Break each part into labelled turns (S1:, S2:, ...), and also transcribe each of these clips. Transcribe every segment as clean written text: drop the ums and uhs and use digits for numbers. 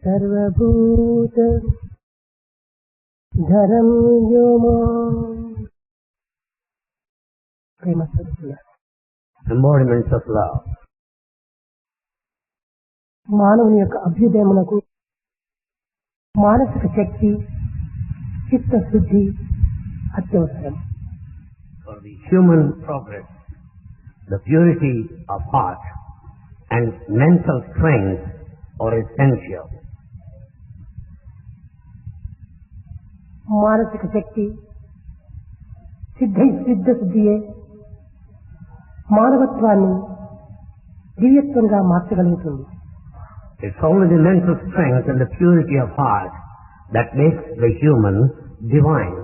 S1: సర్వభూత Dharam Yoma Prema స్వరూపుల
S2: embodiments of love.
S1: మానవుని యొక్క అభ్యుదయమునకు మానసిక శక్తి చిత్తశుద్ధి అత్యవసరం.
S2: For the human progress, the purity of heart and mental strength are essential.
S1: మానసిక శక్తి సిద్ధశుద్ధియే మానవత్వాన్ని దివ్యత్వంగా మార్చగలుగుతుంది.
S2: It's only the mental strength and the purity of heart that makes the human divine.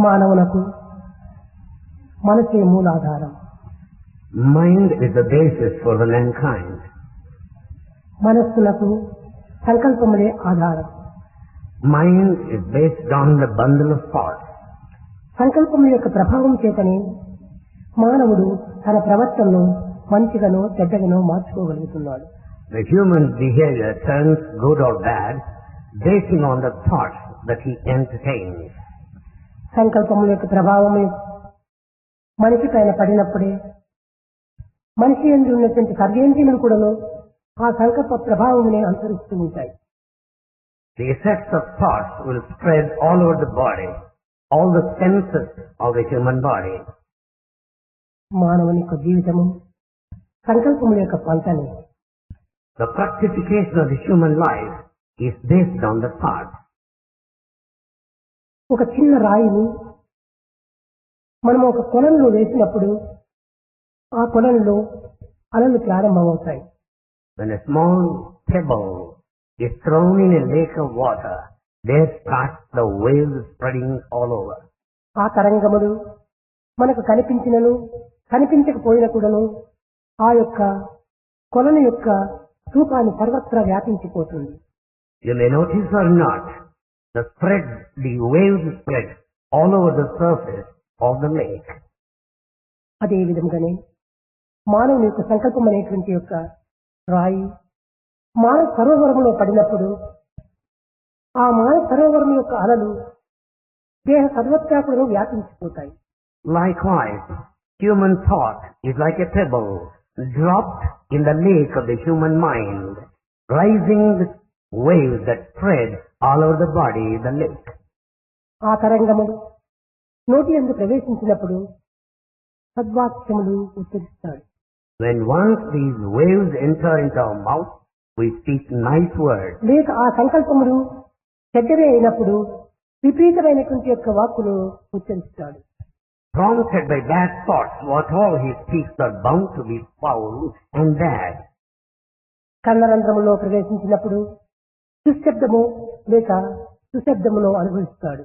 S1: మానవునకు మనసే మూలాధారం.
S2: Mind is the basis for the mankind.
S1: మనస్సులకు సంకల్పములే ఆధారం.
S2: Mind is based on the bundle of thoughts.
S1: సంకల్పముల యొక్క ప్రభావం చేతనే మానవుడు తన ప్రవర్తనను మంచిగానో చెడ్డగానో మార్చుకోగలుగుతున్నాడు.
S2: The human behavior turns good or bad basing on the thoughts that he entertains.
S1: సంకల్పముల యొక్క ప్రభావము మనిషి పైన పడినప్పుడే మనిషి యందు ఉన్నటువంటి సర్వేంద్రియములు కూడాను ఆ సంకల్ప ప్రభావమునే అనుసరిస్తూ ఉంటాయి.
S2: The effects of thoughts will spread all over the body, all the senses of the human body.
S1: మానవుని యొక్క జీవితము సంకల్పముల యొక్క పంటనే.
S2: The fructification of the human life is based on the thought.
S1: ఒక చిన్న రాయిని మనం ఒక కొలంలో వేసినప్పుడు ఆ కొలంలో అలలు ప్రారంభమవుతాయి.
S2: When a small pebble is thrown in a lake of water, there starts the waves spreading all over.
S1: ఆ తరంగములు మనకు కనిపించినను కనిపించకపోయినా కూడాను ఆ యొక్క కొలను యొక్క రూపాన్ని సర్వత్రా వ్యాపించిపోతుంది.
S2: You may notice or not, the waves spread all over the surface of the lake.
S1: అదే విధంగానే మానవుని యొక్క సంకల్పం అనేటువంటి యొక్క రాయి మానవ సరోవరంలో పడినప్పుడు ఆ మానవ సరోవరం యొక్క అలలు దేహ సర్వత్రా కూడా వ్యాపించిపోతాయి.
S2: Likewise, human thought is like a pebble dropped in the lake of the human mind, rising with waves that spread all over the body, the lake.
S1: ఆ తరంగములు నోటి యందు ప్రవేశించినప్పుడు సద్వాక్యములు ఉచ్చరిస్తాడు.
S2: When once these waves enter into our mouth, we speak nice words.
S1: లేక ఆ సంకల్పములు చెడ్డవే అయినప్పుడు విపరీతమైనటువంటి యొక్క వాక్కులు ఉచ్చరిస్తాడు.
S2: Prompted by bad thoughts, what all he speaks are bound to be foul and bad.
S1: కర్ణరంధ్రములో ప్రవేశించినప్పుడు దుశ్శబ్దము లేక సుశబ్దమును అనుభవిస్తాడు.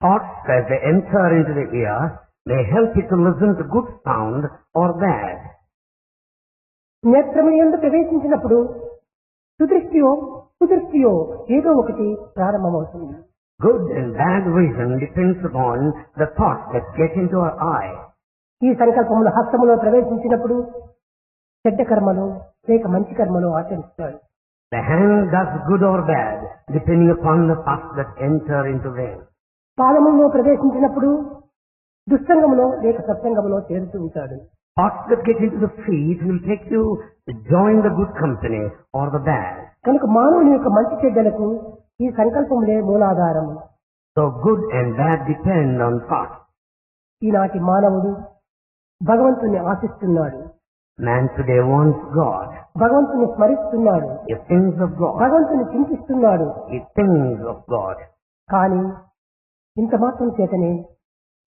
S2: Thoughts as they enter into the ear may help you to listen to good sound or bad.
S1: నేత్రముల యందు ప్రవేశించినప్పుడు సుదృష్టియో కుదృష్టియో ఏదో ఒకటి ప్రారంభమవుతుంది.
S2: Good and bad vision depends upon the thoughts that get into our eye.
S1: ఈ సంకల్పములు హస్తములో ప్రవేశించినప్పుడు చెడ్డ కర్మలు లేక మంచి కర్మలు ఆచరిస్తాడు.
S2: The hand does good or bad depending upon the thoughts that enter into them.
S1: పాదములో ప్రవేశించినప్పుడు దుస్సంగములో లేక సత్సంగములో చేరుతూ ఉంటాడు.
S2: Thoughts that get into the feet will take you to join the good company or the bad.
S1: కనుక మానవుని యొక్క మంచి చెడ్డలకు ఈ సంకల్పములే మూలాధారము.
S2: So good and bad depend on thoughts.
S1: ఈనాటి మానవుడు భగవంతుని ఆశిస్తున్నాడు.
S2: Man today wants God.
S1: భగవంతుని స్మరిస్తున్నాడు.
S2: He thinks of God.
S1: భగవంతుని చింతిస్తున్నాడు.
S2: He thinks of God.
S1: కానీ ఇంత మాత్రం చేతనే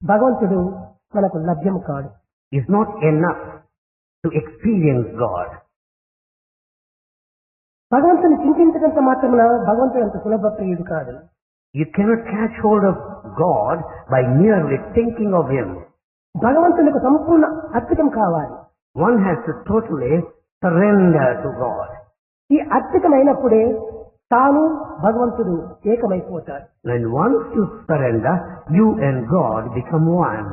S1: భగవంతుడు మనకు లభ్యము కాడు.
S2: It's not enough to experience God.
S1: భగవంతుని చింతించినంత మాత్రమున భగవంతుడు అంత సులభ ప్రియుడు కాదు.
S2: You cannot catch hold of God by merely thinking of Him.
S1: భగవంతునికి సంపూర్ణ అర్పితం కావాలి.
S2: One has to totally surrender to God.
S1: ఈ అర్పితమైనప్పుడే తాను భగవంతుడు ఏకమైపోతాడు.
S2: When once you surrender, you and God become one.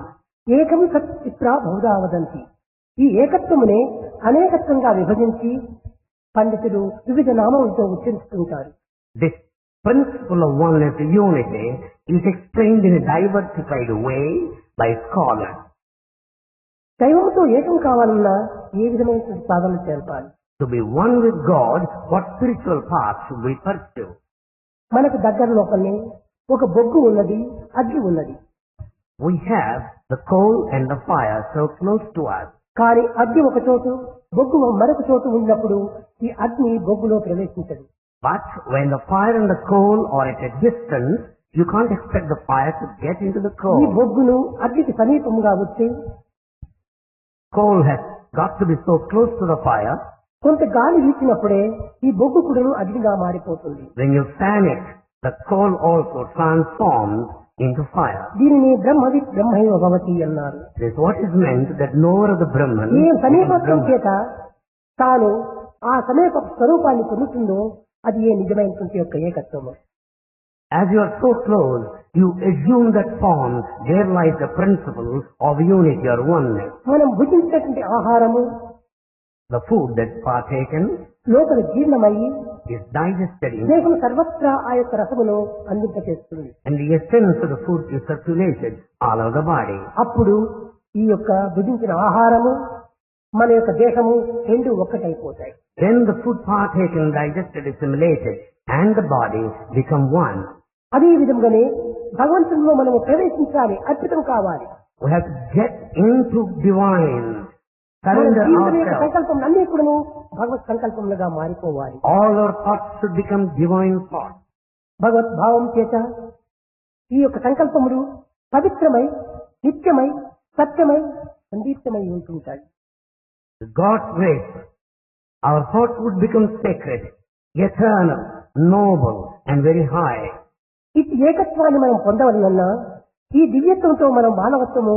S1: ఏకం సత్ చిత్రా బహుధా వదంతి. ఈ ఏకత్వమునే అనేకత్వంగా విభజించి పండితులు వివిధ నామములతో ఉచ్చరిస్తుంటారు.
S2: This principle of oneness, unity, is explained in a diversified way by scholars.
S1: దైవంతో ఏకం కావాలన్నా ఏ విధమైన సాధనలు చేయాలి?
S2: To be one with God, what spiritual path should we pursue?
S1: మనకు దగ్గర లోపలనే ఒక బొగ్గు ఉన్నది, అగ్గి ఉన్నది.
S2: We have the coal and the fire so close to us.
S1: కానీ అగ్గి ఒక చోటు, బొగ్గు మరొక చోటు ఉన్నప్పుడు ఈ అగ్ని బొగ్గులో ప్రవేశించదు.
S2: But when the fire and the coal are at a distance, you can't expect the fire to get into the
S1: ఈ
S2: coal.
S1: బొగ్గును అగ్నికి సమీపంగా వచ్చి
S2: Coal has got to be so close to the fire.
S1: కొంత గాలి వీచినప్పుడే ఈ బొగ్గు కూడాను అగ్నిగా మారిపోతుంది.
S2: When you fan it, the coal also transforms into fire.
S1: దీనిని బ్రహ్మవి బ్రహ్మైవ భవతి అన్నారు.
S2: This is what is meant that knower of the Brahman
S1: A
S2: becomes
S1: సమీపత్వం
S2: Brahman.
S1: చేత తాను ఆ సమీప స్వరూపాన్ని పొందుతుందో అది ఏ నిజమైనటువంటి యొక్క ఏకత్వము.
S2: As you are so close, you assume that form, there lies the principle of unity or oneness.
S1: మనం భుజించినటువంటి ఆహారము
S2: The food that's partaken
S1: లోపల జీర్ణమయ్యి
S2: is digested in,
S1: దేహం సర్వత్రా ఆ యొక్క రసమును అందింపచేస్తుంది.
S2: and the essence of the food is circulated all over the body.
S1: అప్పుడు ఈ యొక్క భుజించిన ఆహారము మన యొక్క దేహము రెండు ఒక్కటైపోతాయి.
S2: Then the food partaken, digested, assimilated, and the body become one.
S1: అదే విధంగానే భగవంతునిలో మనము ప్రవేశించాలి, అర్పితం కావాలి.
S2: We have to get into divine,
S1: మన
S2: surrender
S1: జీవితం యొక్క
S2: ourselves.
S1: సంకల్పం అన్ని కూడాను భగవత్ సంకల్పములుగా మారిపోవాలి.
S2: All our thoughts should become divine thoughts.
S1: భగవత్ భావం చేత ఈ యొక్క సంకల్పములు పవిత్రమై, నిత్యమై, సత్యమై, సందీప్తమై ఉంటుంటాయి.
S2: God's grace, our thoughts would become sacred, eternal, noble, and very high.
S1: ఇటు ఏకత్వాన్ని మనం పొందవలనన్నా ఈ దివ్యత్వంతో మనం మానవత్వము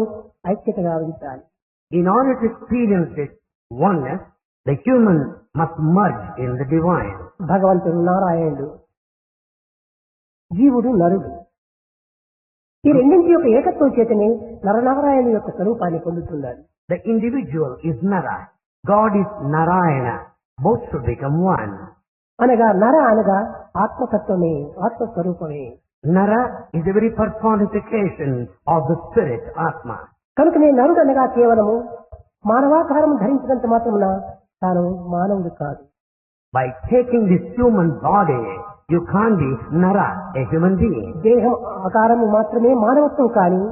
S1: ఐక్యతగా ఉంచాలి.
S2: In order to experience this oneness, the human must merge in the divine.
S1: భగవంతుడు నారాయణుడు, జీవుడు నరుడు. ఈ రెండింటి యొక్క ఏకత్వం చేతనే నరనారాయణ యొక్క స్వరూపాన్ని పొందుతున్నాడు.
S2: The individual is Nara, God is Narayana. Both should become one.
S1: అనగా నర అనగా ఆత్మతత్వమే, ఆత్మస్వరూపమే.
S2: Nara is the very personification of the spirit, Atma.
S1: కనుకనే నరుడు అనగా కేవలము మానవాకారం ధరించినంత మాత్రమున తాను మానవుడు కాదు.
S2: By taking this human body, you can't be Nara, a human being.
S1: దేహం ఆకారము మాత్రమే మానవత్వం కాని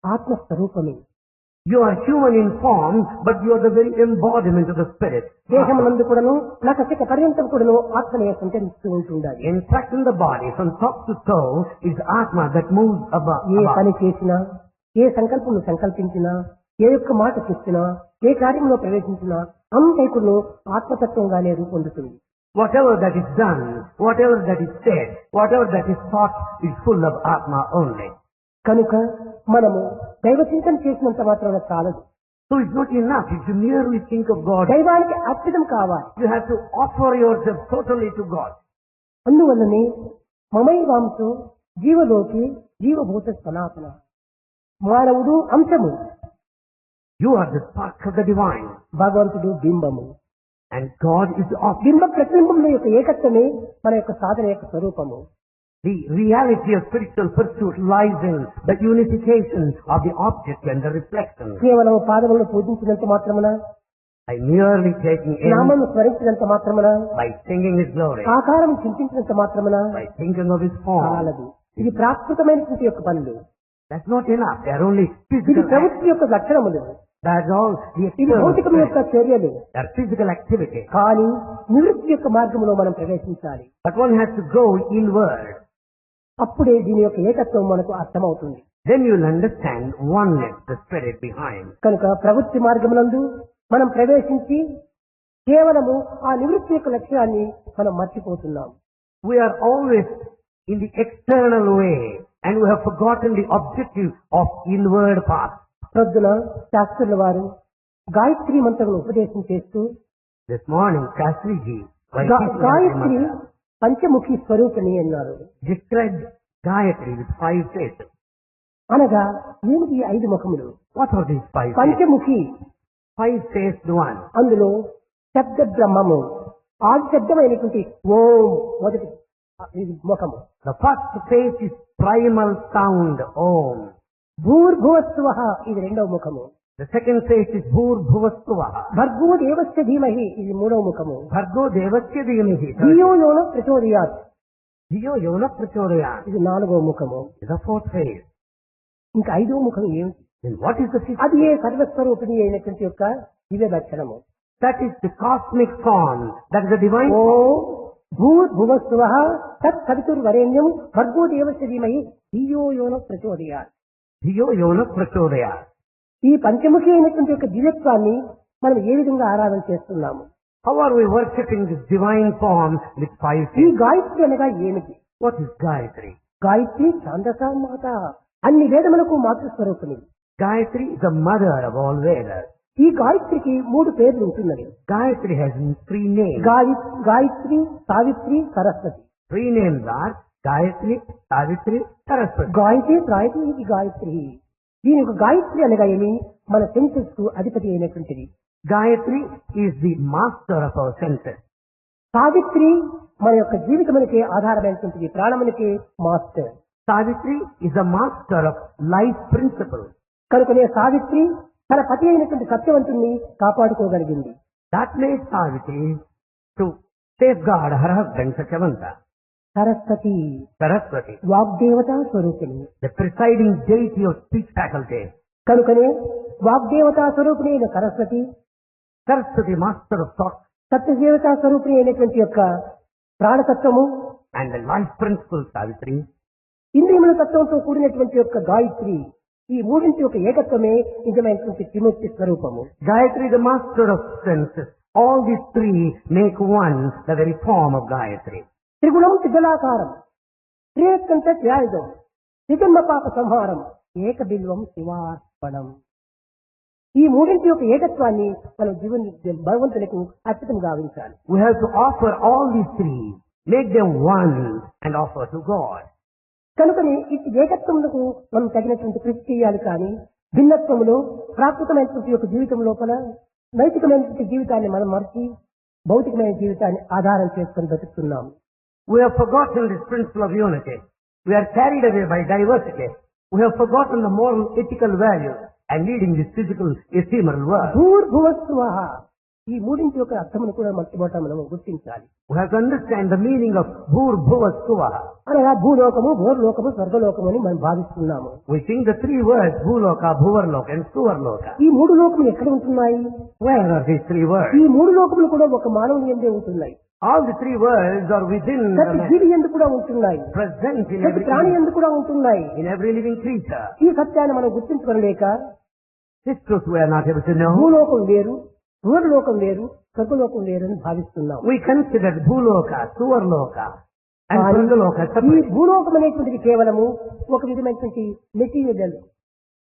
S1: ఆత్మస్వరూపమే.
S2: You are human in form, but you are the very embodiment of the spirit.
S1: దేహమునందు కూడాను నఖశిఖ పర్యంతం కూడాను ఆత్మనే సంచరిస్తూ ఉంటుండాలి.
S2: In fact, in the body, from top to toe, is Atma that moves above.
S1: ఏ పని చేసినా, ఏ సంకల్పము సంకల్పించినా, ఏ యొక్క మాట చెప్పినా, ఏ కార్యంలో ప్రవేశించినా అంతైకుడు ఆత్మతత్వంగానే రూపొందుతుంది.
S2: Whatever that is done, whatever that is said, whatever that is thought is full of Atma only.
S1: కనుక మనము దైవ చింతన చేసినంత మాత్రాన చాలదు.
S2: So it's not enough if you merely think of God.
S1: దైవానికి అర్పితం కావాలి.
S2: You have to offer yourself totally to God.
S1: అందువల్లనే మమైవాంశం జీవలోకి జీవభూత సనాతన. మానవుడు అంశము,
S2: You are the spark of the divine,
S1: భగవంతుడు బింబము.
S2: and God is the object.
S1: బింబ ప్రతిబింబముల యొక్క ఏకత్వమే మన యొక్క సాధన యొక్క స్వరూపము.
S2: The reality of spiritual pursuit lies in the unification of the object and the reflection.
S1: కేవలం పాదములను పూజించినంత మాత్రమున,
S2: By merely taking in,
S1: నామము స్మరించినంత మాత్రమున,
S2: by singing His glory,
S1: ఆకారం చింతించినంత మాత్రమున
S2: by thinking of His form,
S1: చాలదు. ఇది ప్రాకృతమైనటువంటి యొక్క పనులు.
S2: that's not enough. They are only
S1: ఇది
S2: physical acts.
S1: ప్రవృత్తి యొక్క లక్షణములు.
S2: That's all the
S1: ఇది
S2: external
S1: భౌతికం యొక్క
S2: things.
S1: చర్యలు.
S2: They are physical activity.
S1: కానీ నివృత్తి యొక్క మార్గంలో మనం ప్రవేశించాలి.
S2: But one has to go inward.
S1: అప్పుడే దీని యొక్క ఏకత్వం మనకు అర్థమవుతుంది.
S2: Then you will understand oneness, the spirit behind.
S1: కనుక ప్రవృత్తి మార్గమునందు మనం ప్రవేశించి కేవలము ఆ నివృత్తి యొక్క లక్ష్యాన్ని మనం మర్చిపోతున్నాం.
S2: We are always in the external way, and we have forgotten the objective of inward path.
S1: ప్రొద్దున శాస్త్రుల వారు గాయత్రి మంత్రమును ఉపదేశం చేస్తూ
S2: This morning, Shastriji, while teaching
S1: Gayatri
S2: Gayatri Mantra,
S1: Panchamukhi స్వరూపిణి అన్నారు.
S2: described Gayatri with 5 faces.
S1: అనగా ఏమిటి 5 ముఖములు?
S2: What are these 5 faces?
S1: Panchamukhi,
S2: 5-faced one.
S1: అందులో శబ్ద బ్రహ్మము, ఆది శబ్దమైనటువంటి ఓం మొదటి ఇది ముఖము.
S2: The first face is primal sound, Om.
S1: భూర్భువస్సువః ఇది రెండవ ముఖము.
S2: The second face is Bhur Bhuvastuvah.
S1: భర్గో దేవస్య ధీమహి ఇది మూడవ ముఖము.
S2: Bhargo Devasya Dhimahi.
S1: ధియో యోన ప్రచోదయాత్
S2: Dhiyo Yona Prachodayat
S1: ఇది నాలుగవ ముఖము.
S2: is the fourth face.
S1: ఇంకా ఐదవ ముఖం ఏమిటి?
S2: Then what is the fifth?
S1: అది ఏ సర్వస్వరూపిణి అయినటువంటి యొక్క దివ్య లక్షణము.
S2: That is the cosmic form. That is the divine
S1: oh
S2: form.
S1: భూర్భువస్సువః తత్ సవితుర్వరేణ్యం భర్గో దేవస్య ధీమహి ధియో యోన ప్రచోదయాత్.
S2: Dhiyo Yona Prachodayat.
S1: ఈ పంచముఖి అయినటువంటి యొక్క దివ్యత్వాన్ని మనం ఏ విధంగా ఆరాధన చేస్తున్నాము?
S2: How are we worshipping this divine form with five
S1: ఈ
S2: faces?
S1: గాయత్రి అనగా ఏమిటి?
S2: What is Gayatri?
S1: గాయత్రి ఛాందసా మాత, అన్ని వేదములకు మాతృస్వరూపిణి.
S2: Gayatri is the mother of all Vedas.
S1: ఈ గాయత్రికి మూడు పేర్లు ఉంటున్నవి.
S2: Gayatri has three names.
S1: Gayatri, Savitri, Saraswati.
S2: Three names are Gayatri, Savitri, Saraswati.
S1: Gayatri ప్రాయతి ఇది గాయత్రి. దీని యొక్క గాయత్రి అనగా ఏమి? మన సెన్సెస్ కు అధిపతి అయినటువంటిది.
S2: Gayatri is the master of our senses.
S1: Savitri మన యొక్క జీవితమునికి ఆధారమైనటువంటిది, ప్రాణమునికి master.
S2: Savitri is the master of life principle.
S1: కనుకనే సావిత్రి తన పతి అయినటువంటి సత్యవంతుణ్ణి కాపాడుకోగలిగింది.
S2: That made Savitri to safeguard her husband Satyavanta.
S1: Saraswati
S2: Saraswati,
S1: వాగ్దేవతా స్వరూపిణి.
S2: the presiding deity of speech faculty.
S1: కనుకనే వాగ్దేవతా స్వరూపిణి అయిన Saraswati,
S2: Saraswati, master of thought,
S1: సత్యదేవతా స్వరూపిణి అయినటువంటి యొక్క ప్రాణతత్వము,
S2: and the life principle Savitri.
S1: ఇంద్రియముల తత్వంతో కూడినటువంటి యొక్క గాయత్రి, ఈ మూడింటి యొక్క ఏకత్వమే నిజమైనటువంటి త్రిమూర్తి స్వరూపము.
S2: Gayatri, the master of senses. All these three make one, the very form of Gayatri.
S1: త్రిగుణం త్రిజలాకారం, త్రియత్కంత త్యాయుధం, త్రిజన్మ పాప సంహారం, ఏక బిల్వం శివార్పణం. ఈ మూడింటి యొక్క ఏకత్వాన్ని మనం భగవంతునికి అర్పితం గావించాలి.
S2: We have to offer all these three, make them one, and offer to God.
S1: కనుకని ఇటు ఏకత్వములకు మనం తగినటువంటి కృషి చేయాలి. కానీ భిన్నత్వములో ప్రాకృతమైనటువంటి యొక్క జీవితం లోపల నైతికమైనటువంటి జీవితాన్ని మనం మరచి భౌతికమైన జీవితాన్ని ఆధారం చేసుకొని బతుకుతున్నాం.
S2: We have forgotten this principle of unity. We are carried away by diversity. We have forgotten the moral, ethical values and leading this physical, ephemeral world.
S1: భూర్భువస్సువః ఈ మూడింటి యొక్క అర్థమును కూడా మొట్టమొదట మనం గుర్తించాలి.
S2: We have to understand the meaning of Bhur Bhuva Suva.
S1: అనగా భూలోకము, భూర్లోకము, స్వర్గలోకము అని మనం భావిస్తున్నాము.
S2: We think the three words Bhuloka, Bhuvarloka and Suvarloka.
S1: ఈ మూడు లోకములు ఎక్కడ ఉంటున్నాయి?
S2: Where are these three words?
S1: ఈ మూడు లోకములు కూడా ఒక మానవుని యందే ఉంటున్నాయి.
S2: All the three words are within the
S1: ప్రతి
S2: man,
S1: జీవి యందు కూడా ఉంటున్నాయి.
S2: present in
S1: ప్రతి ప్రాణి యందు కూడా ఉంటున్నాయి.
S2: every living creature.
S1: ఈ సత్యాన్ని మనం గుర్తించుకోలేక
S2: This truth we are not able to know.
S1: భూలోకం వేరు, భూలోకం వేరు, స్వర్గలోకం వేరు అని భావిస్తున్నాం.
S2: We consider Bhuloka, Suvarloka and
S1: కానీ
S2: Swargaloka
S1: ఈ
S2: separate.
S1: భూలోకం అనేటువంటిది కేవలము ఒక విధమైనటువంటి మెటీరియల్,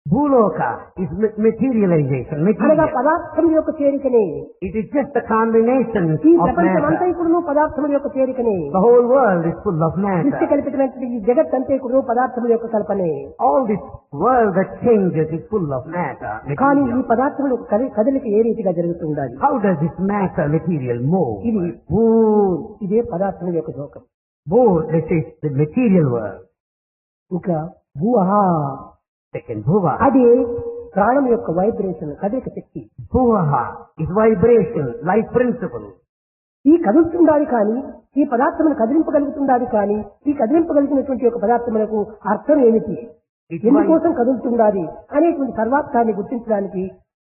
S2: Bhuloka is materialization,
S1: అనగా
S2: material.
S1: పదార్థం యొక్క చేరికనే.
S2: It is just a combination
S1: ఈ
S2: of
S1: ప్రపంచం అంతా
S2: matter.
S1: ఇప్పుడు పదార్థముల యొక్క చేరికనే.
S2: The whole world is full of
S1: దృష్టి
S2: matter.
S1: కల్పితమైనటువంటి ఈ జగత్ అంతా ఇప్పుడు పదార్థముల యొక్క కల్పనే.
S2: All this world that changes is full of matter.
S1: కానీ ఈ
S2: Material.
S1: పదార్థముల కదలిక ఏ రీతిగా జరుగుతుండాలి?
S2: How does this matter material move?
S1: ఇది ఇదే పదార్థముల యొక్క లోకం.
S2: Bhur, this is the material world.
S1: ఇంకా భూహా
S2: Second, Bhuva.
S1: అది ప్రాణం యొక్క వైబ్రేషన్, కదలిక శక్తి.
S2: Bhuvaha is vibration, life principle.
S1: ఈ కదులుతుండాలి కానీ, ఈ పదార్థమును కదిలింపగలుగుతుండాలి కానీ, ఈ కదిలింపగలిగినటువంటి యొక్క పదార్థములకు అర్థం ఏమిటి,
S2: It
S1: ఎందుకోసం కదులుతుండాలి అనేటువంటి సర్వార్థాన్ని గుర్తించడానికి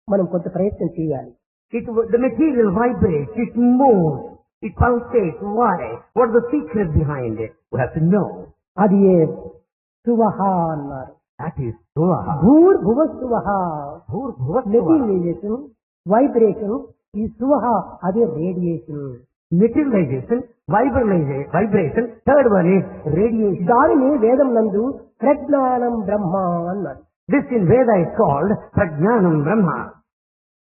S1: మనం కొంత ప్రయత్నం చేయాలి.
S2: the material vibrates, it moves, it pulsates. Why? What is the secret behind it? We have to know.
S1: అది ఏ సువహ అన్నారు.
S2: That is Bhuvaha.
S1: భూర్భువ సువహ.
S2: Bhur Bhuva Suva.
S1: Materialisation, vibration, ఈ సువహ అదే radiation.
S2: Materialization, vibration. Third one is radiation.
S1: దానిని వేదం నందు ప్రజ్ఞానం బ్రహ్మ అన్నారు.
S2: This in Veda is called Prajnanam Brahma.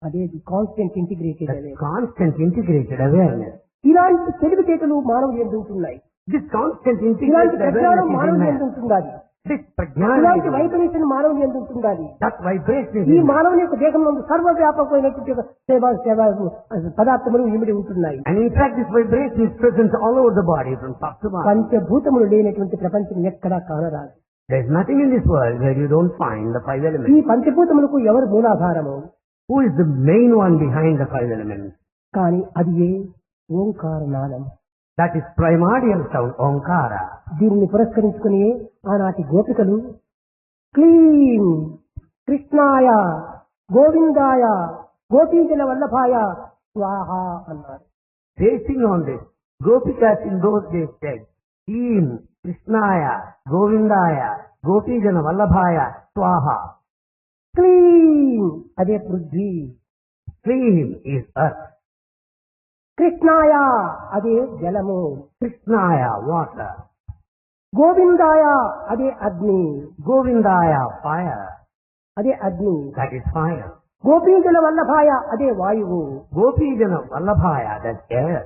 S1: అదే కాన్స్టెంట్ ఇంటిగ్రేటెడ్
S2: That's
S1: అనేది.
S2: constant integrated awareness.
S1: ఇలాంటి తెలివితేటలు మానవులు ఎందుకుంటున్నాయి?
S2: This constant
S1: ఇలాంటి
S2: integrated
S1: ప్రజ్ఞానం
S2: awareness is in
S1: మానవులు
S2: man.
S1: ఎందుకుంటున్నది?
S2: This prajnana
S1: ఇలాంటి
S2: is
S1: వైబ్రేషన్ మానవుని యందు ఉండాలి.
S2: that vibration is
S1: ఈ
S2: in
S1: మానవుని యొక్క దేహంలో సర్వవ్యాపకమైనటువంటి ఒక సేవ పదార్థములు ఇమిడి ఉంటున్నాయి.
S2: and in fact this vibration is present all over the body from top to bottom.
S1: పంచభూతములు లేనటువంటి ప్రపంచం ఎక్కడా కానరాదు.
S2: There is nothing in this world where you don't find the five
S1: ఈ
S2: elements.
S1: పంచభూతములకు ఎవరు మూలాధారము?
S2: Who is the main one behind the five elements?
S1: కానీ అది ఏ ఓంకారనాదం.
S2: That is primordial sound, Omkara.
S1: దీనిని పురస్కరించుకుని ఆనాటి గోపికలు క్లీం కృష్ణాయ గోవిందాయ గోపీజన వల్లభాయ స్వాహా అన్నారు.
S2: Basing on this, Gopikas in those days said, Eem, Krishnaya, Govindaya, Gopijana Vallabhaya, Swaha.
S1: క్లీం అదే పృథ్వీ,
S2: Stream is earth.
S1: కృష్ణాయ అదే జలము,
S2: Krishnaya, water.
S1: గోవిందాయ అదే అగ్ని,
S2: Govindaya, fire.
S1: అదే అగ్ని,
S2: That is fire.
S1: గోపీజన వల్లభాయ అదే వాయువు,
S2: Gopijana Vallabhaya, that's air.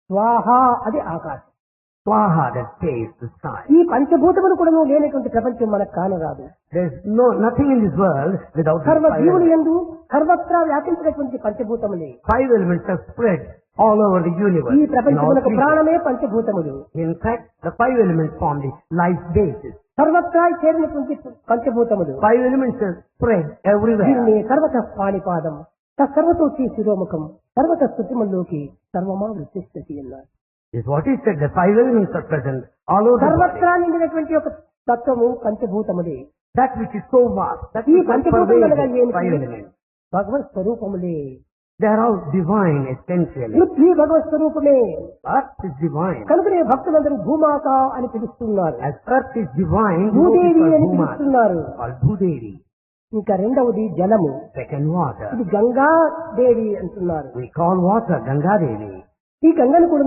S1: స్వాహ అదే ఆకాశం.
S2: Swaha, that stays the sky.
S1: ఈ పంచభూతములు కూడా లేనటువంటి ప్రపంచం మనకు కానరాదు.
S2: There's nothing in this world without the
S1: సర్వ
S2: five
S1: జీవులు
S2: elements.
S1: యందు సర్వత్రా వ్యాపించినటువంటి పంచభూతములే.
S2: Five elements are spread all over the universe.
S1: ఈ
S2: in all
S1: ప్రపంచములకు
S2: creatures.
S1: ప్రాణమే పంచభూతములు.
S2: In fact, the five elements form the life basis.
S1: సర్వత్రా చేరినటువంటి పంచభూతములు.
S2: Five elements are spread everywhere.
S1: దీన్ని సర్వత పాణిపాదం సర్వతోచి శిరోముఖం సర్వత స్థుతిమల్లోకి సర్వమా వృత్తిస్థితి అన్నారు.
S2: Is what is said. The five elements are present all over the body.
S1: సర్వత్రా నిండినటువంటి ఒక తత్వము పంచభూతములే.
S2: That which is so vast, that
S1: ఈ
S2: which is
S1: పంచభూతములు అనగా
S2: pervasive, five
S1: ఏమిటి?
S2: elements.
S1: Bhagwat స్వరూపములే.
S2: They are all divine essentially.
S1: Prithvi భగవత్ స్వరూపమే.
S2: Earth is divine.
S1: కనుకనే భక్తులందరూ భూమాత అని పిలుస్తున్నారు,
S2: As earth is divine,
S1: Bhudevi అని
S2: Bhuma,
S1: పిలుస్తున్నారు.
S2: or Bhudevi.
S1: ఇంకా రెండవది జలము,
S2: Second, water.
S1: ఇది గంగాదేవి అంటున్నారు.
S2: We call water Ganga Devi.
S1: ఈ గంగను కూడా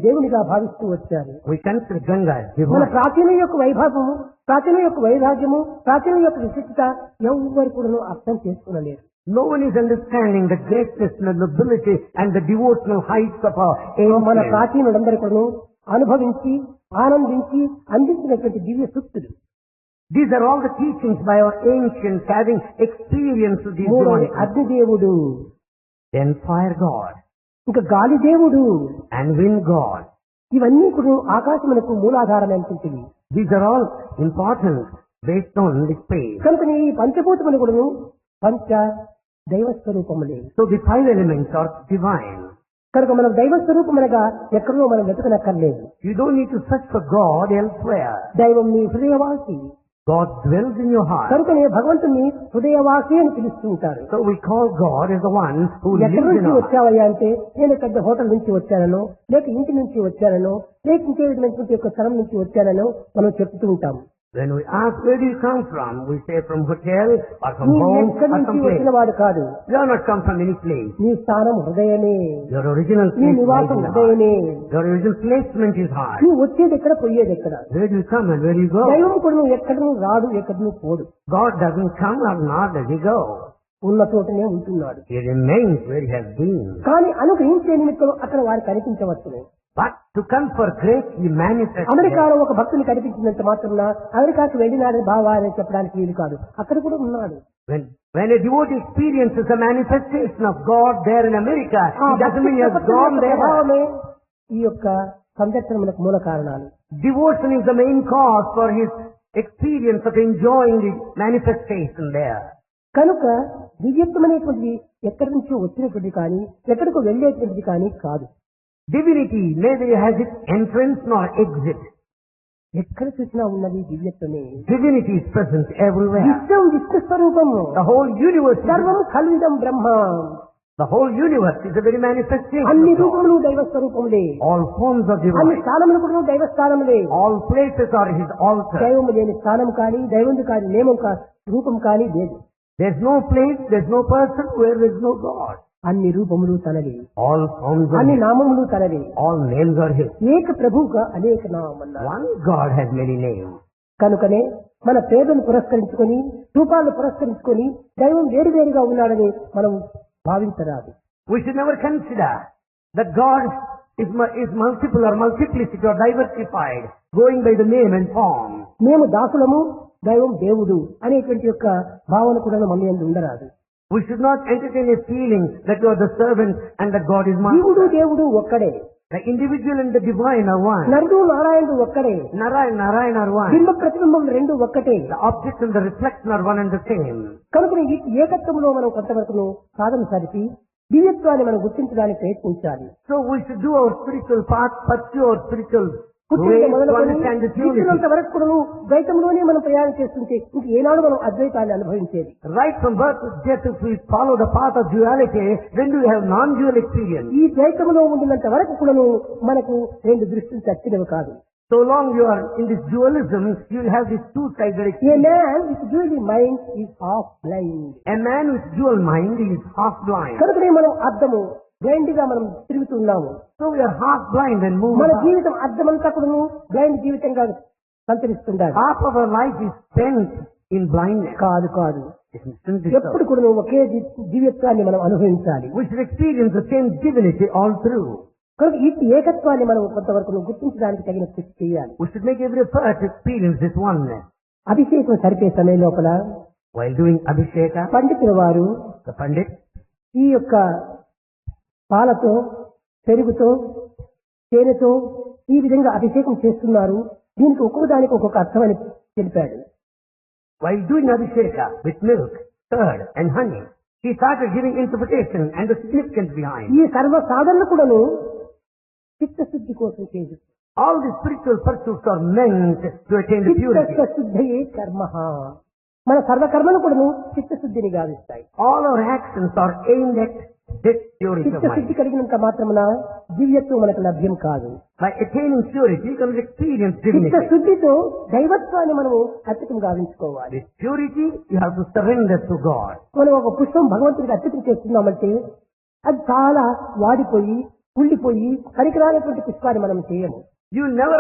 S1: దేవునిగా భావిస్తూ వచ్చారు.
S2: We consider Ganga as
S1: మన
S2: divine.
S1: ప్రాచీన యొక్క వైభవము, ప్రాచీన యొక్క వైరాగ్యము, ప్రాచీన యొక్క విశిష్టత ఎవరు కూడా అర్థం చేసుకునలేరు.
S2: No one is understanding the greatness and the nobility and the devotional heights of our
S1: మన
S2: ancient.
S1: ప్రాచీనులందరూ కూడా అనుభవించి ఆనందించి అందించినటువంటి దివ్య సూక్తులు.
S2: These are all the teachings by our ancients having experience of these
S1: మూడవది
S2: divine.
S1: అగ్నిదేవుడు,
S2: Then fire God
S1: ఇంకా గాలి దేవుడు,
S2: and wind God.
S1: ఇవన్నీ కూడా ఆకాశమునకు మూలాధారమైనటువంటివి.
S2: These are all important based on the space.
S1: కనుక ఈ పంచభూతములు కూడా పంచ దైవ స్వరూపములే.
S2: So the five elements are divine.
S1: కనుక మనం దైవ స్వరూపం అనగా ఎక్కడో మనం వెతకనక్కర్లేదు.
S2: You don't need to search for God elsewhere.
S1: దైవం నీ హృదయవాసి.
S2: God dwells in your heart.
S1: కనుకనే భగవంతుని హృదయవాసి అని పిలుస్తూ ఉంటారు.
S2: So we call God as the one who lives
S1: ఎక్కడి
S2: in
S1: నుంచి
S2: our heart.
S1: వచ్చావయ్యా అంటే నేను పెద్ద హోటల్ నుంచి వచ్చానో, లేక ఇంటి నుంచి వచ్చానో, లేక ఇంకే విధమైనటువంటి యొక్క స్థలం నుంచి వచ్చానో మనం చెప్తూ ఉంటాం.
S2: When we ask where do you come from, we say from hotel or from
S1: నీ
S2: home
S1: ఎక్కడి
S2: or
S1: నుంచి
S2: some place.
S1: వచ్చిన వాడు కాదు,
S2: You are not come from any place.
S1: నీ స్థానం హృదయమే,
S2: Your original
S1: నీ
S2: place lies
S1: నివాసం
S2: in the heart.
S1: హృదయమే.
S2: Your original placement is heart.
S1: నువ్వు వచ్చేది ఎక్కడ, పోయేది ఎక్కడ.
S2: Where do you come and where do you go?
S1: దైవం కూడా నువ్వు ఎక్కడను రాడు, ఎక్కడను పోడు,
S2: God doesn't come or not does he go.
S1: ఉన్న చోటనే ఉంటున్నాడు.
S2: He remains where he has been.
S1: కానీ అనుగ్రహించే నిమిత్తం అక్కడ వారికి కనిపించవచ్చును.
S2: But to confer grace, he manifests.
S1: అమెరికాలో ఒక భక్తుని కనిపించినంత మాత్రం అమెరికాకు వెళ్ళినాడని బావా అని చెప్పడానికి వీలు కాదు, అక్కడ కూడా ఉన్నాడు.
S2: When a devotee experiences a manifestation of God there in America,
S1: ఆ
S2: it doesn't mean he has
S1: భక్తి
S2: gone there.
S1: ప్రభావమే ఈ యొక్క సందర్శనములకు మూల కారణాలు.
S2: Devotion is the main cause for his experience of enjoying the manifestation there.
S1: కనుక దివ్యత్వం అనేటువంటిది ఎక్కడి నుంచో వచ్చినటువంటిది కానీ ఎక్కడికో వెళ్ళేటువంటిది కానీ కాదు.
S2: Divinity neither has its entrance nor exit.
S1: ఎక్కడ చూసినా ఉన్నది దివ్యత్వమే.
S2: Divinity is present everywhere.
S1: విశ్వం విష్ణు స్వరూపము,
S2: The whole universe is
S1: సర్వం ఖల్విదం బ్రహ్మ.
S2: the whole universe is a very manifestation
S1: అన్ని
S2: of God.
S1: రూపములు దైవ స్వరూపములే,
S2: All forms are
S1: అన్ని
S2: divine.
S1: స్థానములు కూడా దైవ స్థానములే.
S2: All places are his altar.
S1: దైవము లేని స్థానం కానీ దైవంది కానీ నియమం కానీ రూపం కానీ లేదు.
S2: There's no place, there's no person where there's no God.
S1: అన్ని రూపములు తనవి,
S2: All forms are
S1: అన్ని
S2: his.
S1: నామములు తనవి.
S2: All names are his.
S1: ఏక ప్రభువుగా అనేక నామన్నారు.
S2: One God has many names.
S1: కనుకనే మన పేదను పురస్కరించుకొని రూపాలను పురస్కరించుకొని దైవం వేరువేరుగా ఉన్నాడని మనం భావించరాదు.
S2: We should never consider that God is multiple or multiplicity or diversified, going by the name and form.
S1: మేము దాసులము, దైవం దేవుడు అనేటువంటి యొక్క భావన కూడా మన యందు ఉండరాదు.
S2: We should not entertain a feeling that you are the servant and that God is
S1: జీవుడు
S2: master.
S1: దేవుడు ఒక్కడే,
S2: The individual and the divine are one.
S1: నరుడు నారాయణుడు ఒక్కడే,
S2: Narayana are one.
S1: బింబ ప్రతిబింబం రెండు ఒక్కటే.
S2: The object and the reflection are one and the same.
S1: కనుక ఈ ఏకత్వంలో మనం కొంతవరకు సాధన సరిపి దివ్యత్వాన్ని మనం గుర్తించడానికి ప్రయత్నించాలి.
S2: So we should do our spiritual path, pursue our spiritual
S1: పుట్టిన
S2: way to
S1: మొదలుకొని
S2: understand this unity.
S1: పుట్టినంత వరకు కూడా ద్వైతంలోనే మనం ప్రయాణం చేస్తుంటే ఇంక ఏనాడు మనం అద్వైతాన్ని అనుభవించేది.
S2: Right from birth to death, if we follow the path of duality, then we have non-dual experience.
S1: ఈ ద్వైతంలో ఉండినంత వరకు కూడాను మనకు రెండు దృష్టిలు చచ్చినవి కాదు.
S2: So long you are in this dualism, you will have this two-sided
S1: A
S2: experience.
S1: Man with dual mind is half blind.
S2: A man with dual mind is half blind.
S1: కనుకనే మనం అర్థము blind గా మనం తిరుగుతున్నాము.
S2: So we are half blind and move
S1: మన
S2: about.
S1: జీవితం అర్థమంతా కూడాను blind జీవితంగా సంచరిస్తుండాలి.
S2: Half of our life is spent in blindness.
S1: కాదు కాదు,
S2: It's simply so.
S1: ఎప్పుడు కూడా ఒకే దివ్యత్వాన్ని మనం అనుభవించాలి.
S2: We should experience the same divinity all through.
S1: కనుక ఈ ఏకత్వాన్ని మనం కొంతవరకు గుర్తించడానికి తగిన కృషి చేయాలి.
S2: We should make every effort to experience this oneness.
S1: అభిషేకం సరిపే సమయం లోపల
S2: While doing Abhisheka,
S1: పండితుల వారు
S2: the Pandit,
S1: ఈ యొక్క పాలతో, పెరుగుతో, తేనెతో ఈ విధంగా అభిషేకం చేస్తున్నారు. దీనికి ఒక్కొక్క దానికి ఒక్కొక్క అర్థం అని తెలిపాడు.
S2: while doing Abhisheka with milk, curd and honey, he started giving interpretation and the significance behind.
S1: ఈ సర్వ సాధనలు కూడాను చిత్తశుద్ధి కోసం చేసి
S2: All the spiritual pursuits are meant to attain the purity.
S1: చిత్తశుద్ధయే కర్మ. మన సర్వకర్మలు కూడాను చిత్తశుద్ధిని గావిస్తాయి.
S2: All our actions are aimed at this purity of
S1: చిత్తశుద్ధి
S2: mind.
S1: కలిగినంత మాత్రమున దివ్యత్వం మనకు లభ్యం కాదు.
S2: By attaining purity, you can experience divinity.
S1: చిత్తశుద్ధితో దైవత్వాన్ని మనము అర్పితం గావించుకోవాలి.
S2: With purity, you have to surrender to God.
S1: మనం ఒక పుష్పం భగవంతుడికి అర్పితం చేస్తున్నామంటే అది చాలా వాడిపోయి కుళ్ళిపోయి పనికిరానటువంటి పుష్పాన్ని మనం చేయము.
S2: You never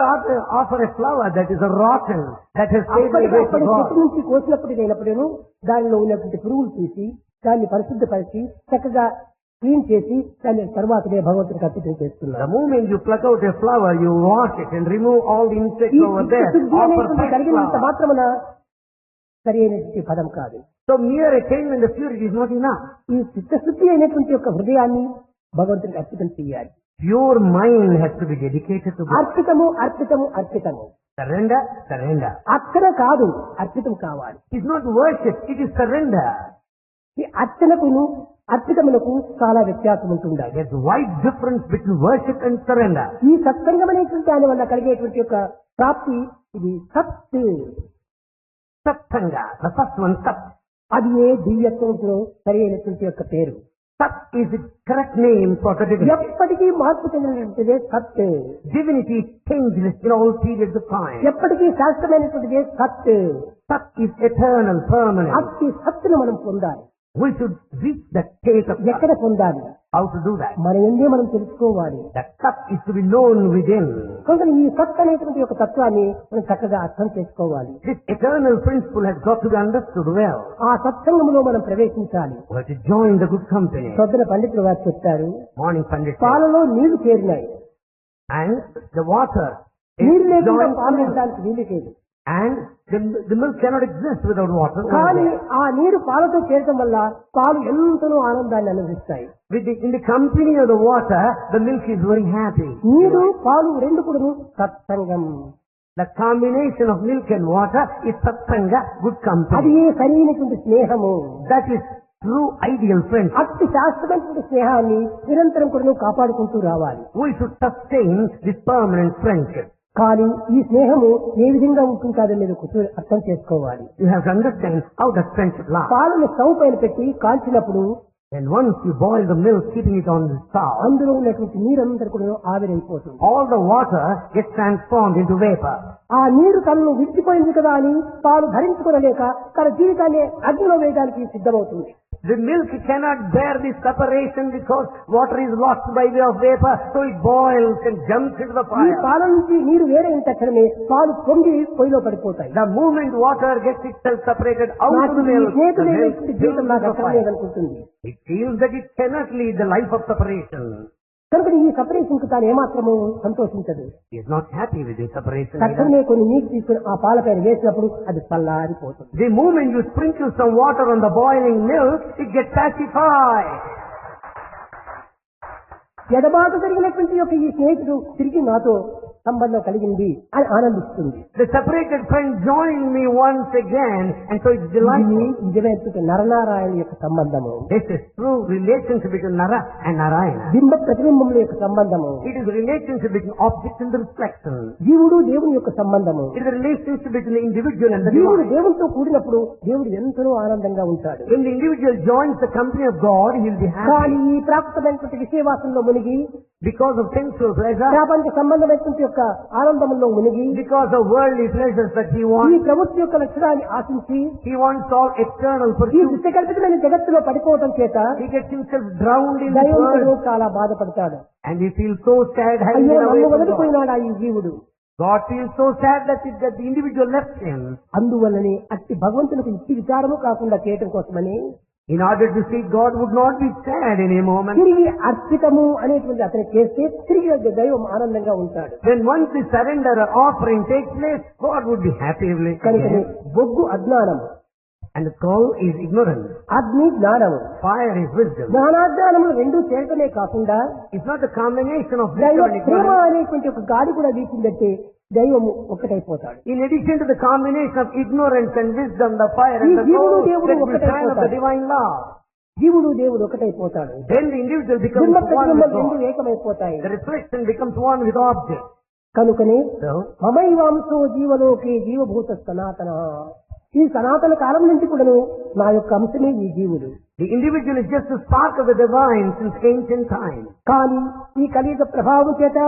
S2: offer a flower that is rotten, that has faded away to
S1: అప్పటి
S2: God.
S1: చెట్టు నుంచి కోసినప్పుడు అయినప్పుడు దానిలో ఉన్నటువంటి పురుగులు తీసి దాన్ని పరిశుద్ధపరిచి చక్కగా క్లీన్ చేసి దాని తర్వాతనే భగవంతుడికి అర్పితం
S2: The
S1: చేస్తున్నారు.
S2: moment you pluck out a flower, you wash it and remove all the insects
S1: ఈ
S2: over there.
S1: చిత్తశుద్ధి
S2: Offer
S1: అనేటువంటి
S2: fresh
S1: కలిగినంత
S2: flower.
S1: మాత్రమున సరి అయినటువంటి పదం కాదు.
S2: So mere attainment of purity is not enough.
S1: ఈ చిత్తశుద్ధి అయినటువంటి యొక్క హృదయాన్ని భగవంతుడికి అర్పితం చేయాలి.
S2: Pure mind has to be dedicated to God.
S1: అర్పితము అర్పితము అర్పితము.
S2: Surrender, surrender.
S1: అర్చన కాదు, అర్పితం కావాలి.
S2: It's not worship, it is surrender.
S1: ఈ అర్చనకును అర్పితములకు చాలా వ్యత్యాసం ఉంటుంది.
S2: There's a wide difference between worship and surrender.
S1: ఈ సత్సంగం అనేటువంటి దాని వల్ల కలిగేటువంటి యొక్క ప్రాప్తి ఇది సత్.
S2: Satsanga, the first one, Sat.
S1: అది ఏ దివ్యత్వంలో సరి అయినటువంటి యొక్క పేరు.
S2: Sat is the correct name for the divinity.
S1: ఎప్పటికీ మార్పు చెందినటువంటిదే సత్.
S2: Divinity is changeless in all periods of time.
S1: ఎప్పటికీ శాశ్వతమైనటువంటిదే సత్.
S2: Sat is eternal, permanent.
S1: అట్టి సత్తును మనం పొందాలి.
S2: We should reach that state of Sat.
S1: ఎక్కడ పొందాలి?
S2: How to do that?
S1: మన ఎందే మనం తెలుసుకోవాలి.
S2: That Sat is to be known within.
S1: కనుక ఈ సత్ అనేటువంటి యొక్క తత్వాన్ని మనం చక్కగా అర్థం చేసుకోవాలి.
S2: This eternal principle has got to be understood well.
S1: ఆ సత్సంగంలో మనం ప్రవేశించాలి.
S2: We have to join the good company.
S1: సొద్దన పండితులు వారు చెప్తారు,
S2: Morning Pandit.
S1: పాలలో నీళ్లు చేరినాయి,
S2: And the water
S1: నీళ్లు
S2: is
S1: లేకుండా
S2: joined
S1: పాలు
S2: to milk.
S1: ఉండడానికి వీలు లేదు.
S2: And the milk cannot exist without water.
S1: కానీ ఆ నీరు పాలతో చేరడం వల్ల పాలు ఎంతనో ఆనందాన్ని అనుభవిస్తాయి.
S2: In the company of the water, the milk is very happy.
S1: నీరు పాలు రెండు కూడా సత్సంగం.
S2: The combination of milk and water is satsanga, good
S1: అది
S2: company.
S1: ఏ సరైనటువంటి స్నేహము.
S2: That is true ideal friendship.
S1: అతి శాశ్వతమైనటువంటి స్నేహాన్ని నిరంతరం కూడా కాపాడుకుంటూ రావాలి.
S2: We should sustain this permanent friendship.
S1: కానీ ఈ స్నేహము ఏ విధంగా ఉంటుందో మీరు అర్థం చేసుకోవాలి.
S2: You have to understand how that friendship lasts.
S1: పాలను స్టవ్ పైన పెట్టి కాల్చినప్పుడు
S2: And once you boil the milk, keeping it on the stove,
S1: అందులో ఉన్నటువంటి నీరంతా కూడా ఆవిరైపోతుంది.
S2: all the water gets transformed into vapor.
S1: ఆ నీరు తనను విడిచిపోయింది కదా అని పాలు భరించుకోలేక తన జీవితాన్ని అగ్నిలో వేయడానికి సిద్ధమవుతుంది.
S2: The milk cannot bear this separation because water is lost by way of vapor, so it boils and jumps into the
S1: ఈ
S2: fire.
S1: పాల నుంచి నీరు వేరైన తక్షణమే పాలు పొంగి పొయ్యిలో పడిపోతాయి.
S2: The moment water gets itself separated out of
S1: నాకు
S2: the
S1: ఈ
S2: milk, the
S1: స్నేహితుడైనటువంటి
S2: milk
S1: జీవితం
S2: jumps
S1: నాకు
S2: into the
S1: అక్కర్లేదు
S2: fire.
S1: అనుకుంటుంది.
S2: It feels that it cannot lead the life of separation.
S1: కనుక ఈ సపరేషన్ కు తాను ఏమాత్రము సంతోషించదు.
S2: He is not happy with the separation.
S1: తక్షణమే కొన్ని నీరు తీసుకుని ఆ పాలపైన వేసినప్పుడు అది చల్లారిపోతుంది.
S2: The moment you sprinkle some water on the boiling milk, it gets pacified.
S1: ఎడబాటు జరిగినటువంటి యొక్క ఈ స్నేహితుడు తిరిగి నాతో సంబంధం కలిగింది అని ఆనందిస్తుంది.
S2: The separated friend joined me once again, and so it's
S1: ఇది
S2: delightful.
S1: నిజమైన నరనారాయణ యొక్క సంబంధము.
S2: This is true relationship between Nara and Narayana.
S1: బింబ ప్రతిబింబముల యొక్క సంబంధము.
S2: It is a relationship between object and the reflection.
S1: జీవుడు దేవుని యొక్క సంబంధము.
S2: It is a relationship between the individual and the
S1: జీవుడు
S2: divine.
S1: దేవునితో కూడినప్పుడు దేవుడు ఎంతో ఆనందంగా ఉంటాడు.
S2: When the individual joins the company of God, he will be
S1: కానీ
S2: happy.
S1: ఈ ప్రాప్తమైనటువంటి విషయవాసంలో మునిగి,
S2: Because of sensual pleasure,
S1: ప్రాపంచ సంబంధమైనటువంటి యొక్క ఆనందంలో మునిగి,
S2: because of worldly pleasures that he
S1: ఈ
S2: wants,
S1: ప్రవృత్తి యొక్క లక్షణాన్ని ఆశించి
S2: he wants all external
S1: ఈ
S2: pursuits.
S1: విషకల్పితమైన జగత్తులో పడిపోవడం చేత
S2: He gets himself drowned in the
S1: దైవముడు
S2: world,
S1: చాలా బాధపడతాడు.
S2: and he feels so sad having
S1: అయ్యో
S2: been away
S1: నన్ను
S2: from God.
S1: వదిలిపోయినాడా ఈ జీవుడు.
S2: God feels so sad that the individual left him.
S1: అందువల్లనే అట్టి భగవంతునికి ఇట్టి విచారము కాకుండా చేయటం కోసమని
S2: In order to see God would not be sad in a moment.
S1: తిరిగి అర్పితము అనేటువంటి అతను చేస్తే తిరిగి దైవం ఆనందంగా ఉంటాడు.
S2: Then once the surrender or offering takes place, God would be happy
S1: కనుకనే
S2: again.
S1: బొగ్గు అజ్ఞానము,
S2: And the coal is ignorance.
S1: అగ్ని జ్ఞానము,
S2: Fire is wisdom.
S1: జ్ఞానాజ్ఞానములు రెండూ చేరటమే కాకుండా
S2: It's not the combination of
S1: దైవ
S2: wisdom and
S1: ప్రేమ
S2: ignorance.
S1: అనేటువంటి ఒక గాలి కూడా వీచిందంటే దైవము ఒక్కటైపోతాడు.
S2: In addition to the combination of ignorance and wisdom, the fire and the
S1: జీవుడు
S2: coal,
S1: దేవుడు
S2: that is the
S1: ఒకటే
S2: sign of the
S1: పోతాడు.
S2: divine law.
S1: జీవుడు దేవుడు ఒకటైపోతాడు.
S2: Then the individual becomes
S1: బింబ
S2: one
S1: ప్రతిబింబం
S2: with
S1: రెండు
S2: God.
S1: ఏకమైపోతాయి.
S2: The reflection becomes one with object.
S1: కనుకనే
S2: So,
S1: మమైవాంశో జీవలోకే జీవభూత సనాతన, ఈ సనాతన కాలం నుంచి కూడాను నా యొక్క అంశమే ఈ జీవుడు.
S2: the individual is just a spark of the divine since ancient times.
S1: కానీ ఈ కలియుగ ప్రభావం చేత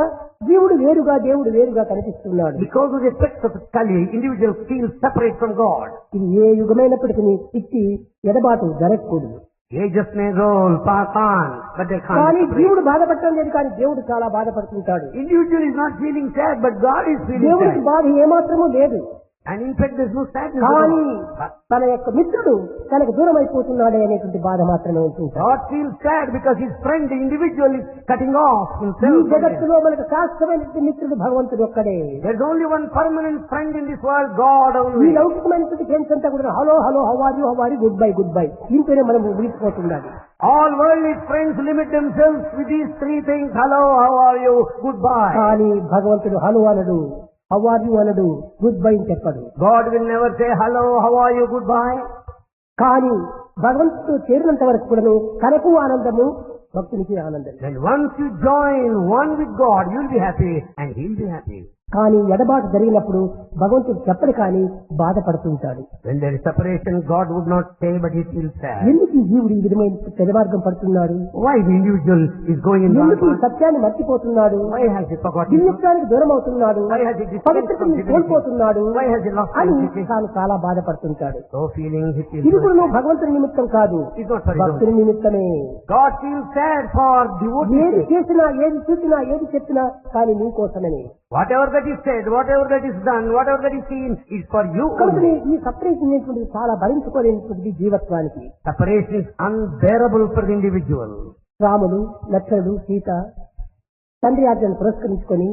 S1: జీవుడు వేరుగా దేవుడు వేరుగా కనిపిస్తున్నాడు.
S2: Because of the effects of Kali, individual feels separate from God.
S1: ఇది ఏ యుగమైనప్పటికీ ఇట్టి ఎడబాటు జరగకూడదు.
S2: Ages may roll, pass on, but they can't
S1: కానీ
S2: separate.
S1: జీవుడు బాధపడటం లేదు, కానీ దేవుడు చాలా బాధపడుతుంటాడు.
S2: Individual is not feeling sad, but God is feeling
S1: దేవుడికి
S2: sad.
S1: బాధ ఏమాత్రము లేదు.
S2: And in fact, there's no sadness at
S1: కానీ
S2: all.
S1: తన యొక్క మిత్రుడు తనకు దూరం అయిపోతున్నాడే అనేటువంటి బాధ మాత్రమే ఉంటుంది.
S2: God feels sad because his friend, the individual, is cutting off
S1: ఈ
S2: himself from him.
S1: జగత్తులో మనకు శాశ్వతమైనటువంటి మిత్రుడు భగవంతుడు ఒక్కడే.
S2: There's only one permanent friend in this world, God
S1: ఈ
S2: only.
S1: లౌకికమైనటువంటి ఫ్రెండ్స్ అంతా కూడా హలో హలో హవారి గుడ్ బై దీంతోనే మనం ముగిసిపోతుండాలి.
S2: All worldly friends limit themselves with these three things. Hello, how are you? Goodbye.
S1: కానీ భగవంతుడు హలో అనడు, హవారి అనడు, గుడ్ బై అని చెప్పడు.
S2: God will never say hello, how are you? Goodbye.
S1: కానీ భగవంతుడు చేరినంత వరకు కూడాను తనకు ఆనందము, భక్తునికి ఆనందం.
S2: Then once you join one with God, you'll be happy and he'll be happy.
S1: కానీ ఎడబాటు జరిగినప్పుడు భగవంతుడు చెప్పడు కానీ బాధపడుతుంటాడు.
S2: When there is separation, God would not say, but he feels sad.
S1: ఎందుకు ఈ జీవుడు ఈ విధమైన పెదమార్గం పడుతున్నాడు?
S2: Why the individual is going in wrong
S1: ఎందుకు ఈ
S2: path?
S1: సత్యాన్ని మర్చిపోతున్నాడు?
S2: Why has he forgotten?
S1: దివ్యత్వానికి దూరం అవుతున్నాడు,
S2: Why has he distanced
S1: పవిత్రతని
S2: from divinity?
S1: కోల్పోతున్నాడు
S2: Why has he lost
S1: అని
S2: divinity?
S1: తాను చాలా బాధపడుతుంటాడు.
S2: So feeling he feels
S1: ఇది కూడా
S2: so
S1: నువ్వు భగవంతుని నిమిత్తం కాదు,
S2: It's not for his own.
S1: భక్తుని నిమిత్తమే.
S2: God feels sad for devotees.
S1: ఏది చేసినా, ఏది చూసినా, ఏది చెప్పినా కానీ నీ కోసమని.
S2: Whatever that is said, whatever that is done, whatever that is seen, is for you
S1: కనుకనే
S2: only.
S1: ఈ సపరేషన్ అనేటువంటిది చాలా భరించుకోలేనటువంటిది జీవత్వానికి.
S2: Separation is unbearable for the individual.
S1: రాముడు, లక్ష్మణుడు, సీత తండ్రి ఆజ్ఞను పురస్కరించుకొని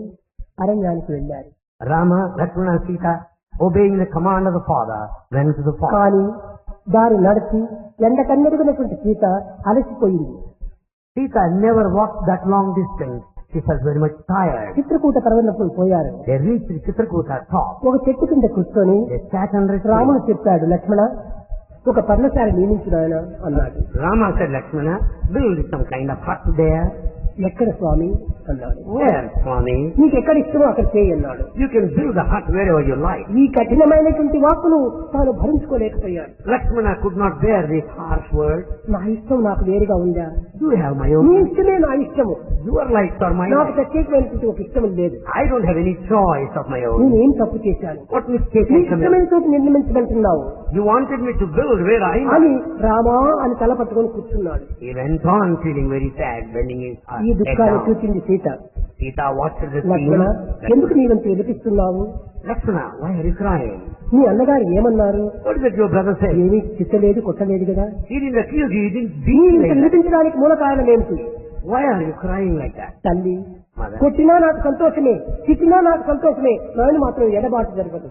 S1: అరణ్యానికి వెళ్ళారు.
S2: Rama, Lakshmana, Sita, obeying the command of the father, went to the forest.
S1: కానీ దారి నడిచి ఎండ కన్నెరుగునటువంటి Sita అలసిపోయింది.
S2: Sita never walked that long distance. She felt very much tired.
S1: Chitrakoot పర్వతం పోయారు.
S2: They reached Chitrakuta top.
S1: ఒక చెట్టు కింద కూర్చొని
S2: They sat under a tree.
S1: రాముడు చెప్పాడు, లక్ష్మణ ఒక పర్ణశాల నియమించిన ఆయన అన్నాడు.
S2: Rama said, Lakshmana, build some kind of hut there.
S1: ఎక్కడ స్వామి అన్నాడు.
S2: Where, Swami?
S1: నీకు ఎక్కడ ఇష్టమో అక్కడ చేయి అన్నాడు.
S2: You can build a hut wherever you like.
S1: ఈ కఠినమైనటువంటి వాక్కును తాను భరించుకోలేకపోయాడు.
S2: Lakshmana could not bear these harsh words.
S1: నా ఇష్టం నాకు వేరుగా ఉందా?
S2: You have my
S1: నీ
S2: own.
S1: ఇష్టమే నా ఇష్టము,
S2: Your likes are my
S1: నాకు
S2: likes.
S1: ప్రత్యేకమైనటువంటి ఒక ఇష్టం లేదు.
S2: I don't have any choice of my own.
S1: నేనేం తప్పు చేశాను?
S2: What mistake
S1: నీ
S2: I committed?
S1: ఇష్టమైన చోటు నిర్ణయించమంటున్నావు
S2: You wanted me to build where I am.
S1: అని రామా అని తల పట్టుకొని కూర్చున్నాడు.
S2: He went on feeling very sad, bending his
S1: ఈ
S2: head
S1: దుఃఖాన్ని
S2: down.
S1: చూసింది Sita.
S2: Sita watched the
S1: Lakshmana
S2: scene.
S1: ఎందుకు నీవంత ఎదుటిస్తున్నావు?
S2: Lakshmana, why are you crying?
S1: నీ అన్నగారు ఏమన్నారు?
S2: What did your brother say?
S1: ఏమీ చిత్తలేదు, కొట్టలేదు కదా.
S2: He didn't accuse you, he didn't
S1: నీ
S2: beat
S1: ఇంత
S2: you.
S1: నిరూపించడానికి మూల కారణం ఏమిటి?
S2: Why are you crying like that?
S1: తల్లి
S2: Mother.
S1: కొట్టినా నాకు సంతోషమే, తిట్టినా నాకు సంతోషమే, నేను మాత్రం ఎడబాటు జరగదు.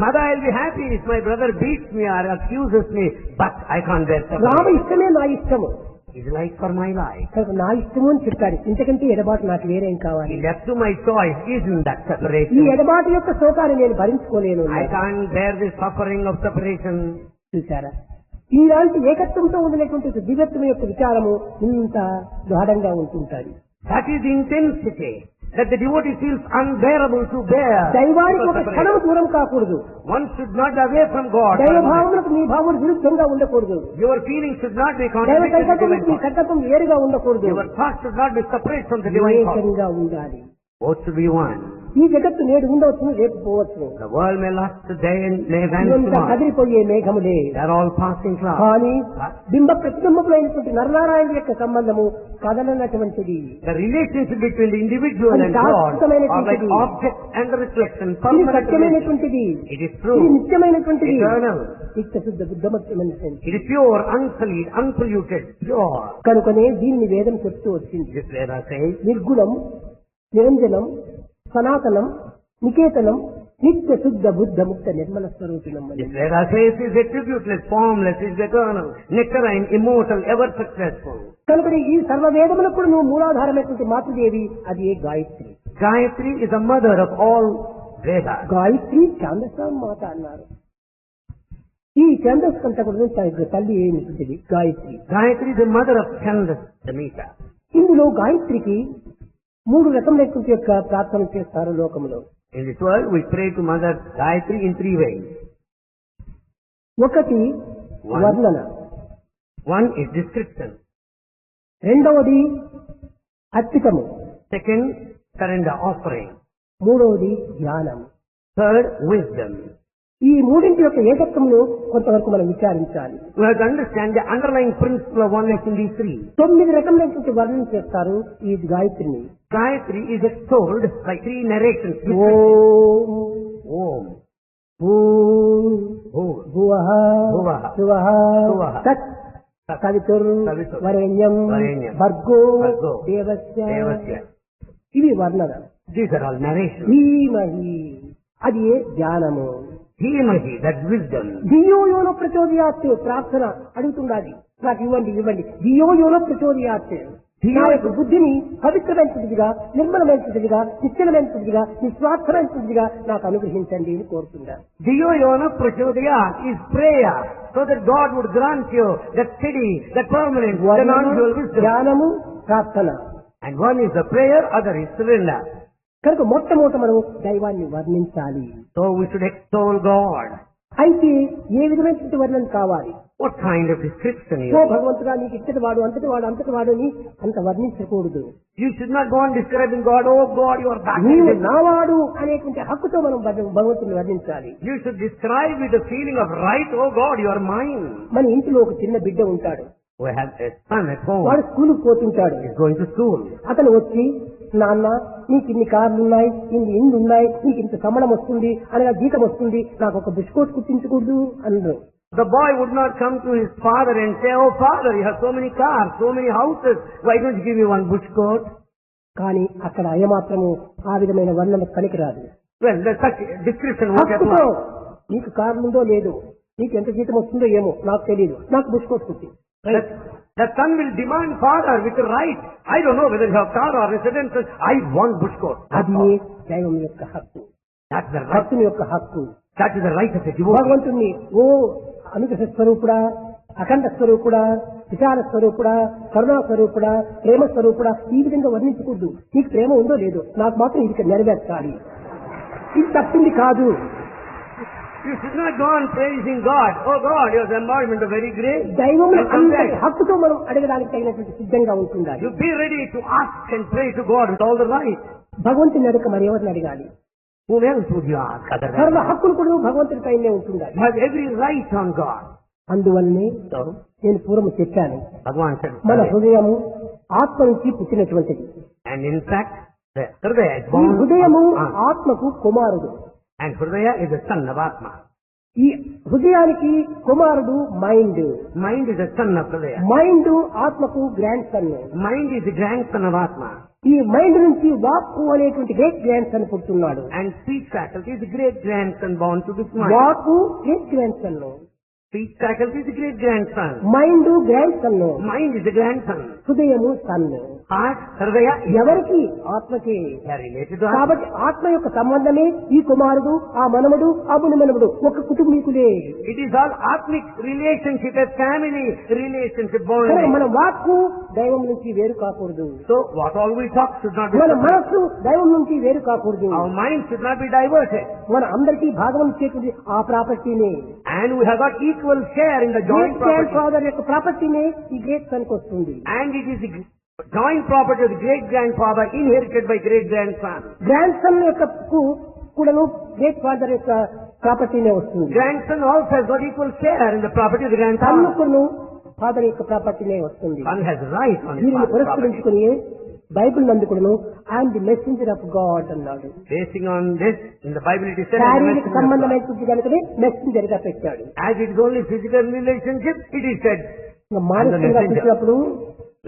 S2: Mother, I'll be happy if my brother beats me or accuses me, but I can't bear
S1: Rama
S2: separation.
S1: ఇష్టమే నా ఇష్టము,
S2: It's like for my life.
S1: కనుక నా ఇష్టము అని చెప్పాడు. ఇంతకంటే ఎడబాటు నాకు వేరేం కావాలి?
S2: He left to my choice isn't that
S1: ఈ
S2: separation.
S1: ఎడబాటు యొక్క శోకాన్ని నేను భరించుకోలేను.
S2: I can't bear the suffering of separation.
S1: చూసారా, ఇలాంటి ఏకత్వంతో ఉండినటువంటి దివ్యత్వం యొక్క విచారము ఇంత గాఢంగా ఉంటుంటాడు.
S2: That is the intensity that the devotee feels unbearable to bear.
S1: దైవానికి ఒక
S2: Separation.
S1: క్షణం దూరం కాకూడదు.
S2: One should not be away from God.
S1: దైవ భావములకు మీ భావములు విరుద్ధంగా ఉండకూడదు.
S2: Your feelings should not be
S1: దైవ
S2: contradictory to
S1: సంకల్పం
S2: divine
S1: మీ
S2: thought.
S1: సంకల్పం వేరుగా ఉండకూడదు.
S2: Your thoughts should not be separate from the divine thought.
S1: ఏకంగా ఉండాలి.
S2: Both should be one.
S1: ఈ జగత్తు నేడు ఉండవచ్చు, రేపు పోవచ్చు.
S2: The world may last today and may vanish
S1: ఇదంతా
S2: tomorrow.
S1: కదిలిపోయే మేఘములే.
S2: They are all passing clouds.
S1: కానీ బింబ ప్రతిబింబములైనటువంటి నరనారాయణ యొక్క సంబంధము కదలనటువంటిది.
S2: The relationship between the individual and God are like object and reflection.
S1: ఇది
S2: Permanent relationship.
S1: సత్యమైనటువంటిది,
S2: It is
S1: ఇది
S2: true.
S1: నిత్యమైనటువంటిది,
S2: Eternal.
S1: నిత్యశుద్ధ బుద్ధమత్యమైనటువంటి.
S2: It is pure, unsullied, unpolluted, pure.
S1: కనుకనే దీన్ని వేదం చెప్తూ వచ్చింది.
S2: This Veda says,
S1: నిర్గుణం, నిరంజనం, సనాతనం, నికేతనం, నిత్య శుద్ధ బుద్ధ ముక్త నిర్మల స్వరూపిణం అని.
S2: this Veda says is attributeless, formless, is eternal, nectarine, immortal, ever successful.
S1: కనుక ఈ సర్వవేదములకు కూడా నువ్వు మూలాధారమైనటువంటి మాతృదేవి, అది ఏ Gayatri.
S2: Gayatri is the mother of all Vedas.
S1: Gayatri ఛాందస మాత అన్నారు. ఈ ఛాందస్ అంతా కూడా తల్లి ఏమిటి Gayatri.
S2: Gayatri is the mother of Chandas, Samhita.
S1: ఇందులో గాయత్రికి 3 రకములైనటువంటి యొక్క ప్రార్థన చేస్తారు లోకంలో.
S2: In this world, we pray to Mother Gayatri in 3 ways.
S1: ఒకటి
S2: One.
S1: వర్ణన,
S2: One is description.
S1: రెండవది అర్పితము,
S2: Second, surrender offering.
S1: మూడవది ధ్యానం.
S2: Third, wisdom.
S1: ఈ మూడింటి యొక్క ఏకత్వమును కొంతవరకు మనం విచారించాలి.
S2: We have to understand the underlying principle of oneness in these 3.
S1: 9 రకములైనటువంటి వర్ణన చేస్తారు ఈ గాయత్రిని.
S2: Gayatri is extolled by 3 narrations.
S1: Om
S2: Om,
S1: భూర్
S2: Bhur,
S1: భువః
S2: భువః
S1: శువః
S2: శువః
S1: తత్ సవితుర్
S2: సవితుర్
S1: వరేణ్యం
S2: వరేణ్యం
S1: భర్గో
S2: భర్గో
S1: దేవస్య.
S2: Devasya.
S1: ఇవి వర్ణన.
S2: These are all narrations.
S1: ధీమహి, అది ఏ ధ్యానము.
S2: Dhimahi, that's wisdom.
S1: ధియో యోన ప్రచోదయాత్, ప్రార్థన అడుగుతుండాలి, నాకు ఇవ్వండి ఇవ్వండి. ధియో యోన ప్రచోదయాత్, నా యొక్క బుద్ధిని పవిత్రమైనటువంటిదిగా, నిర్మలమైనటువంటిదిగా, నిశ్చలమైనటువంటిదిగా, నిస్వార్థమైనటువంటిదిగా నాకు అనుగ్రహించండి అని కోరుతున్నారు.
S2: Dhiyo yona prachodayat is prayer, so that God would grant you that steady, that permanent, the non-dual wisdom.
S1: ధ్యానము, ప్రార్థన.
S2: And one is the prayer, other is surrender.
S1: కనుక మొట్టమొదట మనం దైవాన్ని వర్ణించాలి.
S2: So we should extol God.
S1: అయితే ఏ విధమైనటువంటి వర్ణన కావాలి?
S2: What kind of description you
S1: oh
S2: have?
S1: భగవంతుడా నీకు ఇంతటి వాడు అంతటి వాడు అంతటి వాడు అని అంత వర్ణించకూడదు.
S2: You should not go on describing God, oh God, you are that.
S1: నీవు నావాడు అనేటువంటి హక్కుతో మనం భగవంతుని వర్ణించాలి.
S2: You should describe with the feeling of right, oh God, you are mine.
S1: మన ఇంటిలో ఒక చిన్న బిడ్డ ఉంటాడు,
S2: We have a son at home.
S1: వాడు స్కూల్కి పోతుంటాడు.
S2: He's going to school.
S1: అతను వచ్చి, నాన్న నీకు ఇన్ని కార్లు ఉన్నాయి, ఇన్ని ఇండ్లు ఉన్నాయి, నీకు ఇంత సంబళం వస్తుంది, అనగా జీతం వస్తుంది, నాకు ఒక బిస్కోట్ కుట్టించకూడదు అన్నారు.
S2: The boy would not come to his father and say, oh father, you have so many cars, so many houses, why don't you give me one bush coat?
S1: కానీ అక్కడ అయమాత్రము ఆ విధమైన వర్ణన పనికిరాదు.
S2: Well, there's such description won't
S1: హక్కుతో
S2: apply.
S1: నీకు car ఉందో లేదో, నీకు ఎంత జీతం వస్తుందో ఏమో నాకు తెలియదు, నాకు బిస్కోట్ కుట్టి.
S2: The son will demand father with the right. I don't know whether you have car or residence, I want bush coat.
S1: అది దైవం యొక్క హక్కు,
S2: That's the right.
S1: భక్తుని యొక్క హక్కు.
S2: That is the right of a devotee.
S1: భగవంతుణ్ణి ఓ అనుగ్రహ స్వరూపుడా, అఖండ స్వరూపుడా, విశాల స్వరూపుడా, కరుణా స్వరూపుడా, ప్రేమ స్వరూపుడా, ఈ విధంగా వర్ణించకూడదు. నీకు ప్రేమ ఉందో లేదో, నాకు మాత్రం ఇది నెరవేర్చాలి, ఇది తప్పింది కాదు.
S2: You should not go on praising God. Oh God, your embodiment of very great.
S1: దైవం
S2: And come back.
S1: హక్కుతో మనం అడగడానికి తగినటువంటి సిద్ధంగా ఉంటుండాలి.
S2: You be ready to ask and pray to God with all the right.
S1: భగవంతుని అడగ మరి ఎవరిని అడగాలి?
S2: Whom else would you ask other than
S1: సర్వ
S2: God?
S1: హక్కులు కూడా భగవంతుడి పైనే ఉంటుండాలి.
S2: You have every right on God.
S1: అందువల్లనే
S2: So,
S1: నేను పూర్వం చెప్పాను,
S2: Bhagavan said,
S1: మన హృదయము ఆత్మ నుంచి పుట్టినటువంటిది.
S2: and in fact, the Hridaya is
S1: ఈ
S2: born
S1: హృదయము
S2: of Atma.
S1: ఆత్మకు కుమారుడు.
S2: And Hridaya is the son of Atma.
S1: ఈ హృదయానికి కుమారుడు mind.
S2: Mind is the son of Hridaya.
S1: Mind ఆత్మకు grandson.
S2: Mind is the grandson of Atma.
S1: ఈ mind నుంచి వాక్కు అనేటువంటి గ్రేట్ గ్రాండ్ సన్ పుట్టున్నాడు.
S2: And speech faculty is the great grandson born to this mind.
S1: వాక్కు great grand son,
S2: Speech faculty is the great grandson.
S1: Mind grand son,
S2: Mind is the grandson.
S1: హృదయము sun.
S2: Heart, Hridaya is
S1: ఎవరికి? ఆత్మకి.
S2: they are related to Atma.
S1: కాబట్టి ఆత్మ యొక్క సంబంధమే ఈ కుమారుడు, ఆ మనముడు, ఆ మునిమనుడు ఒక కుటుంబీకులే.
S2: It is all Atmic relationship, a family relationship
S1: కనుక
S2: bonding.
S1: మన వాక్కు దైవం నుంచి వేరు కాకూడదు.
S2: So what all we talk should not be
S1: మన
S2: separate.
S1: మనస్సు దైవం నుంచి వేరు కాకూడదు.
S2: Our mind should not be diverted.
S1: మన అందరికీ భాగం ఇచ్చేటువంటి ఆ ప్రాపర్టీనే,
S2: And we have got equal share in the joint
S1: great grand
S2: property.
S1: Father యొక్క ప్రాపర్టీనే ఈ గ్రేట్ సన్ కు వస్తుంది.
S2: And it is the joint property of the great grandfather inherited by great grandson.
S1: Grand son యొక్క కూడాను great father యొక్క ప్రాపర్టీనే వస్తుంది.
S2: Grandson also has got equal share in the property of the grandfather.
S1: సన్నుకును father యొక్క ప్రాపర్టీనే వస్తుంది.
S2: Son has right on his
S1: దీనిని
S2: father's property.
S1: పురస్కరించుకుని బైబిల్ నందుకును I'm the messenger of God అన్నాడు.
S2: Basing on this, in the Bible it is said,
S1: శారీరక సంబంధమైనటువంటి కనుకనే మెసెంజర్ గా పెట్టాడు.
S2: as it is only physical relationship, it is said,
S1: ఇంకా మానసికంగా చూసినప్పుడు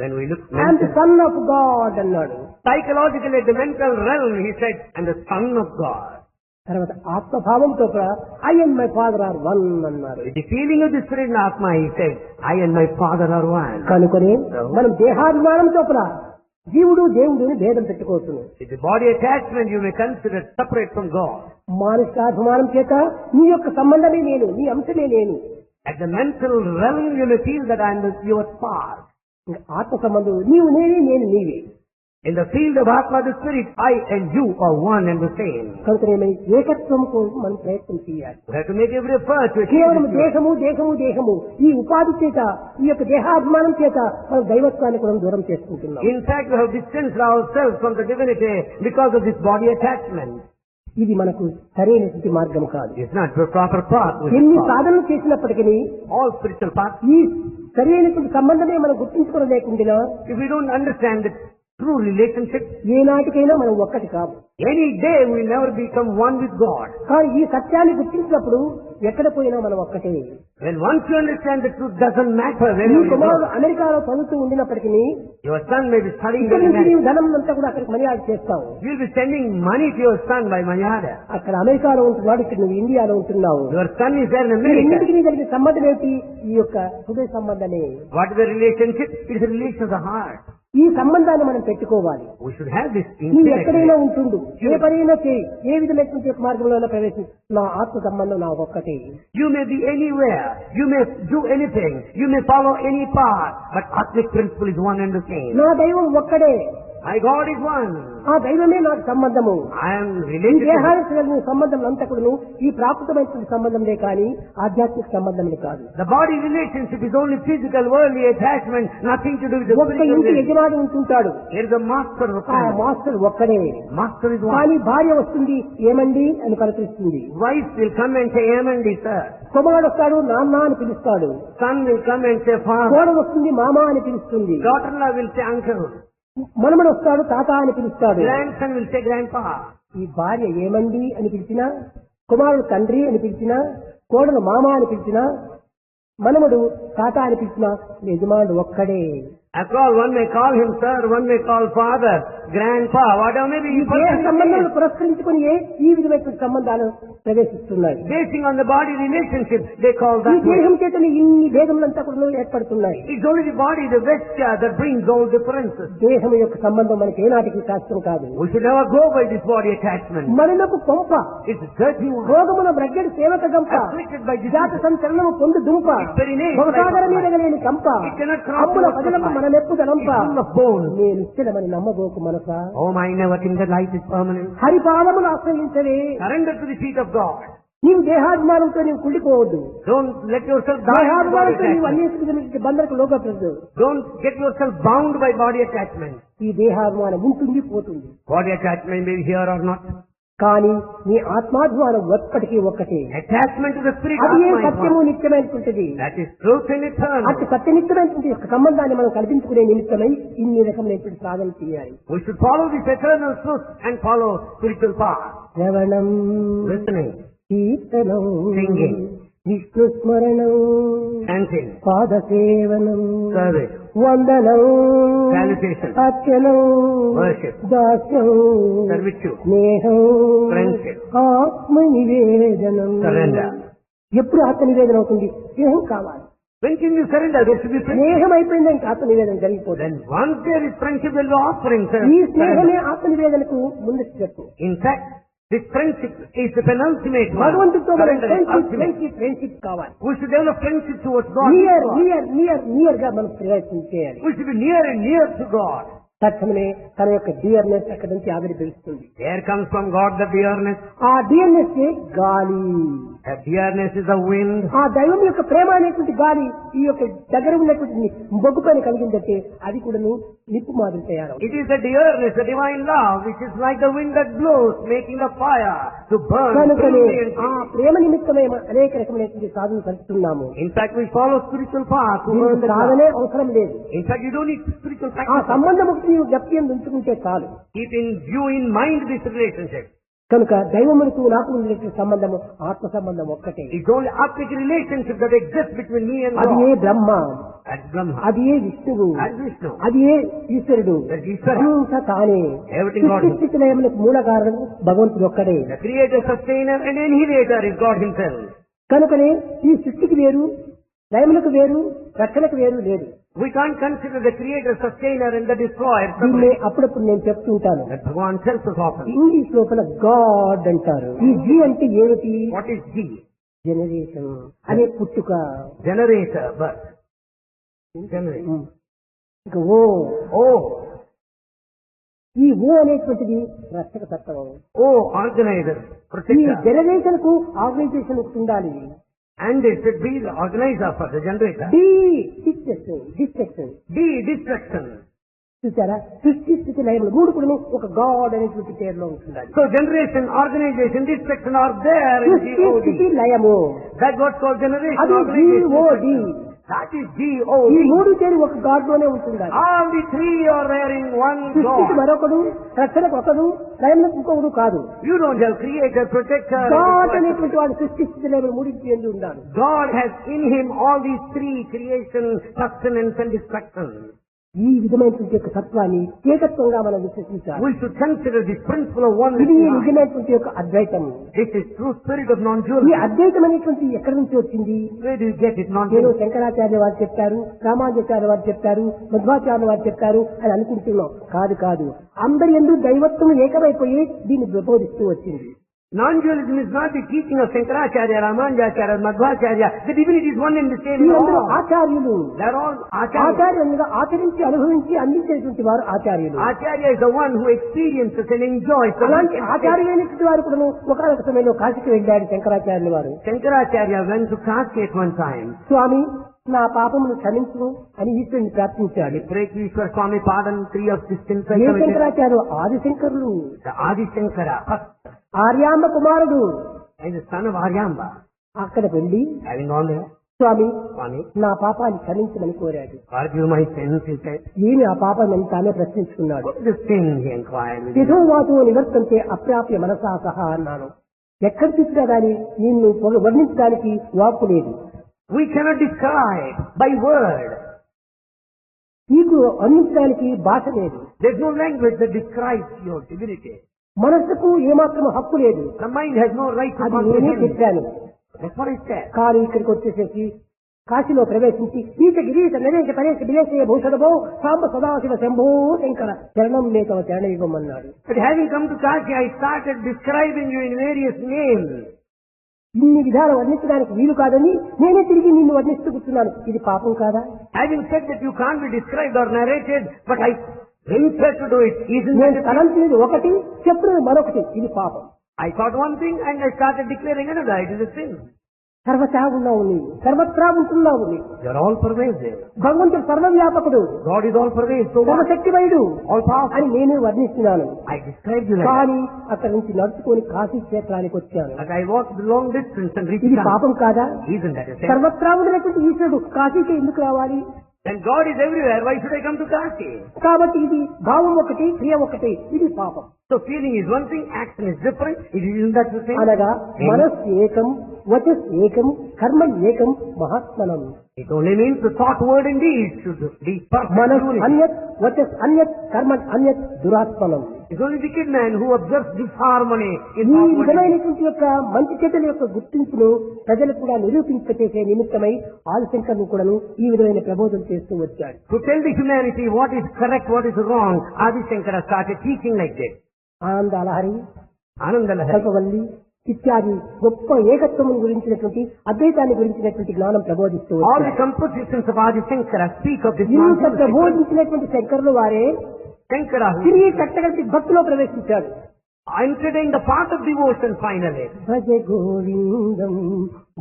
S2: when we look
S1: I'm the son of God అన్నాడు.
S2: psychologically at the mental realm, he said, and the son of God.
S1: తర్వాత ఆత్మభావంతో I and my father are one అన్నారు.
S2: With the feeling of the spirit in Atma, he said, I and my father are one.
S1: కనుకొని మనం దేహాభిమానంతో జీవుడు దేవుడు అని భేదం పెట్టుకోవచ్చు.
S2: With the body attachment, you may consider separate from God.
S1: మానసికాభిమానం చేత నీ యొక్క సంబంధమే నేను, నీ అంశమే నేను.
S2: At the mental realm, you may feel that I am your part.
S1: ఇంకా ఆత్మ సంబంధం నీవు నేనే, నేను నీవే.
S2: In the field of Atma, the spirit, I and you are one and the same.
S1: కనుక ఏకత్వం కోసం మనం ప్రయత్నం చేయాలి.
S2: We have to make every effort to achieve
S1: కేవలం
S2: this.
S1: దేహము దేహము దేహము ఈ ఉపాధి చేత, ఈ యొక్క దేహాభిమానం చేత మనం దైవత్వాన్ని కూడా దూరం చేసుకుంటున్నాం.
S2: In fact, we have distanced ourselves from the divinity because of this body attachment.
S1: ఇది మనకు సరైనటువంటి మార్గం కాదు.
S2: It's not the proper path. We
S1: ఎన్ని
S2: should follow.
S1: సాధనలు చేసినప్పటికీ
S2: All spiritual paths.
S1: ఈ సరైనటువంటి సంబంధమే మనం గుర్తించుకోలేకుండా
S2: If we don't understand the true relationship,
S1: ఏనాటికైనా మనం ఒక్కటి కాదు.
S2: any day we will never become one with God.
S1: కానీ ఈ సత్యాన్ని గుర్తించినప్పుడు ఎక్కడ పోయినా మనం ఒక్కటే.
S2: When once you understand the truth, doesn't matter
S1: ఈ
S2: where you
S1: కుమారుడు
S2: go.
S1: అమెరికాలో చదువుతూ ఉండినప్పటికీ
S2: Your son may be studying
S1: ఇక్కడ
S2: in
S1: నుంచి నీవు
S2: America.
S1: ధనం అంతా కూడా అక్కడికి మర్యాద చేస్తావు.
S2: You'll be sending money to your son by Mayada.
S1: అక్కడ అమెరికాలో ఉంటున్నాడు, ఇక్కడ నువ్వు ఇండియాలో ఉంటున్నావు.
S2: Your son is there in
S1: ఈ
S2: America.
S1: రెండింటికి కలిగిన సంబంధం ఏంటి? ఈ యొక్క హృదయ సంబంధమే.
S2: What is the relationship? It is a relation of the heart.
S1: ఈ సంబంధాన్ని మనం పెట్టుకోవాలి.
S2: We should have this
S1: నీవు
S2: intimate
S1: ఎక్కడైనా
S2: relation.
S1: ఉంటుండు, ఏ పనైనా చేయి, ఏ విధమైనటువంటి యొక్క మార్గంలో ప్రవేశం, నా ఆత్మ సంబంధం నా ఒక్కటే.
S2: You may be anywhere. You may do anything. You may follow any path. But Atmic principle is one and the same.
S1: నా దైవం ఒక్కడే.
S2: My God is one.
S1: ఆ దైవమే నాకు సంబంధము.
S2: I am
S1: ఈ
S2: related to Him.
S1: దేహానికి కలిగిన సంబంధం అంతా కూడా ఈ ప్రాకృతమైనటువంటి సంబంధంలే కానీ ఆధ్యాత్మిక సంబంధమే కాదు.
S2: The body relationship is only physical, worldly attachment, nothing to do with the
S1: ఒక్క
S2: spiritual
S1: ఇంటి
S2: relationship.
S1: యజమాని ఉంటుంటాడు,
S2: Here is the master of the
S1: ఆ
S2: family.
S1: మాస్టర్ ఒక్కడే.
S2: Master is one.
S1: కానీ భార్య వస్తుంది, ఏమండి అని పలకరిస్తుంది.
S2: Wife will come and say, Amen, sir.
S1: కుమారుడు వస్తాడు, నాన్న అని పిలుస్తాడు.
S2: Son will come and say, Father.
S1: కోడలు వస్తుంది, మామ అని పిలుస్తుంది.
S2: Daughter-in-law will say, Uncle.
S1: మనమడు వస్తాడు, తాత అని పిలుస్తాడు.
S2: Grandson will say, Grandpa.
S1: ఈ భార్య ఏమండి అని పిలిచినా, కుమారుడు తండ్రి అని పిలిచినా, కోడలు మామ అని పిలిచినా, మనముడు తాత అని పిలిచినా యజమానుడు ఒక్కడే.
S2: After all, one may call him sir, one may call father, grandpa, whatever may be.
S1: ఈ దేహ సంబంధాలను పురస్కరించుకుని ఈ విధమైన సంబంధాలు ప్రవేశిస్తున్నాయి.
S2: Basing on the body relationship, they call
S1: ఈ
S2: that way.
S1: దేహం చేతనే ఇన్ని భేదములంతా కూడా ఏర్పడుతున్నాయి.
S2: It's only the body, the vesture, that brings all differences.
S1: దేహం యొక్క సంబంధం మనకి ఏనాటికి శాస్త్రం కాదు.
S2: We should never go by this body attachment.
S1: మరణపు కొంప,
S2: It's dirty one.
S1: రోగమున బ్రగ్గడి సేవక గంప,
S2: Afflicted by
S1: జాత
S2: disease.
S1: సంచలనము పొందు దుంప,
S2: It's very nature
S1: భవసాగర
S2: like
S1: మీద
S2: of
S1: లేని కంప,
S2: It cannot cross
S1: అప్పుల
S2: over
S1: పదలము
S2: the
S1: మన నెప్పుదలంప,
S2: It's full of bones.
S1: నేను నిశ్చలమని నమ్మబోకు మనసా.
S2: Oh, I never think that life is permanent.
S1: హరిపాదమును ఆశ్రయించవే.
S2: Surrender to the feet of God.
S1: నీవు దేహాభిమానంతో నీవు కుళ్ళిపోవద్దు.
S2: Don't let yourself die by body
S1: దేహాభిమానంతో నీవు
S2: attachment.
S1: అన్ని బంధనకు లోగపడదు.
S2: Don't get yourself bound by body attachment.
S1: ఈ దేహాభిమానం ఉంటుంది, పోతుంది.
S2: Body attachment may be here or not.
S1: కానీ నీ ఆత్మాభిమానం ఒక్కటికి ఒక్కటే.
S2: Attachment to the spirit
S1: అది ఏ
S2: Atma is
S1: సత్యము
S2: one.
S1: నిత్యమైనటువంటిది.
S2: That is truth and eternal.
S1: అటు సత్యనిత్యమైనటువంటి యొక్క సంబంధాన్ని మనం కల్పించుకునే నిమిత్తమై ఇన్ని రకమైనటువంటి సాధన చేయాలి.
S2: We should follow this eternal truth and follow spiritual path.
S1: శ్రవణం,
S2: Listening,
S1: కీర్తనం,
S2: Singing,
S1: విష్ణు స్మరణం,
S2: chanting,
S1: పాద సేవనం,
S2: service,
S1: వందనం,
S2: salutation,
S1: అర్చనం,
S2: worship,
S1: దాస్యం,
S2: servitude,
S1: స్నేహం,
S2: friendship,
S1: ఆత్మ నివేదనం.
S2: surrender.
S1: ఎప్పుడు ఆత్మ నివేదన అవుతుంది? స్నేహం కావాలి.
S2: When can you surrender? There should be friendship.
S1: స్నేహం అయిపోయింది ఇంకా ఆత్మ నివేదన జరిగిపోతుంది.
S2: Then once there is friendship, there will be offering.
S1: ఈ స్నేహమే ఆత్మ నివేదనకు ముందు step.
S2: In fact, this friendship is the penultimate one.
S1: భగవంతుడితో మనం
S2: Surrender is ultimate.
S1: ఫ్రెండ్షిప్ కావాలి.
S2: We should develop friendship towards God.
S1: Near గా మనం ప్రయత్నం చేయాలి.
S2: We should be near and near to God.
S1: తక్షణమే తన యొక్క డియర్నెస్ అక్కడి నుంచి ఆవిర్భవిస్తుంది.
S2: There comes from God the dearness.
S1: ఆ డియర్నెస్ గాలి.
S2: That dearness is the wind.
S1: ఆ దైవం యొక్క ప్రేమ అనేటువంటి గాలి ఈ యొక్క దగ్గర ఉన్నటువంటి బొగ్గు పైన కలిగిందంటే అది కూడాను నిప్పు మాదిరి తయారవుతుంది.
S2: It is the dearness, the divine love, which is like the wind that blows, making the fire to burn.
S1: కనుకనే
S2: brilliantly.
S1: ఆ ప్రేమ నిమిత్తమే అనేక రకమైనటువంటి సాధన కలుస్తున్నాము.
S2: In fact, we follow spiritual path to burn the
S1: సాధనే
S2: love.
S1: అవసరం లేదు.
S2: In fact, you don't need spiritual
S1: ఆ
S2: practice.
S1: సంబంధం ఒకటి నీవు జ్ఞప్తిగా ఉంచుకుంటే చాలు.
S2: Keep in view, in mind this relationship.
S1: కనుక దైవమునకు నాకు ఉండేటువంటి సంబంధము ఆత్మ సంబంధం ఒక్కటే.
S2: It's only Atmic relationship that exists between me and
S1: అది ఏ
S2: God.
S1: Brahma,
S2: That's Brahma.
S1: అది ఏ విష్ణువు,
S2: That's Vishnu.
S1: అది ఏ ఈశ్వరుడు,
S2: That's Ishvara.
S1: అంతా తానే.
S2: Everything God is.
S1: సృష్టి లయములకు మూల కారణం భగవంతుడు ఒక్కడే.
S2: The creator, sustainer and annihilator is God himself.
S1: కనుకనే ఈ సృష్టికి వేరు, లయములకు వేరు, రక్షణకు వేరు లేదు.
S2: We can't consider the creator, sustainer and the destroyer
S1: దీన్ని
S2: separate.
S1: అప్పుడప్పుడు నేను చెప్తూ ఉంటాను.
S2: That Bhagavan tells us often.
S1: English లోపల గాడ్ అంటారు. ఈ జీ అంటే ఏమిటి?
S2: What is G?
S1: జనరేషన్ అనే పుట్టుక.
S2: Generator, birth. Generator.
S1: ఇక ఓ
S2: Oh,
S1: ఈ ఓ అనేటువంటిది రక్షక తత్వం.
S2: oh, organizer,
S1: ఈ
S2: protector.
S1: జనరేషన్ కు ఆర్గనైజేషన్ ఒకటి ఉండాలి.
S2: And it should be the organizer for the generator.
S1: Destruction
S2: D, destruction.
S1: చూసారా? సృష్టి స్థితి లయములు మూడు కూడా ఒక గాడ్ అనేటువంటి పేరులో ఉంటుండాలి.
S2: So generation, organization, destruction are there in
S1: సృష్టి స్థితి
S2: G-O-D.
S1: లయము
S2: That's what's called generation,
S1: అది
S2: organization,
S1: GOD.
S2: destruction. That is
S1: ఈ
S2: G-O-D.
S1: మూడు పేరు ఒక గాడ్ లోనే ఉంటుండాలి.
S2: All the three are there in one
S1: సృష్టికి
S2: God.
S1: మరొకడు, రక్షణకు ఒకడు, లయములకు ఇంకొకడు కాదు.
S2: You don't have creator, protector.
S1: God అనేటువంటి వాడు సృష్టి స్థితి లయములు మూడింటి ఎందు ఉండాలి.
S2: God has in him all these three: creation, sustenance and destruction.
S1: ఈ విధమైనటువంటి యొక్క తత్వాన్ని ఏకత్వంగా మనం విశ్వసించాలి.
S2: We should consider this principle of oneness.
S1: ఇది నిజమైనటువంటి యొక్క అద్వైతం.
S2: This is true spirit of
S1: ఈ
S2: non-duality.
S1: అద్వైతం అనేటువంటి ఎక్కడి నుంచి వచ్చింది?
S2: Where do you get it?
S1: నేను
S2: Non-duality.
S1: శంకరాచార్య వారు చెప్పారు, రామానుజాచార్య వారు చెప్పారు, మధ్వాచార్య వారు చెప్పారు అని అనుకుంటున్నాం. కాదు. అందరి యందు దైవత్వం ఏకమైపోయి దీన్ని ప్రబోధిస్తూ వచ్చింది.
S2: Non-dualism is not the teaching of Shankaracharya, Ramanujacharya, Madhvacharya. The divinity is one and the same in
S1: వీరందరూ
S2: all.
S1: ఆచార్యులు.
S2: They're all Acharyas.
S1: ఆచార్యులుగా ఆచరించి అనుభవించి అందించేటువంటి వారు ఆచార్యులు.
S2: Acharya is the one who experiences and enjoys the
S1: అలాంటి ఆచార్యులైనటువంటి వారు కూడా ఒకనొక సమయంలో కాశీకి వెళ్ళాడు శంకరాచార్యుల వారు.
S2: Shankaracharya went to Kashi at one time.
S1: స్వామి నా పాపమును క్షమించు అని ఈశ్వరుని ప్రార్థించాడు.
S2: He prayed to Ishwar Swami, pardon 3 of his sins I
S1: A
S2: committed.
S1: Shankaracharya? ఆది శంకరులు,
S2: The Adi Shankara, first,
S1: Aryamba కుమారుడు.
S2: and the son of Aryamba.
S1: అక్కడ వెళ్ళి
S2: Having gone there,
S1: Swamy
S2: Swami,
S1: నా పాపాన్ని క్షమించమని కోరాడు.
S2: forgive my sins, he said.
S1: ఏమి ఆ పాపాన్ని తానే ప్రశ్నించుకున్నాడు.
S2: What is the sin, he inquired.
S1: యథోవాతో నివర్తంతే అప్రాప్య మనసా సహా అన్నాను. ఎక్కడ చూసినా గాని నిన్ను వర్ణించడానికి వాక్కు లేదు.
S2: We cannot describe by word.
S1: నీకు వర్ణించడానికి భాష లేదు.
S2: There's no language that describes your divinity.
S1: మనస్సుకు ఏమాత్రం హక్కు లేదు.
S2: The mind has no right to
S1: అది నేనే
S2: comprehend.
S1: చెప్పాను.
S2: That's what I said.
S1: కానీ ఇక్కడికి వచ్చేసేసి కాశీలో ప్రవేశించి ఈత గిరీశ నరేశ పరేశ విలేశయ భూషణభో సాంబ సదాశివ శంభో శంకర చరణం లేక చరణ ఇవ్వమన్నాడు.
S2: But having come to Kashi, I started describing you in various names.
S1: ఇన్ని విధాలు వర్ణించడానికి వీలు కాదని నేనే తిరిగి నిన్ను వర్ణిస్తూ కూర్చున్నాను. ఇది పాపం కాదా?
S2: Having said that you can't be described or narrated, but I ventured to do it. Isn't
S1: నేను
S2: that a sin?
S1: తలంచినది ఒకటి, చెప్పినది మరొకటి. ఇది పాపం.
S2: I thought one thing and I started declaring another. It is a sin.
S1: సర్వశా ఉన్నావు నీవు, సర్వత్రా ఉంటున్నావు నీవు.
S2: You're all pervasive.
S1: భగవంతుడు సర్వవ్యాపకుడు,
S2: God is all pervasive. So what?
S1: సర్వశక్తిమయుడు
S2: All powerful.
S1: అని నేనే వర్ణిస్తున్నాను.
S2: I described you like that.
S1: కానీ అక్కడి నుంచి నడుచుకొని కాశీ క్షేత్రానికి వచ్చాను.
S2: But I walked the long distance and reached
S1: ఇది
S2: Kashi.
S1: పాపం కాదా?
S2: Isn't that a sin?
S1: సర్వత్రా ఉన్నటువంటి ఈశ్వరుడు కాశీకి ఎందుకు రావాలి?
S2: Then God is everywhere. Why should I come to Kashi?
S1: కాబట్టి ఇది భావం ఒకటి, క్రియ ఒకటి. ఇది పాపం.
S2: So feeling is one thing, action is different. Isn't that the same?
S1: అనగా మనస్సు ఏకం, వచస్ ఏకం కర్మ ఏకం మహాత్మనం.
S2: It only means the thought, word and deed should be perfect.
S1: మనస్
S2: unity.
S1: అన్యత్ వచస్ అన్యత్ కర్మ అన్యత్ దురాత్మనం.
S2: It's only wicked man who observes disharmony in
S1: ఈ
S2: thought, word, and deed.
S1: విధమైనటువంటి యొక్క మంచి చెడ్డల యొక్క గుర్తింపును ప్రజలు కూడా నిరూపింపచేసే నిమిత్తమై ఆదిశంకరుని కూడాను ఈ విధమైన ప్రబోధం చేస్తూ వచ్చాడు.
S2: To tell the humanity what is correct, what is wrong, Adi Shankara started teaching like this.
S1: Ananda Lahari,
S2: Anandalahari,
S1: కల్పవల్లి ఇత్యాది గొప్ప ఏకత్వం గురించినటువంటి అద్వైతాన్ని గురించినటువంటి జ్ఞానం ప్రబోధిస్తూ
S2: all the
S1: వచ్చాడు.
S2: compositions of Adi Shankara speak of this
S1: ఇంత
S2: nonsense.
S1: ప్రబోధించినటువంటి శంకరులు వారే
S2: Shankara, who
S1: తిరిగి కట్టగలిసి భక్తిలో ప్రవేశించాడు.
S2: entered in the path of devotion finally.
S1: భజ గోవిందం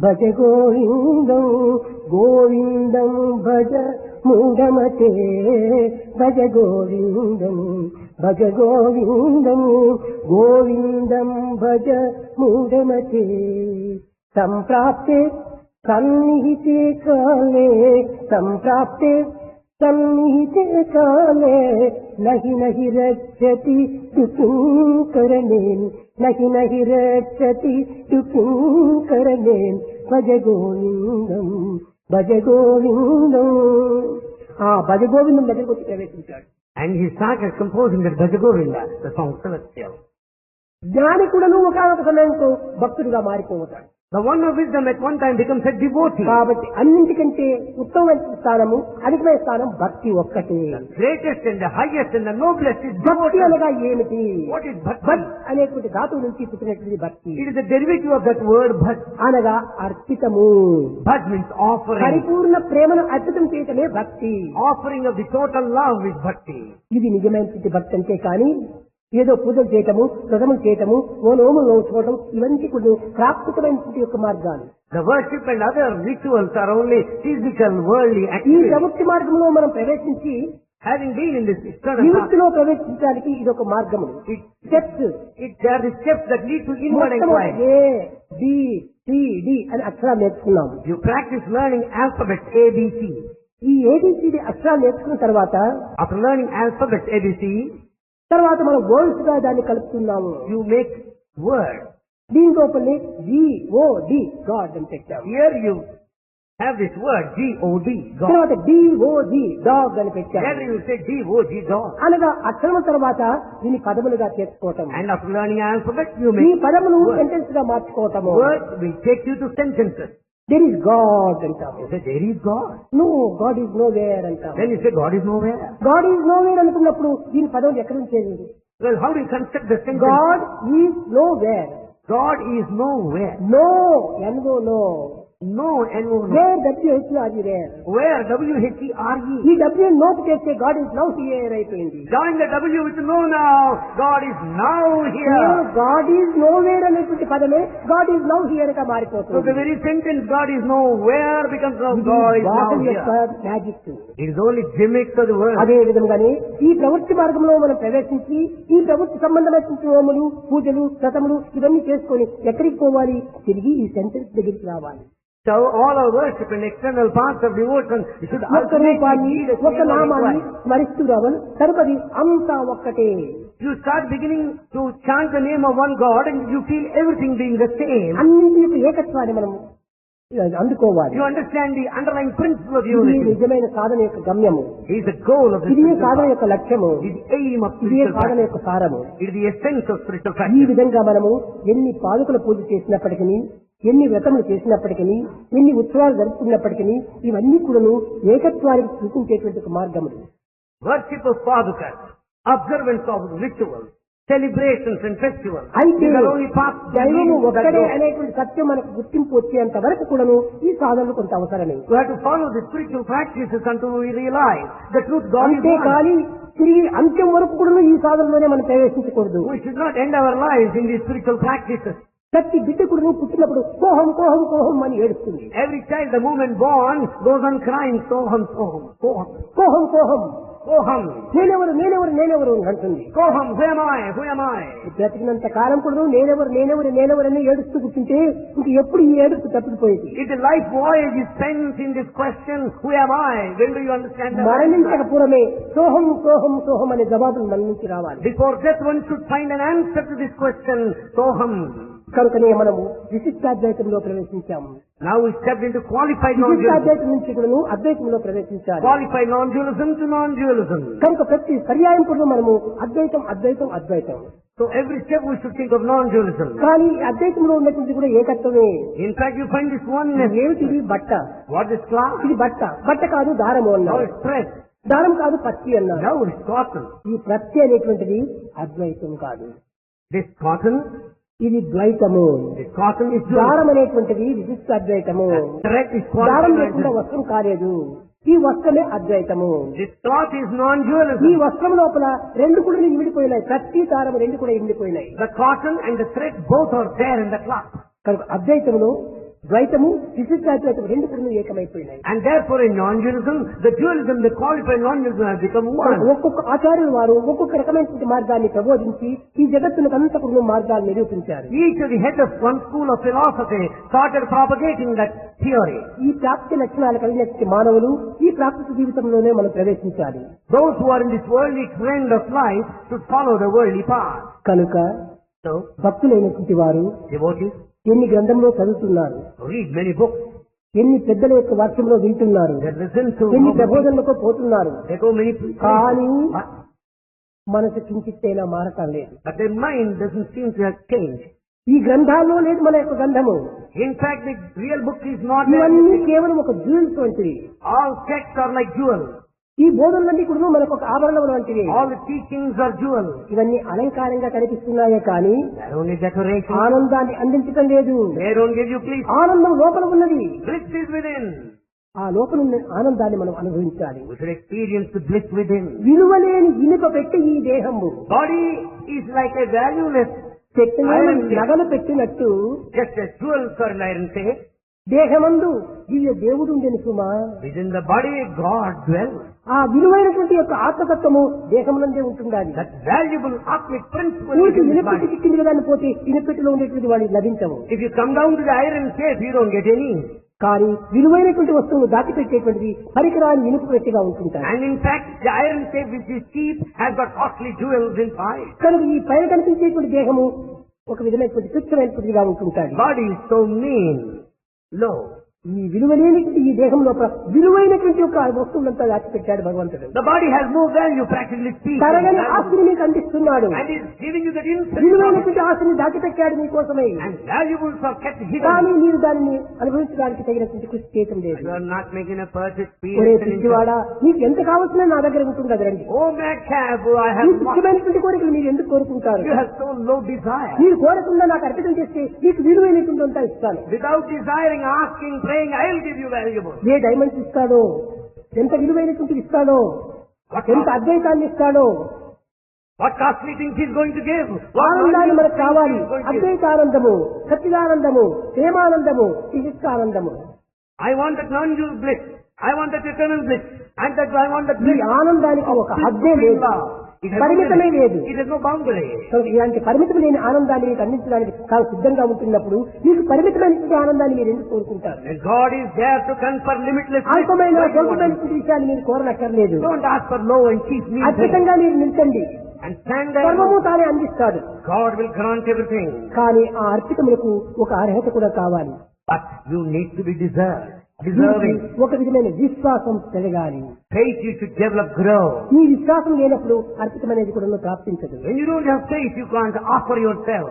S1: భజ గోవిందం గోవిందం భజ మూఢమతే భజ గోవిందం భజ గోవిందం గోవిందం భజ మూఢమతే సంప్రాప్తే సన్నిహితే కాలే సంప్రాప్తే సన్నిహితే కాలే నహి నహి రక్షతి దుఃఖకరణేన్ నహి నహి రక్షతి దుఃఖకరణేన్ భజ గోవిందం భజ గోవిందం. ఆ భజ గోవిందం దగ్గరకు వచ్చి ప్రవేశించాడు.
S2: And he started composing the Bhajagovinda, the song Celestial.
S1: జ్ఞాని కూడాను ఒకనొక సమయంలో భక్తుడిగా మారిపోతాడు.
S2: The one of wisdom at one time becomes a devotee.
S1: కాబట్టి అన్నింటికంటే ఉత్తమమైన స్థానము అధికమైన స్థానం భక్తి ఒక్కటే.
S2: Greatest and the highest and the noblest is
S1: భక్తి
S2: devotion.
S1: అనగా ఏమిటి?
S2: What is
S1: Bhatt
S2: bhakti?
S1: అనేటువంటి ధాతువు నుంచి పుట్టినటువంటి భక్తి
S2: It is a derivative of that word bhat.
S1: అనగా అర్పితము.
S2: Bhat means offering.
S1: పరిపూర్ణ ప్రేమను అర్పితం చేయటమే భక్తి.
S2: Offering of the total love is bhakti.
S1: ఇది నిజమైనటువంటి భక్తి అంటే కానీ ఏదో పూజలు చేయటము, వ్రతములు చేయటము, ఓ నోములు నోచుకోవటం ఇవన్నీ కూడా ప్రాకృతమైనటువంటి యొక్క మార్గాలు.
S2: The worship and other rituals are only physical, worldly
S1: ఈ
S2: activities.
S1: ప్రవృత్తి మార్గంలో మనం ప్రవేశించి
S2: Having been in this external path,
S1: నివృత్తిలో ప్రవేశించడానికి ఇది ఒక మార్గము. Steps
S2: there are the steps that lead to inward inquiry.
S1: A B C D అని అక్షరాలు నేర్చుకున్నాము.
S2: You practice learning alphabet A, B, C.
S1: ఈ ఏబిసిడి అక్షరాలు నేర్చుకున్న తర్వాత
S2: After learning alphabet A, B, C,
S1: తర్వాత మనం వర్డ్స్ గా దాన్ని కలుపుతున్నాము.
S2: you make words.
S1: దీని లోపలే GOD గాడ్ అని పెట్టాము.
S2: Here you have this word G-O-D, God.
S1: తర్వాత DOG డాగ్ అని పెట్టాము.
S2: Here you say D-O-G, dog.
S1: అనగా అక్షరం తర్వాత దీన్ని పదములుగా చేర్చుకోవటం.
S2: And after learning alphabet, you
S1: ఈ
S2: make
S1: పదములు
S2: words.
S1: సెంటెన్స్ గా మార్చుకోవటము.
S2: Words will take you to sentences.
S1: There is God అంటాము.
S2: You say, there is God.
S1: No God is nowhere అంటాము.
S2: Then you say, God is nowhere.
S1: God is nowhere అనుకున్నప్పుడు దీని పదములు ఎక్కడ ఉంచేది?
S2: Well, how do you construct the sentence?
S1: God is nowhere.
S2: God is nowhere.
S1: No NO no
S2: No, N-O, no.
S1: Where W H అది where.
S2: Where? W-H-E-R-E.
S1: ఈ W note చేస్తే God is now here అయిపోయింది.
S2: Join the W with no now. God is now here.
S1: God is know where అనేటువంటి పదమే God is now here గా
S2: So the
S1: మారిపోతుంది.
S2: very sentence God is nowhere becomes now God is now
S1: God
S2: here.
S1: యొక్క magic.
S2: It is only gimmicks of the word.
S1: అదే విధంగానే ఈ ప్రవృత్తి మార్గంలో మనం ప్రవేశించి ఈ ప్రవృత్తి సంబంధమైనటువంటి హోములు, పూజలు, వ్రతములు ఇవన్నీ చేసుకొని ఎక్కడికి పోవాలి? తిరిగి ఈ సెంటెన్స్ దగ్గరికి రావాలి.
S2: So all our worship and external parts of devotion should
S1: ఒక్క
S2: ultimately
S1: రూపాన్ని
S2: be the
S1: ఒక్క
S2: same
S1: నామాన్ని
S2: required.
S1: స్మరిస్తూ రావాలి. తదుపరి అంతా ఒక్కటే.
S2: You start beginning to chant the name of one God and you feel everything being the same.
S1: అన్నింటి యొక్క ఏకత్వాన్ని మనం అందుకోవాలి.
S2: You understand the underlying principle of
S1: ఇది
S2: unity.
S1: నిజమైన సాధన యొక్క గమ్యము.
S2: It is the goal of the
S1: ఇది
S2: spiritual
S1: సాధన
S2: path.
S1: యొక్క లక్ష్యము.
S2: It is the aim of
S1: ఇది
S2: spiritual
S1: సాధన
S2: practice.
S1: యొక్క సారము.
S2: It is the essence of spiritual
S1: ఈ
S2: practice.
S1: విధంగా మనము ఎన్ని పాదుకల పూజ చేసినప్పటికీ, ఎన్ని వ్రతములు చేసినప్పటికీ, ఎన్ని ఉత్సవాలు జరుపుకున్నప్పటికీ ఇవన్నీ కూడాను ఏకత్వానికి సూచించేటువంటి ఒక మార్గములు.
S2: Worship of Padukas, observance of rituals, celebrations and festivals.
S1: అయితే
S2: These are only paths to
S1: దైవము
S2: lead to that
S1: ఒక్కడే
S2: goal.
S1: అనేటువంటి సత్యం మనకు గుర్తింపు వచ్చేంత వరకు కూడాను ఈ సాధనలు కొంత అవసరమే.
S2: We have to follow the spiritual practices until we realize the truth God is
S1: అంతే
S2: one.
S1: కానీ తిరిగి అంత్యం వరకు కూడా ఈ సాధనలోనే మనం ప్రవేశించకూడదు.
S2: We should not end our lives in these spiritual practices.
S1: ప్రతి బిడ్డ కూడా పుట్టినప్పుడు కోహం కోహం కోహం అని ఏడుస్తుంది.
S2: Every child, the moment born, goes on crying, soham, soham, soham,
S1: కోహం కోహం
S2: soham,
S1: నేనెవరు నేనెవరు నేనెవరు అంటుంది.
S2: soham, who am I, who am I?
S1: బ్రతికినంత కాలం కూడా నేనెవరు నేనెవరు నేనెవరు అని ఏడుస్తూ కూర్చుంటే ఇంక ఎప్పుడు ఈ ఏడుపు తప్పిపోయేది.
S2: If the life voyage is spent in this question, who am I? When do you understand that?
S1: మరణించక పూర్వమే సోహం సోహం సోహం అనే జవాబులు మన నుంచి రావాలి.
S2: Before death, one should find an answer to this question, soham.
S1: కనుకనే మనము విశిష్టాద్వైతంలో ప్రవేశించాము.
S2: Now we stepped into qualified non-dualism.
S1: విశిష్టాద్వైతం నుంచి కూడా అద్వైతంలో ప్రవేశించాలి.
S2: Qualified non-dualism to non-dualism.
S1: కనుక ప్రతి పర్యాయం కూడా మనము అద్వైతం అద్వైతం అద్వైతం.
S2: So every step we should think of non-dualism.
S1: కానీ అద్వైతంలో ఉన్నటువంటి కూడా ఏకత్వమే.
S2: In fact, you find this oneness.
S1: ఏమిటి ఇది? బట్ట.
S2: What is cloth?
S1: ఇది బట్ట. బట్ట కాదు దారము
S2: Now
S1: అన్నారు.
S2: it's thread.
S1: దారం కాదు పత్తి అన్నారు.
S2: Now it's cotton.
S1: ఈ ప్రత్తి అనేటువంటిది అద్వైతం కాదు,
S2: This cotton,
S1: ఇది ద్వైతము.
S2: this cotton is
S1: దారం
S2: dualism.
S1: అనేటువంటిది విశిష్ట అద్వైతము.
S2: Thread is
S1: దారం
S2: qualified
S1: లేకుండా
S2: non-dualism.
S1: వస్త్రం కాలేదు. ఈ వస్త్రమే అద్వైతము.
S2: This cloth is
S1: ఈ
S2: non-dualism.
S1: వస్త్రం లోపల రెండు కూడా ఇమిడిపోయినాయి. ప్రతి దారం రెండు కూడా ఇమిడిపోయినాయి.
S2: The cotton and the thread both are there in the cloth.
S1: కనుక అద్వైతములో ద్వైతము విశిష్టాద్వైతం రెండు కూడా ఏకమైపోయినాయి.
S2: And therefore in non-dualism, the dualism, the qualified non-dualism has become one.
S1: ఒక్కొక్క ఆచార్యులు వారు ఒక్కొక్క రకమైనటువంటి మార్గాన్ని ప్రబోధించి ఈ జగత్తును అంతా కూడా మార్గాలు నిరూపించారు.
S2: Each of the head of one school of philosophy started propagating that theory.
S1: ఈ ప్రాప్తి లక్షణాలు కలిగినటువంటి మానవులు ఈ ప్రాకృతిక జీవితంలోనే మనం ప్రవేశించాలి.
S2: Those who are in this worldly trend of life should follow the worldly path.
S1: కనుక
S2: So,
S1: భక్తులైనటువంటి వారు
S2: devotees
S1: ఎన్ని గ్రంథంలో చదువుతున్నారు,
S2: read many books.
S1: ఎన్ని పెద్దల యొక్క వర్షంలో వింటున్నారు,
S2: They listen to
S1: ఎన్ని ప్రబోధనలకు పోతున్నారు.
S2: they go many places.
S1: కానీ
S2: But
S1: మనసు కించిత్తైనా మారటం లేదు.
S2: their mind doesn't seem to have changed.
S1: ఈ గ్రంథాల్లో లేదు మన యొక్క గ్రంథము.
S2: In fact, the real book is not there.
S1: ఇవన్నీ కేవలం ఒక జ్యూల్స్ వంటివి.
S2: All texts are like jewels.
S1: ఈ బోధనలన్నీ కూడా మనకు ఒక ఆభరణం వంటివి.
S2: All the teachings are jewels.
S1: ఇవన్నీ అలంకారంగా కనిపిస్తున్నాయే కానీ
S2: They're only decoration.
S1: ఆనందాన్ని అందించటం లేదు.
S2: They don't give you peace.
S1: ఆనందం లోపల ఉన్నది.
S2: Bliss is within.
S1: ఆ లోపల ఉన్న ఆనందాన్ని మనం అనుభవించాలి.
S2: We should experience the bliss within.
S1: విలువలేని ఇనుప పెట్టి ఈ దేహము
S2: Body is like a valueless,
S1: పెట్టిన నగలు పెట్టినట్టు
S2: just as jewels are in iron safe.
S1: దేహమందు దివ్య దేవుడు ఉండేది సుమా.
S2: Within the body, God dwells.
S1: ఆ విలువైనటువంటి యొక్క ఆత్మతత్వము దేహమునందే ఉంటుండాలి.
S2: That valuable atmic principle is
S1: ఊరికి
S2: in the
S1: ఇనుపెట్టి
S2: body.
S1: చిక్కింది కదా అని పోతే ఇనుపెట్టిలో ఉండేటువంటి వాడికి లభించవు.
S2: If you come down to the iron safe, you don't get any.
S1: కానీ విలువైనటువంటి వస్తువును దాచిపెట్టేటువంటిది పరికరాన్ని ఇనుపు పెట్టిగా ఉంటుంటారు.
S2: And in fact, the iron safe which is cheap has got costly jewels inside.
S1: కనుక ఈ పైన కనిపించేటువంటి దేహము ఒక విధమైనటువంటి తుచ్చమైనటువంటిగా ఉంటుంటాడు.
S2: Body is so mean, low.
S1: ఈ విలువలేనటువంటి ఈ దేహం లోపల విలువైనటువంటి ఒక వస్తువులంతా దాచిపెట్టాడు భగవంతుడు.
S2: The body has no value, practically speaking.
S1: తరగని ఆస్తిని మీకు అందిస్తున్నాడు.
S2: And is giving you that infinite.
S1: విలువైనటువంటి ఆస్తిని దాచిపెట్టాడు మీకోసమే.
S2: And valuables are kept
S1: కానీ
S2: hidden.
S1: మీరు దానిని అనుభవించడానికి తగినటువంటి కృషి చేయటం లేదు.
S2: You are not making a purchase.
S1: ఒరే పిచ్చివాడా, నీకు ఎంత కావాల్సిన నా దగ్గర ఉంటుంది అది రండి.
S2: Oh madcap, I
S1: ఈ
S2: have not.
S1: ముఖ్యమైనటువంటి కోరికలు మీరు ఎందుకు కోరుకుంటారు?
S2: You have so low desire.
S1: మీరు కోరకుండా నాకు అర్పితం చేస్తే నీకు విలువైనటువంటి అంతా ఇస్తాను.
S2: Without desiring, asking, praying, I will give you valuable.
S1: A diamonds ఇస్తాడో, ఎంత విలువైనటువంటి ఇస్తాడో, ఎంత అద్వైతాన్ని ఇస్తాడో,
S2: What costly things he is going to give? What
S1: ఆనందాన్ని మనకు
S2: valuable
S1: కావాలి.
S2: things he is going to give?
S1: అద్వైతానందము, సచ్చిదానందము, ప్రేమానందము, విశిష్టానందము.
S2: I want that non-dual bliss. I want that eternal bliss. And that I want that
S1: ఈ
S2: bliss.
S1: ఆనందానికి ఒక హద్దే లేదు,
S2: It has
S1: పరిమితమే
S2: no
S1: లేదు.
S2: limit. It has no boundary.
S1: కనుక ఇలాంటి పరిమితం లేని ఆనందాన్ని మీకు అందించడానికి తాను సిద్ధంగా ఉంటున్నప్పుడు మీకు పరిమితమైనటువంటి ఆనందాన్ని మీరు ఎందుకు కోరుకుంటారు?
S2: And God is there to confer limitless bliss.
S1: అల్పమైన
S2: What you want.
S1: స్వల్పమైనటువంటి విషయాన్ని మీరు కోరనక్కర్లేదు.
S2: Don't ask for low and cheap means.
S1: అద్భుతంగా మీరు నిల్చండి,
S2: And stand there.
S1: సర్వము తానే అందిస్తాడు.
S2: God will grant everything.
S1: కానీ ఆ అర్పితములకు ఒక అర్హత కూడా కావాలి.
S2: But you need to be deserving.
S1: ఒక విధమైన విశ్వాసం పెరగాలి.
S2: Faith you should develop, grow.
S1: ఈ విశ్వాసం లేనప్పుడు అర్పితం అనేది కూడా ప్రాప్తించదు.
S2: When you don't have faith, you can't offer yourself.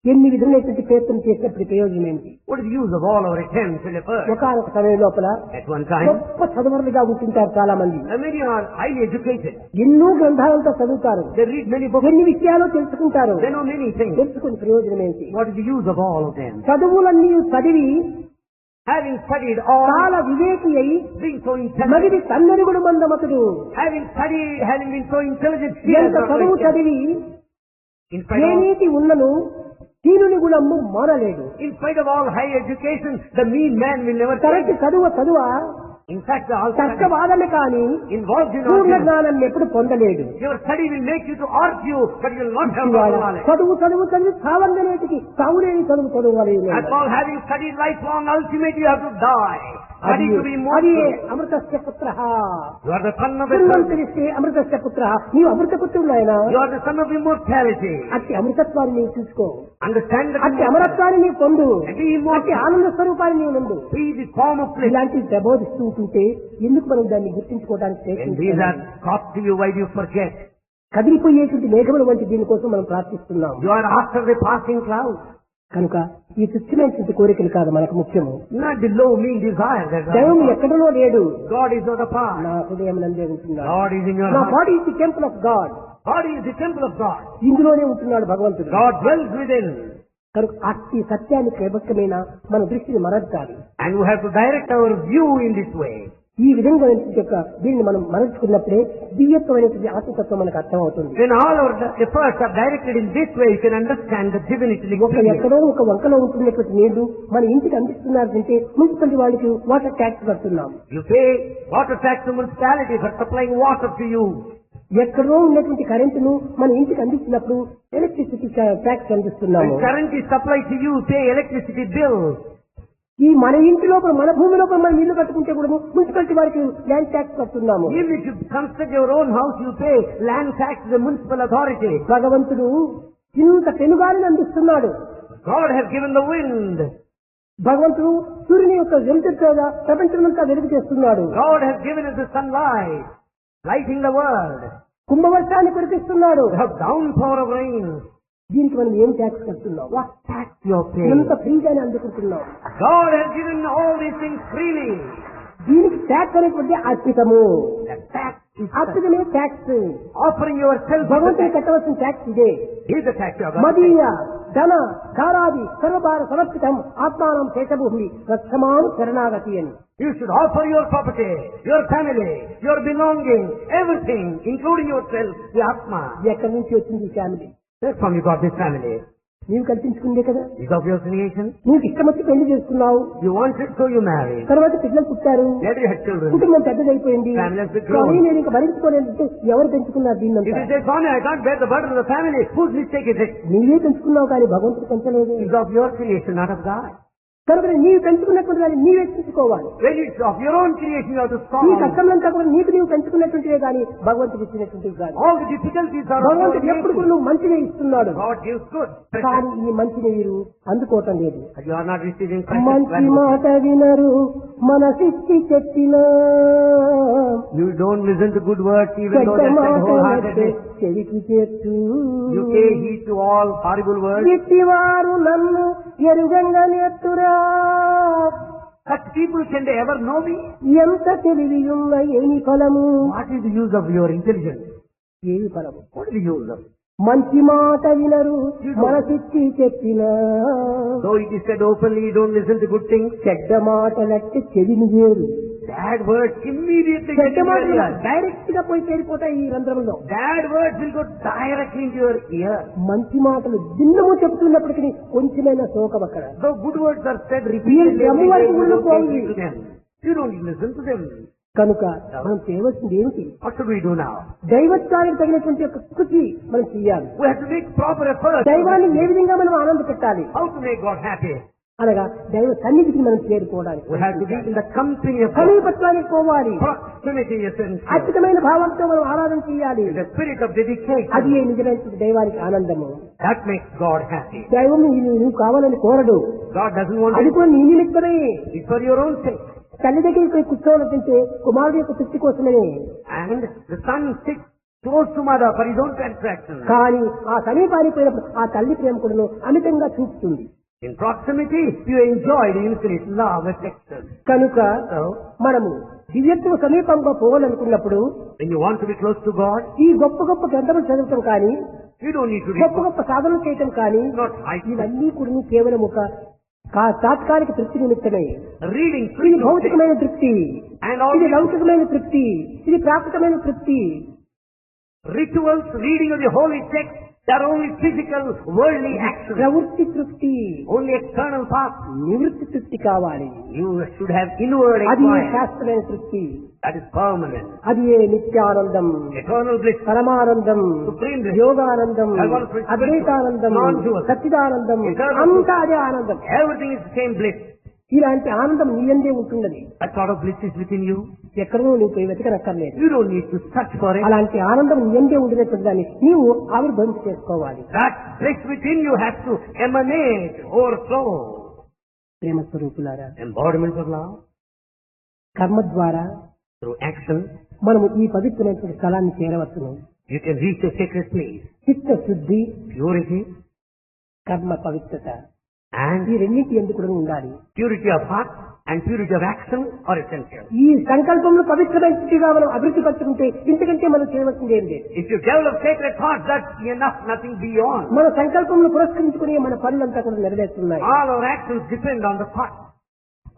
S1: ఎన్ని విధమైనటువంటి ప్రయత్నం చేసినప్పుడు ప్రయోజనం ఏంటి?
S2: What is the use of all our attempts in effort?
S1: ఒకనొక సమయం లోపల
S2: At one time,
S1: గొప్ప చదువులుగా ఉంటుంటారు చాలా మంది.
S2: many are highly educated.
S1: ఎన్నో గ్రంథాలతో చదువుతారు,
S2: They read many books.
S1: ఎన్ని విషయాలు తెలుసుకుంటారు.
S2: They know many things.
S1: తెలుసుకుని ప్రయోజనం ఏంటి?
S2: What is the use of all of them?
S1: చదువులన్నీ చదివి
S2: Having studied all,
S1: చాలా వివేకి అయి
S2: being so intelligent,
S1: మగిడి తన్నెరుగుడు మందమతుడు.
S2: having been so intelligent, he has
S1: ఎంత
S2: not
S1: చదువు
S2: like
S1: చదివి
S2: in spite
S1: ఏ
S2: of,
S1: నీతి ఉన్నను దీనుని గుణము మానలేడు.
S2: in spite of all high education, the mean man will never
S1: correct
S2: change.
S1: చదువా
S2: In fact, all
S1: తర్కవాదమే కానీ
S2: involved in
S1: Purna
S2: argument.
S1: జ్ఞానాన్ని ఎప్పుడు పొందలేడు.
S2: Your study will make you to argue, but you will not have proper knowledge.
S1: చదువు చావందనేటికి చావులేని చదువు చదవాలి.
S2: As all having studied lifelong, ultimately you have to die. That is to be
S1: అది
S2: immortal.
S1: అమృతస్య పుత్రః.
S2: You are the son of
S1: పుణ్యం
S2: eternity.
S1: తెలిస్తే అమృతస్య పుత్రః. నీవు అమృతపుత్రుడు ఆయన.
S2: You are the son of immortality.
S1: అట్టి అమృతత్వాన్ని నీవు చూసుకో.
S2: Understand that
S1: అట్టి అమరత్వాన్ని నీవు పొందు.
S2: and be immortal.
S1: అట్టి ఆనంద స్వరూపాన్ని నీవు నందు.
S2: Be the form of bliss.
S1: ఇలాంటి ప్రబోధిస్తూ ఉంటుంటే ఎందుకు మనం దాన్ని గుర్తించుకోవడానికి
S2: When these
S1: ప్రయత్నిస్తున్నాం?
S2: are taught to you, why do you forget?
S1: కదిలిపోయేటువంటి మేఘముల వంటి దీనికోసం మనం ప్రార్థిస్తున్నాం.
S2: You are after the passing cloud.
S1: కనుక ఈ తుచ్చమైనటువంటి కోరికలు కాదు మనకు ముఖ్యము.
S2: Not the low, mean desire. That
S1: దైవం ఎక్కడలో లేడు,
S2: God is not apart.
S1: నా హృదయం నందే ఉంటున్నాడు.
S2: God is in your
S1: నా
S2: heart.
S1: Body is the temple of God.
S2: Body is the temple of God.
S1: ఇందులోనే ఉంటున్నాడు భగవంతుడు.
S2: God dwells within.
S1: కనుక అట్టి సత్యాన్ని ప్రబక్కమైన మన దృష్టిని మరల్చాలి.
S2: And we have to direct our view in this way.
S1: ఈ విధంగా దీన్ని మనం మరల్చుకున్నప్పుడే దివ్యత్వమైనటువంటి ఆత్మతత్వం మనకు అర్థమవుతుంది.
S2: When all our efforts are directed in this way, you can understand the divinity.
S1: ఎక్కడో ఒక వంకలో ఉంటున్నటువంటి నీళ్లు మన ఇంటికి అందిస్తున్నారంటే మున్సిపల్ వాళ్ళకి వాటర్ ట్యాక్స్ కడుతున్నాం.
S2: You pay water tax to municipality for supplying water to you.
S1: ఎక్కడో ఉన్నటువంటి కరెంటును మన ఇంటికి అందిస్తున్నప్పుడు ఎలక్ట్రిసిటీ ట్యాక్స్ అందిస్తున్నాము.
S2: When current is supplied to you, pay electricity bill.
S1: ఈ మన ఇంటి లోపల మన భూమి లోపల మనం ఇల్లు కట్టుకుంటే కూడా మున్సిపాలిటీ వారికి ల్యాండ్ ట్యాక్స్ కడుతున్నాము.
S2: Even if you construct your own house, you pay land tax to the municipal authority.
S1: భగవంతుడు ఇంత పెనుగాలిని అందిస్తున్నాడు.
S2: God has given the wind.
S1: భగవంతుడు సూర్యుని యొక్క వెలుతురుగా ప్రపంచమంతా వెలుగు చేస్తున్నాడు.
S2: God has given us the sunlight, lighting the world.
S1: కుంభవర్షాన్ని కురిపిస్తున్నాడు.
S2: We have downpour of rain.
S1: దీనికి మనం ఏం ట్యాక్స్ కడుతున్నాం?
S2: What tax you are paying?
S1: ఎంత ఫ్రీగానే అందుకుంటున్నాం.
S2: God has given all these things freely.
S1: దీనికి ట్యాక్స్ అనేటువంటి అర్పితము.
S2: The tax is
S1: అర్పితమే ట్యాక్స్.
S2: offering yourself.
S1: భగవంతుని కట్టవలసిన ట్యాక్స్ ఇదే.
S2: Is the tax you are going to
S1: మదీయ ధన కారాది సర్వభార సమర్పితం ఆత్మానం శేషభూమి రక్షమాను శరణాగతి అని.
S2: You should offer your property, your family, your belonging, everything, including yourself, the Atma.
S1: ఎక్కడి నుంచి వచ్చింది ఈ family?
S2: That's from you got this family.
S1: నీవు కల్పించుకుందే కదా.
S2: Is of your creation.
S1: నీకు ఇష్టం వచ్చి పెళ్లి చేసుకున్నావు.
S2: You wanted, so you married.
S1: తర్వాత పిల్లలు పుట్టారు.
S2: Later you had children.
S1: కుటుంబం పెద్దదైపోయింది.
S2: Family has grown.
S1: కానీ నేను ఇంకా భరించుకోలేదంటే ఎవరు పెంచుకున్నారు
S2: If you
S1: దీన్ని?
S2: say, Swami, I can't bear the burden of the family, whose mistake is it?
S1: నీవే పెంచుకున్నావు కానీ భగవంతుడు పెంచలేదు.
S2: It's of your creation, not of God.
S1: కనుక నీవు పెంచుకున్నటువంటి దాన్ని నీవే చూసుకోవాలి.
S2: When it's of your own creation, you have to
S1: నీ
S2: solve.
S1: కష్టంలంతా కూడా నీకు నీవు పెంచుకున్నటువంటివే కానీ భగవంతుడు ఇచ్చినటువంటివి కాదు.
S2: All the difficulties are of your
S1: భగవంతుడు ఎప్పుడు కూడా
S2: creation.
S1: నువ్వు మంచిగా ఇస్తున్నాడు.
S2: God gives good.
S1: కానీ ఈ మంచిని మీరు అందుకోవటం లేదు.
S2: You are not receiving
S1: మంచి మాట వినరు మనసిచ్చి చెప్పిన
S2: You don't listen to good words even though
S1: చెడ్డ
S2: they said
S1: మాట
S2: wholeheartedly.
S1: చెవికి చేస్తూ
S2: You pay heed to all horrible words.
S1: ఇట్టివారు నన్ను ఎరుగంగా నెత్తురా.
S2: Such people, can they ever know me?
S1: ఎంత తెలివియున్న ఏమి ఫలము?
S2: What is the use of your intelligence?
S1: ఏమి ఫలము?
S2: What is the use of it?
S1: మంచి మాట వినరు మనసిచ్చి చెప్పిన
S2: Though it is said openly, you don't listen to good things.
S1: చెడ్డ మాటలట్టి చెవిని వేరు.
S2: Bad words immediately get
S1: చెడ్డ
S2: into your
S1: మాటలు
S2: ear.
S1: డైరెక్ట్ గా పోయి చేరిపోతాయి ఈ రంధ్రంలో.
S2: Bad words will go directly into your ear.
S1: మంచి మాటలు దిన్నము చెప్తున్నప్పటికీ కొంచెమైనా శోకం అక్కడ.
S2: Though good words are said repeatedly,
S1: ఈ
S2: every day, you
S1: బ్రహ్మవారికి
S2: don't pay
S1: పోయి.
S2: heed to them. You don't listen to them.
S1: కనుక మనం చేయవలసింది ఏమిటి?
S2: What should we do now?
S1: దైవత్వానికి తగినటువంటి యొక్క కృషి మనం చేయాలి.
S2: We have to make proper effort.
S1: దైవాన్ని ఏ విధంగా మనం ఆనంద పెట్టాలి
S2: How to make God happy?
S1: అనగా దైవ సన్నిధికి మనం చేరుకోవడానికి
S2: We have to be in the company of God.
S1: సమీపత్వానికి పోవాలి.
S2: Proximity is essential.
S1: అద్భుతమైన భావంతో మనం ఆరాధన చేయాలి.
S2: The spirit of dedication.
S1: అది నిజమైన దైవానికి ఆనందము.
S2: That makes God happy.
S1: దైవం నువ్వు కావాలని కోరడు.
S2: God doesn't want
S1: అది
S2: it.
S1: కూడా నీ నిమిత్తమే.
S2: It's for your own sake.
S1: తల్లి దగ్గరికి పోయి కూర్చోవాలంటే కుమారుడు యొక్క తృప్తి కోసమే.
S2: And the son sits close to mother for his own satisfaction.
S1: కానీ ఆ సమీపానికి పోయినప్పుడు ఆ తల్లి ప్రేమ కూడా అమితంగా చూపుతుంది.
S2: In proximity, you enjoy the infinite love affection.
S1: కనుక
S2: So,
S1: మనము దివ్యత్వ సమీపంగా పోవాలనుకున్నప్పుడు
S2: when you want to be close to God,
S1: ఈ గొప్ప గొప్ప గ్రంథములు చదవటం కానీ
S2: you don't need to
S1: గొప్ప
S2: read
S1: గొప్ప సాధనలు చేయటం కానీ
S2: not high
S1: ఇవన్నీ కూడా కేవలం ఒక తాత్కాలిక తృప్తి నిమిత్తమే.
S2: reading
S1: ఇది
S2: spiritual things.
S1: భౌతికమైన తృప్తి,
S2: And all
S1: ఇది
S2: these
S1: లౌకికమైన తృప్తి, ఇది ప్రాకృతమైన తృప్తి.
S2: rituals, reading of the holy text, they are only physical, worldly actions.
S1: ప్రవృత్తి తృప్తి,
S2: Only external paths.
S1: నివృత్తి తృప్తి కావాలి.
S2: You should have inward
S1: అది
S2: inquiry.
S1: శాస్త్రమైన తృప్తి,
S2: That is permanent.
S1: అది నిత్యానందం,
S2: Eternal bliss.
S1: పరమానందం,
S2: Supreme bliss.
S1: Yoganandam,
S2: Heaven bliss.
S1: అద్వైతానందం,
S2: Non-dual.
S1: సచ్చిదానందం,
S2: Eternal
S1: అంతా అదే ఆనందం.
S2: Everything is the same bliss.
S1: ఇలాంటి ఆనందం నీ యందే ఉంటున్నది.
S2: That sort of bliss is within you.
S1: ఎక్కడో నువ్వు పోయి వెతకనక్కర్లేదు.
S2: You don't need to search for it.
S1: అలాంటి ఆనందం నీ యందే ఉండినటువంటి దాన్ని నీవు ఆవిర్భవింప చేసుకోవాలి.
S2: That bliss within you has to emanate, overflow.
S1: ప్రేమ స్వరూపులారా,
S2: Embodiment of love
S1: కర్మ ద్వారా
S2: through action.
S1: మనము ఈ పవిత్రమైనటువంటి స్థలాన్ని చేరవచ్చును.
S2: You can reach a sacred place.
S1: చిత్త శుద్ధి,
S2: Purity
S1: కర్మ పవిత్రత,
S2: and
S1: ఈ రెండింటి ఎందుకు కూడా ఉండాలి.
S2: purity of heart and purity of action are essential.
S1: ఈ సంకల్పంలో పవిత్రమైనదిగా మనం అభివృద్ధి పరుచుకుంటే ఇంతకంటే మనం చేయవలసింది ఏం లేదు.
S2: If you develop sacred thoughts, that's enough, nothing beyond.
S1: మన సంకల్పంలో పురస్కరించుకుని మన పనులంతా కూడా నెరవేరుతున్నాయి.
S2: All our actions depend on the thought.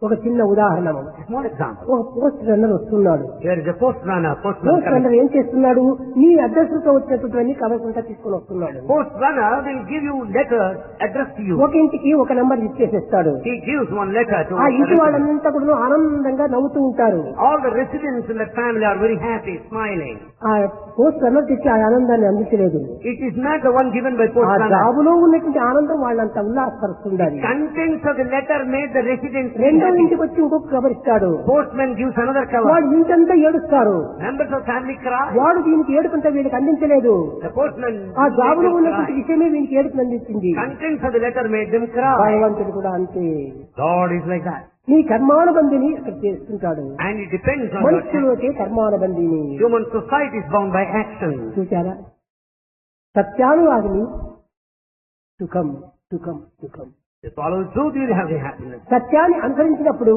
S1: ఒక చిన్న ఉదాహరణ,
S2: A small example.
S1: ఒక పోస్ట్ రన్నర్ వస్తున్నాడు.
S2: There is a postman
S1: post
S2: coming.
S1: Runner ఏం చేస్తున్నాడు? నీ అడ్రస్లతో వచ్చినటువంటి కవసంతా తీసుకొని వస్తున్నాడు.
S2: Post runner will give you letters addressed to you.
S1: ఒక ఇంటికి ఒక number ఇచ్చేసేస్తాడు.
S2: He gives one letter to
S1: ఆ
S2: a
S1: ఇంటి
S2: resident.
S1: వాళ్ళంతా కూడా ఆనందంగా నవ్వుతూ ఉంటారు.
S2: All the residents in that family are very happy, smiling.
S1: ఆ పోస్ట్ రన్నర్ తెచ్చి ఆ ఆనందాన్ని అందించలేదు.
S2: It is not the one given by post
S1: ఆ
S2: runner.
S1: జాబులో ఉన్నటువంటి ఆనందం వాళ్ళంతా ఉల్లాసపరుస్తుండాలి.
S2: Contents of the letter made the residents
S1: రెండో
S2: happy.
S1: ఇంటికి వచ్చి ఇంకొక కవర్ ఇస్తాడు.
S2: Postman gives another cover.
S1: వాడు ఇంటంతా ఏడుస్తారు.
S2: Members of family cry.
S1: వాడు దీనికి ఏడుకుంటే వీడికి అందించలేదు.
S2: The postman
S1: ఆ జాబులో
S2: made them
S1: ఉన్నటువంటి
S2: cry.
S1: విషయమే వీనికి ఏడుకుని అందించింది.
S2: Contents of the letter made them cry.
S1: భగవంతుడు కూడా అంతే.
S2: God is like that.
S1: నీ కర్మానుబంధిని అక్కడ చేస్తుంటాడు.
S2: And it depends on your action.
S1: మనుషులకే కర్మానుబంధిని.
S2: Human society is bound by action.
S1: చూచారా? సత్యానురాగిని సుఖం సుఖం సుఖం.
S2: You follow the truth, you will have the happiness.
S1: సత్యాన్ని అనుసరించినప్పుడు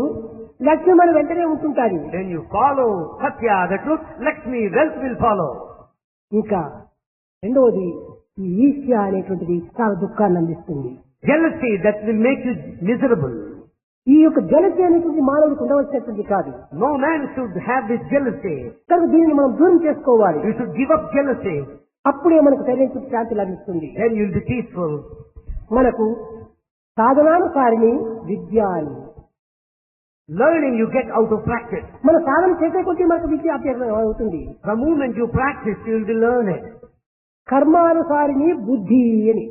S1: లక్ష్యం మన వెంటనే ఉంటుంటాది.
S2: When you follow Satya, the truth, Lakshmi, wealth will follow.
S1: ఇంకా రెండవది ఈ ఈర్ష్య అనేటువంటిది చాలా దుఃఖాన్ని అందిస్తుంది.
S2: Jealousy, that will make you miserable.
S1: ఈ యొక్క జలసి అనేటువంటి మానవుడికి ఉండవలసినటువంటి కాదు.
S2: No man should have this jealousy.
S1: కనుక దీనిని మనం దూరం చేసుకోవాలి.
S2: You should give up jealousy.
S1: అప్పుడే మనకు సరైన శాంతి లభిస్తుంది.
S2: Then you will be peaceful.
S1: మనకు సాధనానుసారిని విద్య అని.
S2: Learning you get out of practice.
S1: మన సాధన చేసే కొద్దీ మనకు విద్య అభ్యాసం అవుతుంది.
S2: The moment you practice, you will be learned.
S1: కర్మానుసారిని బుద్ధి అని.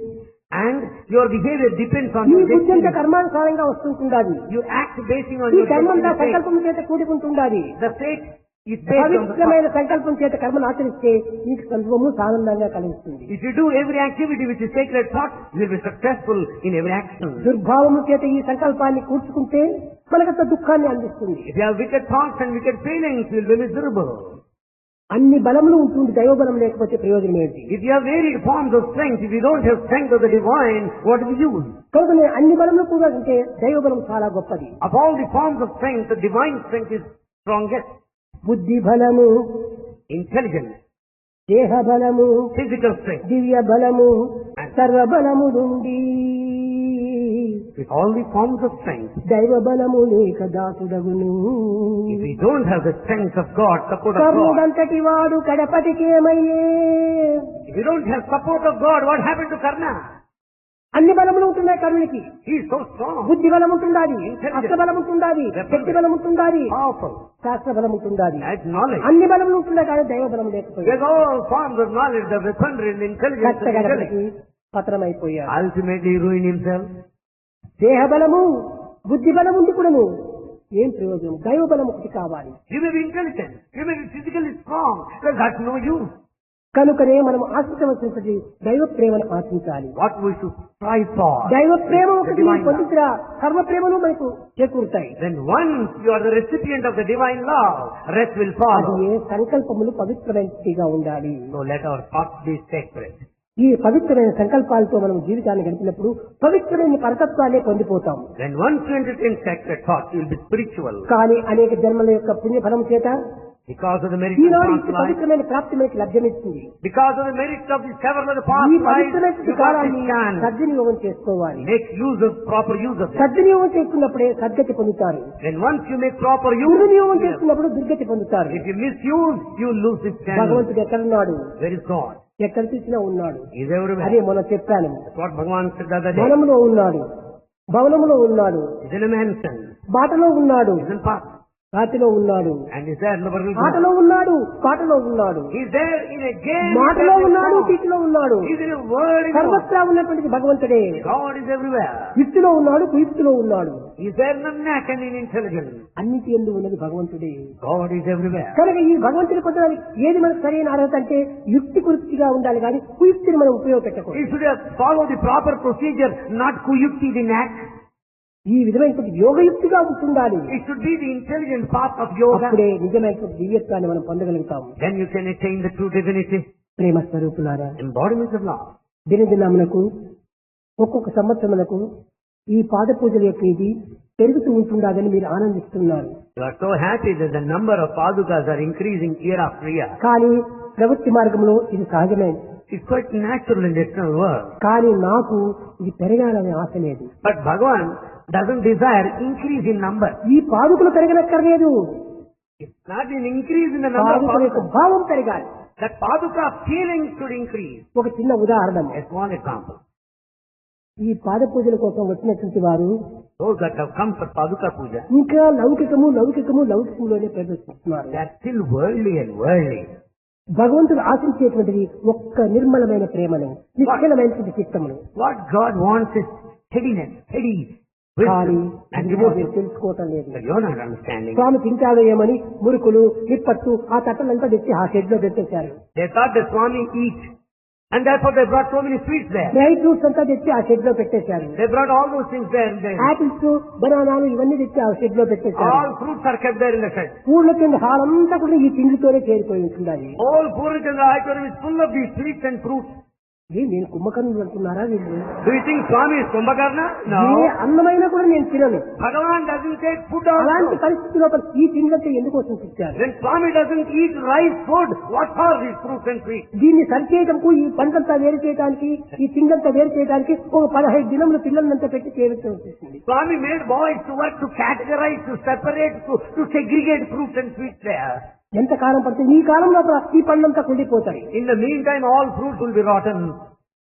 S2: And your behavior depends on
S1: ఈ
S2: your
S1: బుద్ధి అంతా
S2: destiny.
S1: కర్మానుసారంగా వస్తుంటుండాలి.
S2: You act basing on
S1: ఈ
S2: your
S1: కర్మంతా
S2: destiny.
S1: సంకల్పం చేత కూడుకుంటుండాలి.
S2: The fate is based on the thought.
S1: పవిత్రమైన సంకల్పం చేత కర్మను ఆచరిస్తే నీకు సంతోషము ఆనందంగా కలిగిస్తుంది.
S2: If you do every activity which is sacred thought, you will be successful in every action.
S1: దుర్భావము చేత ఈ సంకల్పాన్ని కూర్చుకుంటే మనకంత దుఃఖాన్ని అందిస్తుంది.
S2: If you have wicked thoughts and wicked feelings, you will be miserable.
S1: అన్ని బలములు ఉంటుంది, దైవబలం లేకపోతే ప్రయోజనం ఏంటి?
S2: If you have varied forms of strength, if you don't have strength of the divine, what is the use?
S1: కనుక అన్ని బలములు కూడా ఉంటే దైవబలం చాలా గొప్పది.
S2: Of all the forms of strength, the divine strength is strongest.
S1: బుద్ధి బలము,
S2: Intelligence,
S1: దేహ బలము,
S2: physical strength,
S1: దివ్య బలము, సర్వ బలము నుండి
S2: with all the forms of strength.
S1: దైవ బలము లేక దాసుడగును.
S2: If we don't have the strength of God, support of God,
S1: కర్ణుడంతటి వాడు కడపటికేమయ్యే.
S2: if you don't have support of God, what happened to Karna?
S1: అన్ని బలములు ఉంటున్నాయి కర్ణునికి.
S2: He is so strong,
S1: బుద్ధి బలం ఉంటుండాలి, అస్త్ర బలం ఉంటుండాలి, శక్తి బలం ఉంటుండాలి,
S2: powerful,
S1: శాస్త్ర బలం ఉంటుండాలి.
S2: has knowledge.
S1: అన్ని బలములు ఉంటున్నాయి కానీ దైవ బలం
S2: He
S1: లేకపోయింది.
S2: has all forms of knowledge, the weaponry, the intelligence, the
S1: కష్టగడపటికి
S2: intellect.
S1: పతనమైపోయాడు.
S2: Ultimately he ruined himself.
S1: దేహ బలము, బుద్ధి బలం ఉంది కూడాను ఏం ప్రయోజనం? దైవ బలం ఒకటి కావాలి.
S2: You may be intelligent, you may be physically strong, but that's no use.
S1: కనుకనే మనం ఆశించవలసినది దైవ ప్రేమను ఆశించాలి.
S2: What we should strive for.
S1: దైవ ప్రేమ ఒకటి
S2: divine love.
S1: పొందిరా సర్వ ప్రేమలు మనకు చేకూరుతాయి.
S2: Then once you are the recipient of the divine love, rest will
S1: అది
S2: follow.
S1: ఏ సంకల్పములు పవిత్రమైనదిగా ఉండాలి.
S2: So let our thoughts be sacred.
S1: ఈ పవిత్రమైన సంకల్పాలతో మనం జీవితాన్ని గడిపినప్పుడు పవిత్రమైన పరతత్వాన్ని పొందిపోతాం.
S2: Then once you entertain sacred thoughts, you will be spiritual.
S1: కానీ అనేక జన్మల యొక్క పుణ్యఫలం చేత
S2: Because of the merit
S1: Eenadu
S2: of
S1: ఇట్టి
S2: past life,
S1: పవిత్రమైన ప్రాప్తి మనకి లభ్యమిస్తుంది.
S2: because of the merit of the several of the
S1: ఈ
S2: past life,
S1: పవిత్రమైన
S2: you got
S1: కాలాన్ని
S2: this chance.
S1: సద్వినియోగం చేసుకోవాలి.
S2: Make use of proper use of it.
S1: సద్వినియోగం చేసుకున్నప్పుడే సద్గతి పొందుతారు.
S2: Then once you make proper use,
S1: దుర్వినియోగం చేసుకున్నప్పుడు దుర్గతి పొందుతారు.
S2: if you misuse, you lose this chance.
S1: భగవంతుడు ఎక్కడున్నాడు?
S2: Where is God?
S1: ఎక్కడ చూసినా ఉన్నాడు.
S2: He is everywhere.
S1: అదే మనం చెప్పాను.
S2: That's what Bhagavan said the other day.
S1: వనములో ఉన్నాడు, భవనములో ఉన్నాడు,
S2: He is in a mansion.
S1: బాటలో ఉన్నాడు,
S2: He is in park.
S1: రాతిలో ఉన్నాడు,
S2: And is there in the world?
S1: ఆటలో ఉన్నాడు, పాటలో ఉన్నాడు,
S2: He's there in a game.
S1: మాటలో ఉన్నాడు, చీటిలో ఉన్నాడు.
S2: He's in a word.
S1: సర్వత్రా ఉన్నటువంటి భగవంతుడే.
S2: God is everywhere.
S1: యుక్తిలో ఉన్నాడు, కుయుక్తిలో ఉన్నాడు.
S2: He's there in the knack and in intelligence.
S1: అన్నిటి యందు ఉన్నది భగవంతుడే.
S2: God is everywhere.
S1: కనుక ఈ భగవంతుని పొందడానికి ఏది మనకు సరైన అర్హత అంటే యుక్తి కుయుక్తిగా ఉండాలి కానీ కుయుక్తిని మనం ఉపయోగపెట్టకూడదు.
S2: He should have followed the proper procedure, not kuyukti, the knack.
S1: ఈ విధమైనటువంటి యోగయుక్తిగా ఉంటుండాలి.
S2: It should be the intelligent path of yoga.
S1: అప్పుడే నిజమైనటువంటి దివ్యత్వాన్ని మనం పొందగలుగుతాము.
S2: Then you can attain the true divinity.
S1: ప్రేమ స్వరూపులారా,
S2: Embodiment of love.
S1: దినదినమునకు ఒక్కొక్క సంవత్సరమునకు ఈ పాద పూజల యొక్క ఇది పెరుగుతూ ఉంటుండదని మీరు ఆనందిస్తున్నారు.
S2: You are so happy that the number of padukas are increasing year after year.
S1: కానీ ప్రవృత్తి మార్గంలో ఇది సహజమే.
S2: It's quite natural in the external world.
S1: కానీ నాకు ఇది పెరగాలనే ఆశ లేదు.
S2: But Bhagavan doesn't desire increase in number.
S1: ఈ పాదుకులు పెరగనక్కర్లేదు,
S2: It's not an increase in the number of
S1: పాదుకుల యొక్క
S2: padukas.
S1: భావం పెరగాలి.
S2: That paduka feeling should increase.
S1: ఒక చిన్న ఉదాహరణ,
S2: As one example.
S1: ఈ పాద పూజల కోసం వచ్చినటువంటి వారు
S2: Those that have come for paduka puja,
S1: ఇంకా లౌకికములోనే ప్రదర్శిస్తున్నారు.
S2: they are still worldly and worldly.
S1: భగవంతుడు ఆశించేటువంటిది ఒక్క నిర్మలమైన ప్రేమను, నిశ్చలమైనటువంటి చిత్తమును.
S2: What God wants is steadiness, steady
S1: కానీ
S2: wisdom and
S1: అది
S2: devotion.
S1: మీరు తెలుసుకోవటం లేదు.
S2: But you're not understanding.
S1: స్వామి తింటాడో ఏమని మురుకులు నిప్పట్టు ఆ తట్టలంతా తెచ్చి ఆ షెడ్ లో పెట్టేశారు.
S2: They thought the Swami eat, and therefore they brought so many sweets there.
S1: Dry fruits అంతా తెచ్చి ఆ షెడ్ లో పెట్టేశారు.
S2: They brought all those things there. And there.
S1: Apples, బనానాలు ఇవన్నీ తెచ్చి ఆ షెడ్ లో పెట్టేశారు.
S2: All fruits are kept there in the shed.
S1: ఊళ్ళ కింద హాల్ అంతా కూడా ఈ తిండితోనే చేరిపోయి ఉంటుండాలి.
S2: All Purachandra Auditorium is full of these sweets and fruits.
S1: నేను కుంభకర్ణులు అంటున్నారా వీళ్ళు?
S2: Do you think Swami is Kumbhakarna?
S1: A
S2: No.
S1: అన్నమైనా కూడా నేను తినను.
S2: Bhagavan doesn't take food
S1: అలాంటి
S2: also.
S1: పరిస్థితిలో ఈ తిండంతా ఎందుకోసం తెచ్చారు?
S2: When Swami doesn't eat rice food, what are these fruits and sweets?
S1: దీన్ని సరిచేయటంకు ఈ పంటంతా వేరు చేయడానికి, ఈ తిండంతా వేరు చేయడానికి ఒక 15 దినములు పిల్లలంతా పెట్టి చేయవలసి వస్తుంది.
S2: Swami made boys to work, to categorize, to separate, to segregate fruits and sweets there.
S1: ఎంతకాలం పడుతుంది? ఈ కాలంలో ఈ పండ్లంతా కుళ్ళిపోతాయి.
S2: In the meantime, all fruits will be rotten.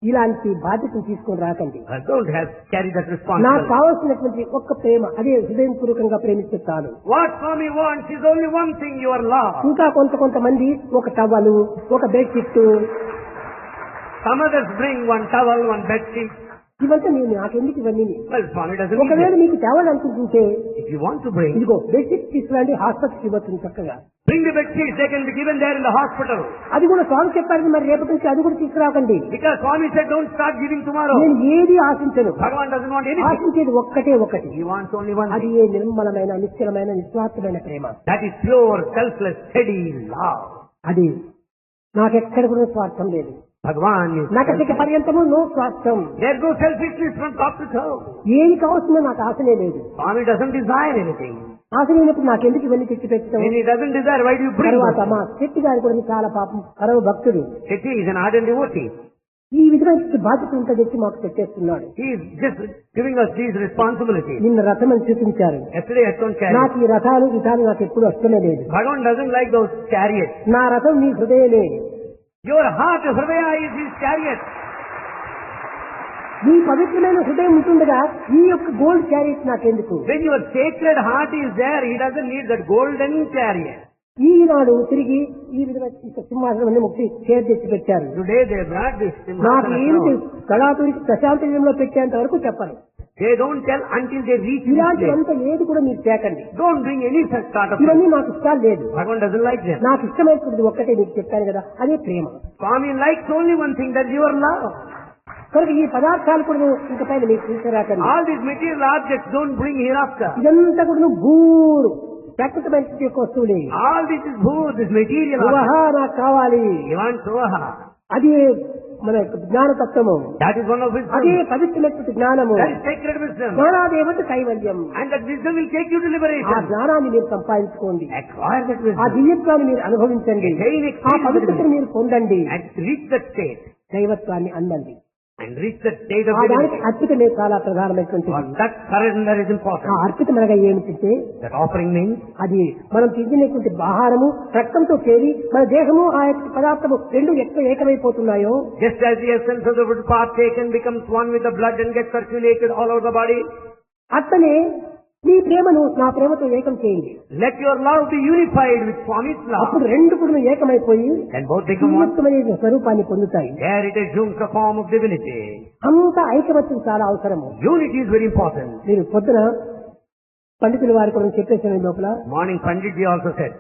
S1: ఇలాంటి బాధ్యతను తీసుకొని రాకండి.
S2: I don't have to carry that
S1: నాకు
S2: responsibility.
S1: కావాల్సినటువంటి ఒక్క ప్రేమ, అదే హృదయపూర్వకంగా ప్రేమిస్తే చాలు.
S2: What Swami wants is only one thing, your love.
S1: ఇంకా కొంతమంది ఒక టవలు, ఒక bedsheet,
S2: Some others bring one towel, one bed sheet.
S1: ఇవంతా నేను నాకెందుకు ఇవన్నీ?
S2: Well, Swami doesn't need
S1: ఒకవేళ
S2: it.
S1: మీకు తేవాలనుకుంటుంటే
S2: If you want to bring,
S1: ఇదిగో బెడ్షీట్ తీసుకురండి, హాస్పిటల్కి ఇవ్వచ్చు చక్కగా.
S2: bring the bed sheets. They can be given there in the hospital.
S1: అది కూడా స్వామి చెప్పారు, మరి రేపటి నుంచి అది కూడా తీసుకురాకండి.
S2: Because Swami said, don't start giving tomorrow.
S1: నేను ఏది ఆశించను.
S2: Bhagavan doesn't want anything.
S1: ఆశించేది ఒక్కటే ఒకటి,
S2: He wants only one
S1: అది
S2: thing.
S1: ఏ నిర్మలమైన నిశ్చలమైన నిస్వార్థమైన ప్రేమ.
S2: That is pure, selfless, steady love.
S1: అది నాకెక్కడ కూడా స్వార్థం లేదు.
S2: Bhagavan is
S1: నాకటిక పర్యంతము నో స్వార్థం.
S2: There goes selfishness from top to toe.
S1: ఏది కావాల్సిందో నాకు ఆశనే లేదు.
S2: Swami doesn't desire anything.
S1: ఆశ లేనప్పుడు నాకెందుకు ఇవన్నీ తెచ్చి పెట్టడం?
S2: When he doesn't desire, why do you bring
S1: తర్వాత
S2: them?
S1: మా శెట్టి గారి కూడా చాలా పాపం పరమ భక్తుడు.
S2: Shetty is an ardent devotee.
S1: ఈ విధమైన బాధ్యత అంతా తెచ్చి మాకు పెట్టేస్తున్నాడు.
S2: He is just giving us these responsibilities.
S1: నిన్న రథం అని చూపించారు.
S2: Yesterday I don't carry.
S1: నాకు ఈ రథాలు నాకు ఎప్పుడు వస్తూనే లేదు.
S2: Bhagavan doesn't like those chariots.
S1: నా రథం నీ హృదయమే.
S2: Your heart, Hridaya, is his chariot.
S1: నీ పవిత్రమైన హృదయం ఉంటుండగా ఈ యొక్క గోల్డ్ క్యారియట్ నాకెందుకు?
S2: When your sacred heart is there, he doesn't need that golden chariot.
S1: ఈనాడు తిరిగి ఈ విధమైన సింహాసనం ముక్తి చేరు తెచ్చి పెట్టారు.
S2: Today they brought this
S1: నాకు
S2: Simhasana
S1: ఏమిటి
S2: throne.
S1: కళాతుడికి ప్రశాంతంలో పెట్టేంత వరకు చెప్పరు.
S2: They don't tell until they reach this place.
S1: ఇలాంటివంతా ఏది కూడా మీరు తేకండి.
S2: Don't bring any such sort of thing.
S1: ఇవన్నీ నాకు ఇష్టాలు లేదు.
S2: Bhagavan doesn't like them.
S1: నాకు ఇష్టమైనది ఒక్కటే మీకు చెప్పాను కదా, అదే ప్రేమ.
S2: Swami likes only one thing, that's your love.
S1: కనుక ఈ పదార్థాలు కూడా ఇంక పైన మీకు తీసుకురాకండి.
S2: All these material objects don't bring hereafter.
S1: ఇదంతా కూడా భూరు ప్రాకృతమైన యొక్క వస్తువులే.
S2: All this is bhood, this material
S1: సువహ
S2: object.
S1: నాకు కావాలి.
S2: You want Suvaha.
S1: అది మన యొక్క జ్ఞానతత్వము,
S2: That is one of
S1: అదే
S2: wisdom.
S1: పవిత్రమైనటువంటి జ్ఞానము.
S2: That is sacred wisdom.
S1: జ్ఞానాదేవత కైవల్యం.
S2: And that wisdom will take you to
S1: ఆ
S2: liberation.
S1: జ్ఞానాన్ని మీరు సంపాదించుకోండి.
S2: Acquire that
S1: ఆ
S2: wisdom.
S1: దివ్యత్వాన్ని మీరు అనుభవించండి.
S2: Gain
S1: ఆ
S2: experience with
S1: పవిత్రతను
S2: it.
S1: మీరు పొందండి.
S2: And reach that state.
S1: దైవత్వాన్ని అందండి.
S2: And reach that state of
S1: ఆ దానికి
S2: divinity.
S1: అర్పితమే చాలా ప్రధానమైనటువంటిది.
S2: For that surrender is
S1: ఆ
S2: important.
S1: అర్పితం అనగా ఏమిటంటే
S2: That offering means
S1: అది మనం తింటున్నటువంటి ఆహారము రక్తంతో చేరి మన దేహము ఆ యొక్క పదార్థము రెండు ఏకమైపోతున్నాయో,
S2: just as the essence of the food partaken becomes one with the blood and gets circulated all over the body,
S1: అట్లనే నీ ప్రేమను నా ప్రేమతో ఏకం చేయండి.
S2: Let your love be unified with Swami's love.
S1: అప్పుడు రెండు కూడా ఏకమైపోయి
S2: And both become one.
S1: దివ్యత్వమైన స్వరూపాన్ని పొందుతాయి.
S2: There it assumes the form of divinity.
S1: అంత ఐకమత్యం చాలా అవసరము.
S2: Unity is very important.
S1: మీరు పొద్దున పండితుల వారి కూడా చెప్పేసిన లోపల
S2: Morning Pandit ji also said.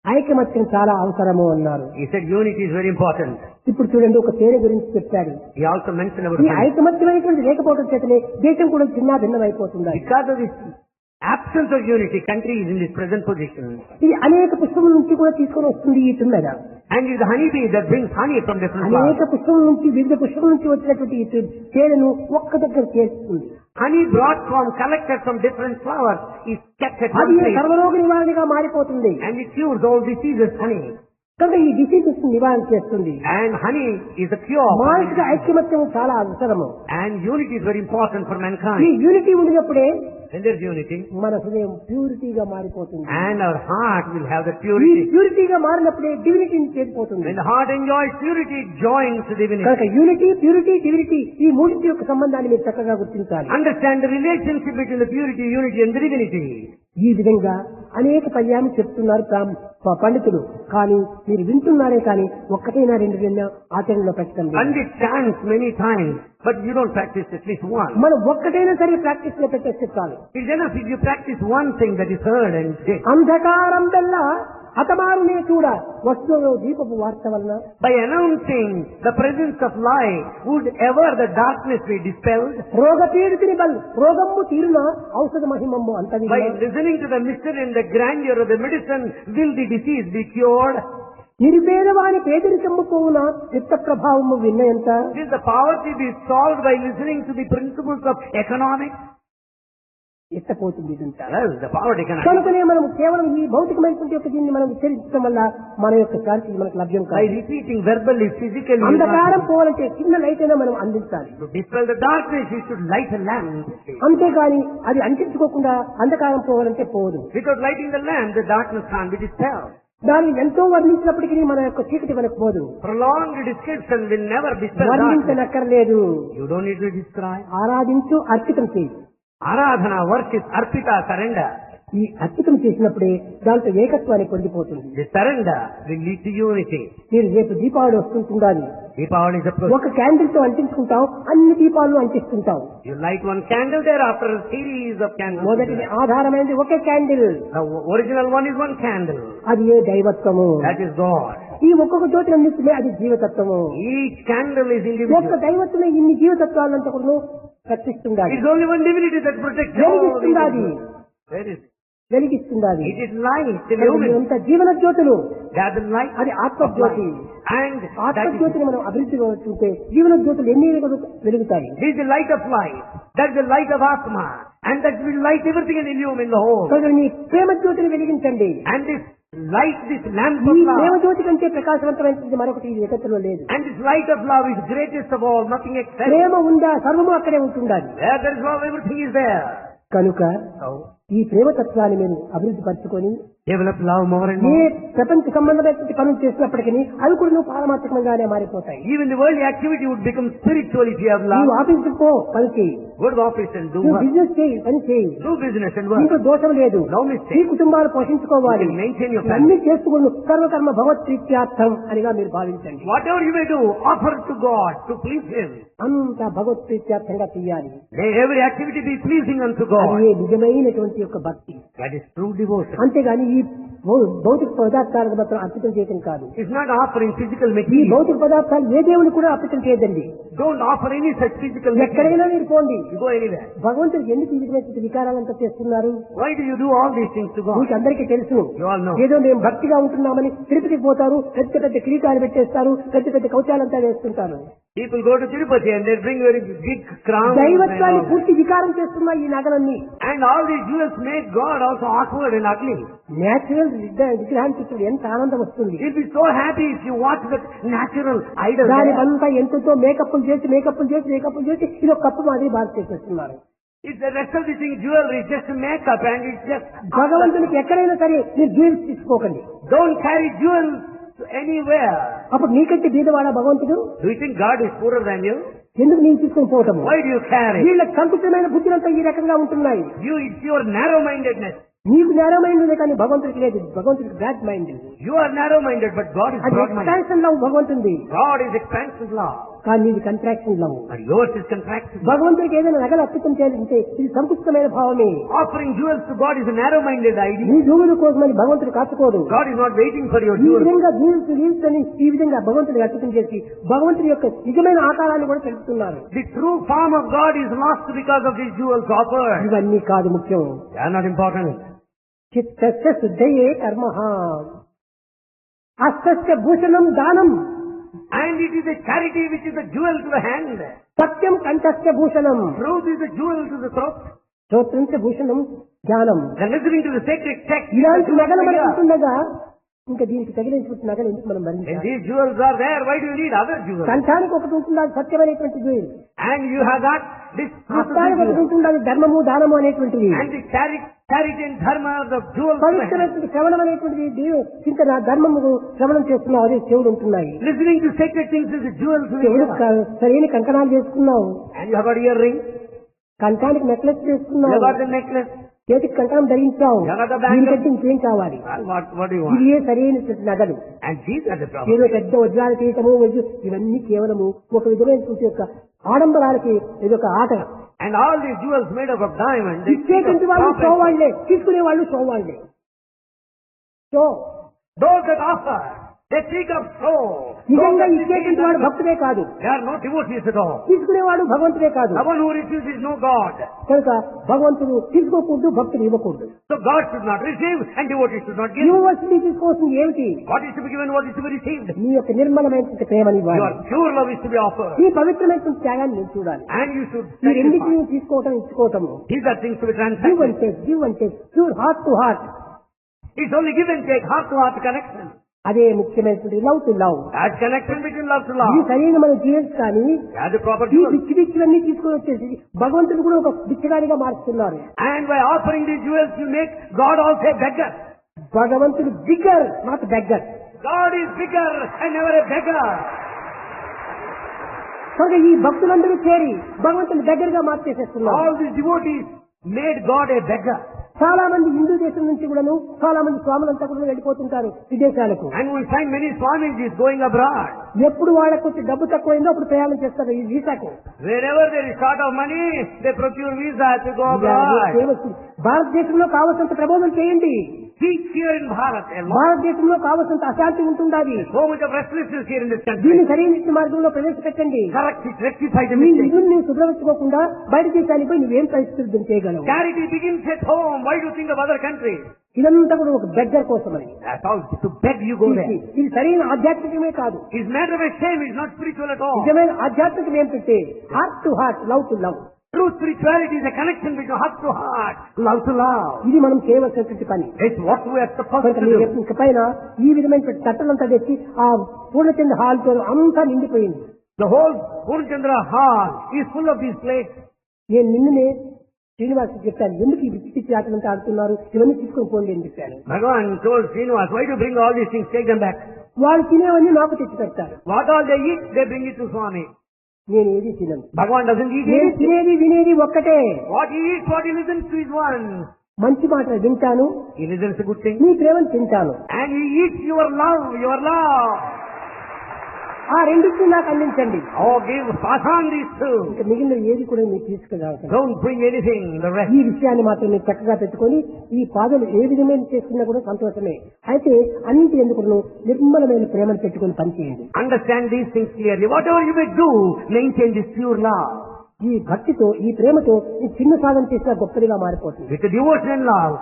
S1: ఐకమత్యం చాలా అవసరము అన్నారు.
S2: He said unity is very important.
S1: ఇప్పుడు చూడండి, ఒక తేనె గురించి చెప్పాడు.
S2: He also mentioned about
S1: ఈ ఐకమత్యమైనటువంటి లేకపోవడం చేతనే దేశం కూడా చిన్న భిన్నమైపోతుంది.
S2: because of this absence of unity, country is in this present position.
S1: ఇది అనేక పుష్పముల నుంచి కూడా తీసుకొని వస్తుంది ఈ తుమ్మెద.
S2: And it is the honeybee that brings honey from different flowers.
S1: అనేక పుష్పముల నుంచి వివిధ పుష్పముల నుంచి వచ్చినటువంటి ఈ తేనెను ఒక్క దగ్గర చేస్తుంది.
S2: Honey brought collected from different flowers is kept at one
S1: అది
S2: place.
S1: సర్వరోగ నివారణగా మారిపోతుంది.
S2: And it cures all diseases, honey.
S1: కనుక ఈ డిసీజెస్ నివారణ చేస్తుంది.
S2: And honey is a cure.
S1: మానసిక ఐక్యమత్యం చాలా అవసరము.
S2: And unity is very important for
S1: ఈ
S2: mankind.
S1: యూనిటీ ఉండినప్పుడే
S2: When there is unity,
S1: మన హృదయం ప్యూరిటీగా మారిపోతుంది.
S2: and our heart will have the
S1: ఈ
S2: purity.
S1: ప్యూరిటీగా మారినప్పుడే డివినిటీని చేరిపోతుంది.
S2: When the heart enjoys purity, it joins the divinity.
S1: కనుక యూనిటీ, ప్యూరిటీ, డివినిటీ ఈ మూడింటి యొక్క సంబంధాన్ని మీరు చక్కగా గుర్తించాలి.
S2: Understand the relationship between the purity, unity and the divinity.
S1: ఈ విధంగా అనేక పర్యాలు చెప్తున్నారు పండితులు. కానీ మీరు వింటున్నారే కానీ ఒక్కటైనా రెండు ఆచరణలో పెట్టండి.
S2: And it stands many times, but you don't practice at least one.
S1: మనం ఒక్కటైనా సరే ప్రాక్టీస్ లో పెట్టేస్తే చాలు.
S2: It's enough if you practice one thing that is heard and did.
S1: అంధకారం వల్ల హతమారునే చూడ వస్తువులో దీపపు వార్త వలన
S2: By announcing the presence of light, would ever the darkness be dispelled?
S1: రోగ పీడితిని బల్ రోగమ్ము తీరున ఔషధ మహిమమ్ము అంతది.
S2: By listening to the mystery and the grandeur of the medicine, will the disease be cured?
S1: నిరుపేదవాని పేదరికమ్ము పోవున చిత్త ప్రభావము విన్నయంత.
S2: Will the poverty be solved by listening to the principles of economics?
S1: ఎత్తపోతుంది ఇదంతా.
S2: Well, the poverty cannot.
S1: కనుకనే మనం కేవలం ఈ భౌతికమైనటువంటి యొక్క దీన్ని మనం విచరించడం వల్ల మన యొక్క శాంతి మనకు లభ్యం
S2: By
S1: కాదు.
S2: repeating verbally, physically,
S1: అంధకారం పోవాలంటే చిన్న లైట్ అయినా మనం అందించాలి.
S2: to dispel the darkness, you should light a lamp.
S1: అంతేగాని అది అంటించుకోకుండా అంధకారం పోవాలంటే పోదు.
S2: Without lighting the lamp, the darkness can't be dispelled.
S1: దాన్ని ఎంతో వర్ణించినప్పటికీ మన యొక్క చీకటి మనకు పోదు.
S2: Prolonged description will never dispel darkness.
S1: వర్ణించనక్కర్లేదు.
S2: You don't need to describe.
S1: ఆరాధించు, అర్పితం చేయి.
S2: Aradhana, worship, arpita, surrender.
S1: ఈ అర్పితం చేసినప్పుడే దాంట్లో ఏకత్వాన్ని పొందిపోతుంది.
S2: The surrender will lead to unity.
S1: మీరు రేపు దీపావళి వస్తుంటుండాలి.
S2: Deepavali is approaching.
S1: ఒక క్యాండిల్ తో అంటించుకుంటాం, అన్ని దీపాలను అంటిస్తుంటాం.
S2: You light one candle, thereafter a series of candles.
S1: మొదటిది ఆధారమైనది ఒకే candle.
S2: The original one is one candle.
S1: అది ఏ దైవత్వము.
S2: That is God.
S1: ఈ ఒక్కొక్క జ్యోతి అందిస్తుమే అది జీవతత్వము.
S2: Each candle is
S1: ఒక్క
S2: individual.
S1: దైవత్వమే ఇన్ని జీవతత్వాలంతా కూడా రక్షిస్తుండాలి.
S2: It's only one divinity that protects all.
S1: వెలిగిస్తుండాలి.
S2: Where is it?
S1: వెలిగిస్తుండాలి.
S2: It is light, illuminate.
S1: అంత జీవన జ్యోతులు.
S2: That is light.
S1: అది ఆత్మజ్యోతి.
S2: And that is,
S1: ఆత్మజ్యోతిని మనం అభివృద్ధిగా చూస్తే జీవన జ్యోతులు ఎన్ని వెలుగుతాయి.
S2: this is the light of life. That is the light of Atma. And that will light everything and illumine the whole.
S1: కనుక నీ ప్రేమ జ్యోతిని వెలిగించండి.
S2: And this light, this lamp
S1: ఈ
S2: of
S1: ప్రేమ
S2: love.
S1: జ్యోతి కంటే ప్రకాశవంతమైనది మరొకటి ఈ జగత్తులో లేదు.
S2: And this light of love is greatest of all, nothing except.
S1: ప్రేమ ఉందా సర్వము అక్కడే ఉంటుండాలి.
S2: Where there is love, everything is there.
S1: కనుక
S2: So,
S1: ఈ ప్రేమతత్వాన్ని మీరు అభివృద్ధి పరచుకొని
S2: develop love more and
S1: A
S2: more.
S1: ప్రపంచ సంబంధమైనటువంటి పనులు చేసినప్పటికీ అవి కూడా నువ్వు పారమాత్మకంగానే మారిపోతాయి.
S2: Even the worldly activity would become spiritual if you have
S1: నువ్వు
S2: love.
S1: ఆఫీసుకు పో, పని చేయి.
S2: Go to the office and do
S1: నువ్వు
S2: work.
S1: బిజినెస్ చేయి, పని చేయి.
S2: Do business and
S1: నీకు
S2: work.
S1: దోషం లేదు.
S2: No
S1: ఈ
S2: mistake.
S1: కుటుంబాలు పోషించుకోవాలి.
S2: You can maintain your
S1: అన్ని
S2: family.
S1: చేసుకుని సర్వకర్మ భగవత్ ప్రీత్యార్థం అనిగా మీరు భావించండి.
S2: Whatever you may do, offer to God to please Him.
S1: అంతా భగవత్ ప్రీత్యార్థంగా చేయాలి.
S2: May every activity be pleasing unto
S1: అది
S2: God.
S1: నిజమైనటువంటి యొక్క భక్తి.
S2: That is true devotion.
S1: అంతేగాని ఈ భౌతిక పదార్థాలకు మాత్రం అర్పితం చేయటం కాదు.
S2: It's not offering physical
S1: ఈ
S2: material.
S1: భౌతిక పదార్థాలు ఏ దేవుని కూడా అర్పితం చేయదండి.
S2: Don't offer any such physical material.
S1: ఎక్కడైనా మీరు పోండి.
S2: You go anywhere.
S1: భగవంతుడికి ఎందుకు ఈ విధమైన వికారాలంతా చేస్తున్నారు?
S2: Why do you do all these things to God?
S1: మీకు అందరికీ తెలుసు.
S2: You all know.
S1: ఏదో మేము భక్తిగా ఉంటున్నామని తిరుపతికి పోతారు, పెద్ద పెద్ద కిరీటాలు పెట్టేస్తారు, పెద్ద పెద్ద కౌచాలంతా వేస్తుంటారు.
S2: People go to Tirupati and they bring very big crowns.
S1: దైవత్వాన్ని
S2: And
S1: పూర్తి వికారం చేస్తున్నాయి ఈ నగలన్నీ.
S2: all these jewels make God also awkward and ugly.
S1: Natural విగ్రహాన్ని చూస్తే ఎంత ఆనందం వస్తుంది.
S2: You'll be so happy if you watch that natural idol.
S1: దాని
S2: there.
S1: అంతా ఎంతో మేకప్లు చేసి ఇది ఒక కప్పు మాదిరి బాగా చేసేస్తున్నారు.
S2: If the rest of the thing jewelry is just makeup and it's just.
S1: భగవంతునికి ఎక్కడైనా సరే మీరు జ్యువెల్స్ తీసుకోకండి.
S2: Don't carry jewels to anywhere.
S1: అప్పుడు నీకంటే బీదవాడా భగవంతుడు?
S2: Do you think God is poorer than you?
S1: ఎందుకు నేను తీసుకొని పోవటము?
S2: Why do you carry?
S1: వీళ్ళ సంకుచితమైన బుద్ధులంతా ఈ రకంగా ఉంటున్నాయి.
S2: It's your narrow-mindedness.
S1: నీకు నేరమైంది కానీ భగవంతుడికి లేదు. భగవంతుడికి broad mind.
S2: You are narrow-minded, but God is
S1: అది
S2: broad-minded.
S1: ఎక్స్పాన్షన్ లవ్ భగవంతుంది.
S2: God is expansive love,
S1: కానీ ఇది contraction love.
S2: and yours is contractive.
S1: భగవంతుడికి ఏదైనా నగలు అర్పితం చేయాలంటే ఇది సంకుచితమైన భావమే.
S2: Offering jewels to God is a narrow-minded idea.
S1: నీ జూగుల కోసమని భగవంతుడు కాచుకోడు.
S2: God is not waiting for your
S1: ఈ
S2: jewels.
S1: విధంగా జీవించు అని ఈ విధంగా భగవంతుడికి అర్పితం చేసి భగవంతుడి యొక్క నిజమైన ఆకారాన్ని కూడా తెలుపుతున్నారు.
S2: The true form of God is lost because of these jewels offered.
S1: ఇవన్నీ కాదు ముఖ్యం.
S2: They are not important.
S1: చిత్తస్య శుద్ధయే కర్మః అస్తస్య Bhushanam దానం
S2: And it is a charity which is the jewel to the hand.
S1: Satyam కంఠస్య Bhushanam
S2: Truth is the jewel to the throat.
S1: శ్రోత్రంచ Bhushanam జ్ఞానం.
S2: And listening to the sacred text.
S1: ఇలాంటి నగలు మనకు ఉంటుండగా ఇంకా దీనికి తగిలించుకుంటున్న నగలు ఎందుకు మనం
S2: When
S1: భరించాలి?
S2: these jewels are there, why do you need other jewels?
S1: కంఠానికి ఒకటి ఉంటుంది అది సత్యమైనటువంటి జూయిల్.
S2: And you have got this truth of the
S1: హస్తానికి ఒకటి
S2: jewel.
S1: ఉంటుంది అది ధర్మము దానము అనేటువంటివి.
S2: And the charity and dharma are the jewels to the hand.
S1: పవిత్రమైనటువంటి శ్రవణం అనేటువంటిది చింతన ధర్మము శ్రవణం చేస్తున్నావు అదే చెవుడు ఉంటున్నాయి.
S2: Listening to sacred things is a jewel to the
S1: చెవుడు
S2: ear.
S1: సరైన కంకణాలు చేసుకున్నావు.
S2: And you have got earring.
S1: కంఠానికి నెక్లెస్
S2: You
S1: చేసుకున్నావు.
S2: have got the necklace.
S1: చేతికి కంకణం ధరించావు.
S2: జగత బ్యాంక్.
S1: దీనికంటే ఇంకేం కావాలి?
S2: What do you want?
S1: ఇవే సరైనటువంటి నగలు.
S2: And these are the problems.
S1: ఏదో పెద్ద వజ్రాలు తీయటము ఇవన్నీ కేవలము ఒక విధమైనటువంటి యొక్క ఆడంబరాలకి ఇదొక ఆట.
S2: And all these jewels made up of diamond. They speak of
S1: ఇచ్చేటువంటి వాళ్ళు షో
S2: profit.
S1: వాళ్లే, తీసుకునే వాళ్ళు షో వాళ్లే. Show
S2: Those that offer, they speak of soul.
S1: నిజంగా ఇచ్చేటువంటి వాడు భక్తుడే కాదు,
S2: They are not devotees at all.
S1: తీసుకునేవాడు భగవంతుడే కాదు.
S2: The one who refuses no God.
S1: కనుక భగవంతుడు తీసుకోకూడదు, భక్తుడు ఇవ్వకూడదు.
S2: So God should not receive and devotees should not give.
S1: ఇవ్వవలసింది తీసుకోవాల్సింది ఏమిటి?
S2: What is to be given, what is to be received?
S1: నీ యొక్క నిర్మలమైనటువంటి ప్రేమని ఇవ్వాలి.
S2: Your pure love is to be offered.
S1: నీ పవిత్రమైనటువంటి త్యాగాన్ని నేను చూడాలి.
S2: And you should
S1: ఈ రెండింటిని
S2: sacrifice.
S1: తీసుకోవటం ఇచ్చుకోవటము.
S2: These are things to be
S1: give
S2: transacted.
S1: And take, give and take, pure heart to heart.
S2: It's only give and take, heart to heart connection.
S1: అదే ముఖ్యమైనటువంటి love to love.
S2: That connection between love to
S1: ఇది
S2: love.
S1: సరైన మన జీవన్స్ కానీ
S2: That's the proper
S1: ఈ
S2: jewel.
S1: పిచ్చి పిచ్చివన్నీ తీసుకొని వచ్చేసి భగవంతుడు కూడా ఒక బిచ్చగాడిగా మారుస్తున్నారు.
S2: And by offering these jewels, you make God also a beggar.
S1: భగవంతుడు bigger not beggar.
S2: God is bigger and never a beggar.
S1: కనుక ఈ భక్తులందరూ చేరి భగవంతుని దగ్గరగా మార్చేసేస్తున్నారు.
S2: All these devotees made God a beggar.
S1: చాలా మంది హిందూ దేశం నుంచి కూడాను చాలా మంది స్వాములంతా కూడా వెళ్ళిపోతుంటారు విదేశాలకు.
S2: And we find many Swamijis going abroad.
S1: ఎప్పుడు వాళ్ళకు కొంచెం డబ్బు తక్కువైందో అప్పుడు ప్రయాణం చేస్తారు ఈ వీసాకు.
S2: Wherever there is short of money, they procure visa to go abroad.
S1: చేయవచ్చు. భారతదేశంలో కావలసినంత ప్రబోధం చేయండి.
S2: Teach here in Bharat a lot.
S1: భారతదేశంలో కావలసినంత అశాంతి ఉంటుండాలి.
S2: So much of restlessness here in this
S1: దీన్ని
S2: country.
S1: సరైన మార్గంలో ప్రవేశపెట్టండి.
S2: Correct it, rectify the
S1: నీ
S2: mistake.
S1: ఇల్లు నీవు శుభ్రపరచుకోకుండా బయట దేశానికి పోయి నువ్వేం పరిస్థితులు చేయగలవు?
S2: Charity begins at home. Why do you think of other countries?
S1: ఇదంతా కూడా ఒక బెగ్గర్ కోసమని.
S2: That's all. To beg you go there.
S1: ఇది సరైన ఆధ్యాత్మికమే కాదు.
S2: It's matter of a shame. It's not spiritual at all.
S1: నిజమైన ఆధ్యాత్మికం ఏంటంటే heart to heart, love to love.
S2: True spirituality is a connection between heart to heart, love to love.
S1: ఇది మనం చేయవలసినటువంటి పని.
S2: It's what we are supposed
S1: కనుక
S2: to do.
S1: ఇక పైన ఈ విధమైన తట్టలంతా తెచ్చి ఆ పూర్ణచంద్ర హాల్ తో అంతా నిండిపోయింది.
S2: The whole Purnachandra hall is full of these plates.
S1: నేను నిన్ననే శ్రీనివాస్ చెప్పాను, ఎందుకు ఈ పిచ్చి పిచ్చి ఆటలంతా ఆడుతున్నారు, ఇవన్నీ తీసుకొని పోండి అని చెప్పాను.
S2: Bhagavan told Srinivas, why do you bring all these things? Take them back.
S1: వాళ్ళు తినేవన్నీ నాకు తెచ్చి పెడతారు.
S2: What all they eat, they bring it to Swami.
S1: నేను ఏది తినను.
S2: Bhagavan doesn't eat
S1: నేను
S2: it.
S1: తినేది వినేది ఒక్కటే.
S2: What he eats, what he listens to is one.
S1: మంచి మాటలు వింటాను,
S2: He listens to good things.
S1: నీ ప్రేమను తింటాను.
S2: And he eats your love, your love.
S1: ఆ రెండింటిని నాకు అందించండి.
S2: Oh, pass on these two.
S1: ఇంకా మిగిలిన ఏది కూడా మీరు తీసుకురావాలి.
S2: Don't bring anything, the rest.
S1: ఈ విషయాన్ని మాత్రం మీరు చక్కగా పెట్టుకొని ఈ పాదలు ఏ విధమైన చేసుకున్నా కూడా సంతోషమే. అయితే అన్నింటి ఎందుకు నిర్మలమైన ప్రేమను పెట్టుకొని పనిచేయండి.
S2: Understand these things clearly. Whatever you may do, maintain this pure love.
S1: ఈ భక్తితో ఈ ప్రేమతో ఈ చిన్న సాధన చేసిన గొప్పదిగా మారిపోతుంది.
S2: With the devotion and love,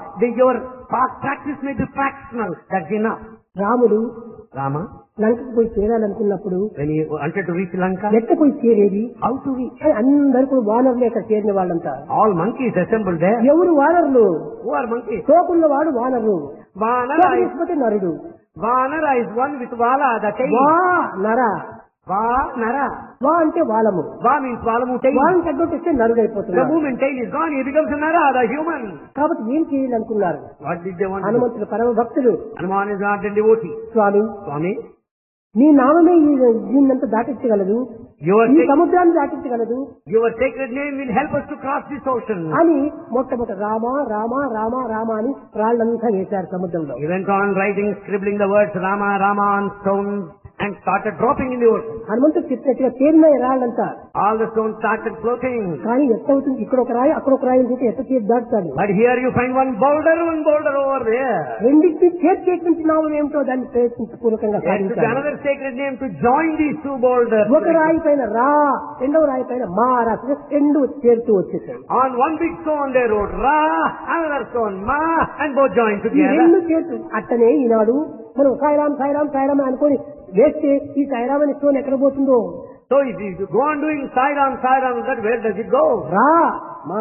S2: your practice may be fractional. That's enough.
S1: రాముడు
S2: Rama,
S1: లంకకు పోయి చేరాలనుకున్నప్పుడు
S2: when he wanted to reach Lanka,
S1: ఎక్క పోయి చేరేది
S2: how to reach?
S1: అందరూ కూడా వానరులు అక్కడ చేరిన వాళ్ళంతా.
S2: All monkeys assembled there.
S1: ఎవరు వానరులు?
S2: Who are monkeys?
S1: తోకున్న వాడు వానరు,
S2: Vanara is,
S1: లేకపోతే నరుడు.
S2: Vanara is one with Vala, the tail.
S1: వా నర
S2: Va, Nara.
S1: వా అంటే వాలము,
S2: Va means Valamu tail.
S1: వాళ్ళని తగ్గొట్టేస్తే
S2: The
S1: నరుగైపోతున్నారు.
S2: moment tail is gone, he becomes a Nara, the human.
S1: కాబట్టి ఏం చేయాలనుకున్నారు?
S2: What did they want to do?
S1: హనుమంతుడు పరమ భక్తుడు.
S2: Hanuman is not a devotee.
S1: Swamy,
S2: Swami,
S1: నీ నామమే దీన్నంతా దాటించగలదు,
S2: your
S1: ఈ సముద్రాన్ని దాటించగలదు
S2: sacred name will help us to cross this ocean.
S1: అని మొట్టమొదటి రామ రామ రామ రామ అని రాళ్ళంతా వేశారు సముద్రంలో.
S2: He went on writing, scribbling the words Rama, Rama on stones and started dropping in the ocean.
S1: హనుమంతుడు చెప్పినట్టుగా తేలినాయి రాళ్ళంతా.
S2: All the stones started floating.
S1: కానీ ఎట్ట అవుతుంది? ఇక్కడ ఒక రాయి అక్కడ ఒక రాయి అని ఎట్ట చేసి దాటుతాడు?
S2: But here you find one boulder over there.
S1: రెండింటిని చేర్చేటువంటి నామం ఏమిటో దాన్ని ప్రయత్నపూర్వకంగా
S2: There should be
S1: సాధించాలి.
S2: another sacred name to join these two boulders.
S1: ఒక రాయి పైన రా, రెండవ రాయి పైన మా రాసి రెండు చేరుతూ వచ్చేసాయి.
S2: On one big stone they wrote Ra, another stone Ma, and both joined
S1: ఈ
S2: together.
S1: రెండు చేతు అట్టనే ఈనాడు మనం సాయిరాం సాయిరాం సాయిరాం అనుకొని వేస్తే ఈ సాయిరాం అనే స్టోన్ ఎక్కడ పోతుందో?
S2: So if you go on doing Sairam, that where does it go?
S1: రా మా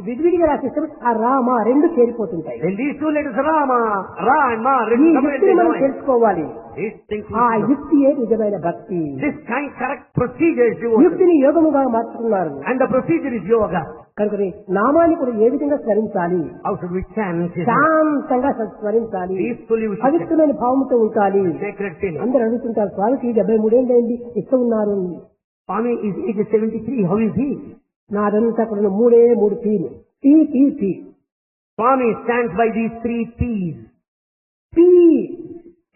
S1: విడివిడిగా రాసిస్తే ఆ రా మా రెండు చేరిపోతుంటాయి.
S2: Then these two letters Rama, Ra and Ma,
S1: ఈ
S2: written
S1: యుక్తిని
S2: separately
S1: మనం
S2: joined.
S1: తెలుసుకోవాలి.
S2: These things
S1: ఆ
S2: we should know.
S1: యుక్తియే నిజమైన భక్తి.
S2: This kind correct procedure is devotion.
S1: యుక్తిని యోగముగా మార్చుకున్నారు.
S2: And the procedure is yoga.
S1: కనుక నామాన్ని కూడా ఏ విధంగా స్మరించాలి?
S2: How should we chant?
S1: శాంతంగా స్మరించాలి,
S2: Peacefully we should chant.
S1: పవిత్రమైన భావంతో ఉండాలి.
S2: Sacred feeling.
S1: అందరూ అడుగుతుంటారు, స్వామికి 73 ఏళ్ళైంది ఇష్టం ఉన్నారు.
S2: Swami is age 73. How is he?
S1: నాదంతా కూడా మూడు peel. P P P.
S2: Swami stands by these three P's.
S1: P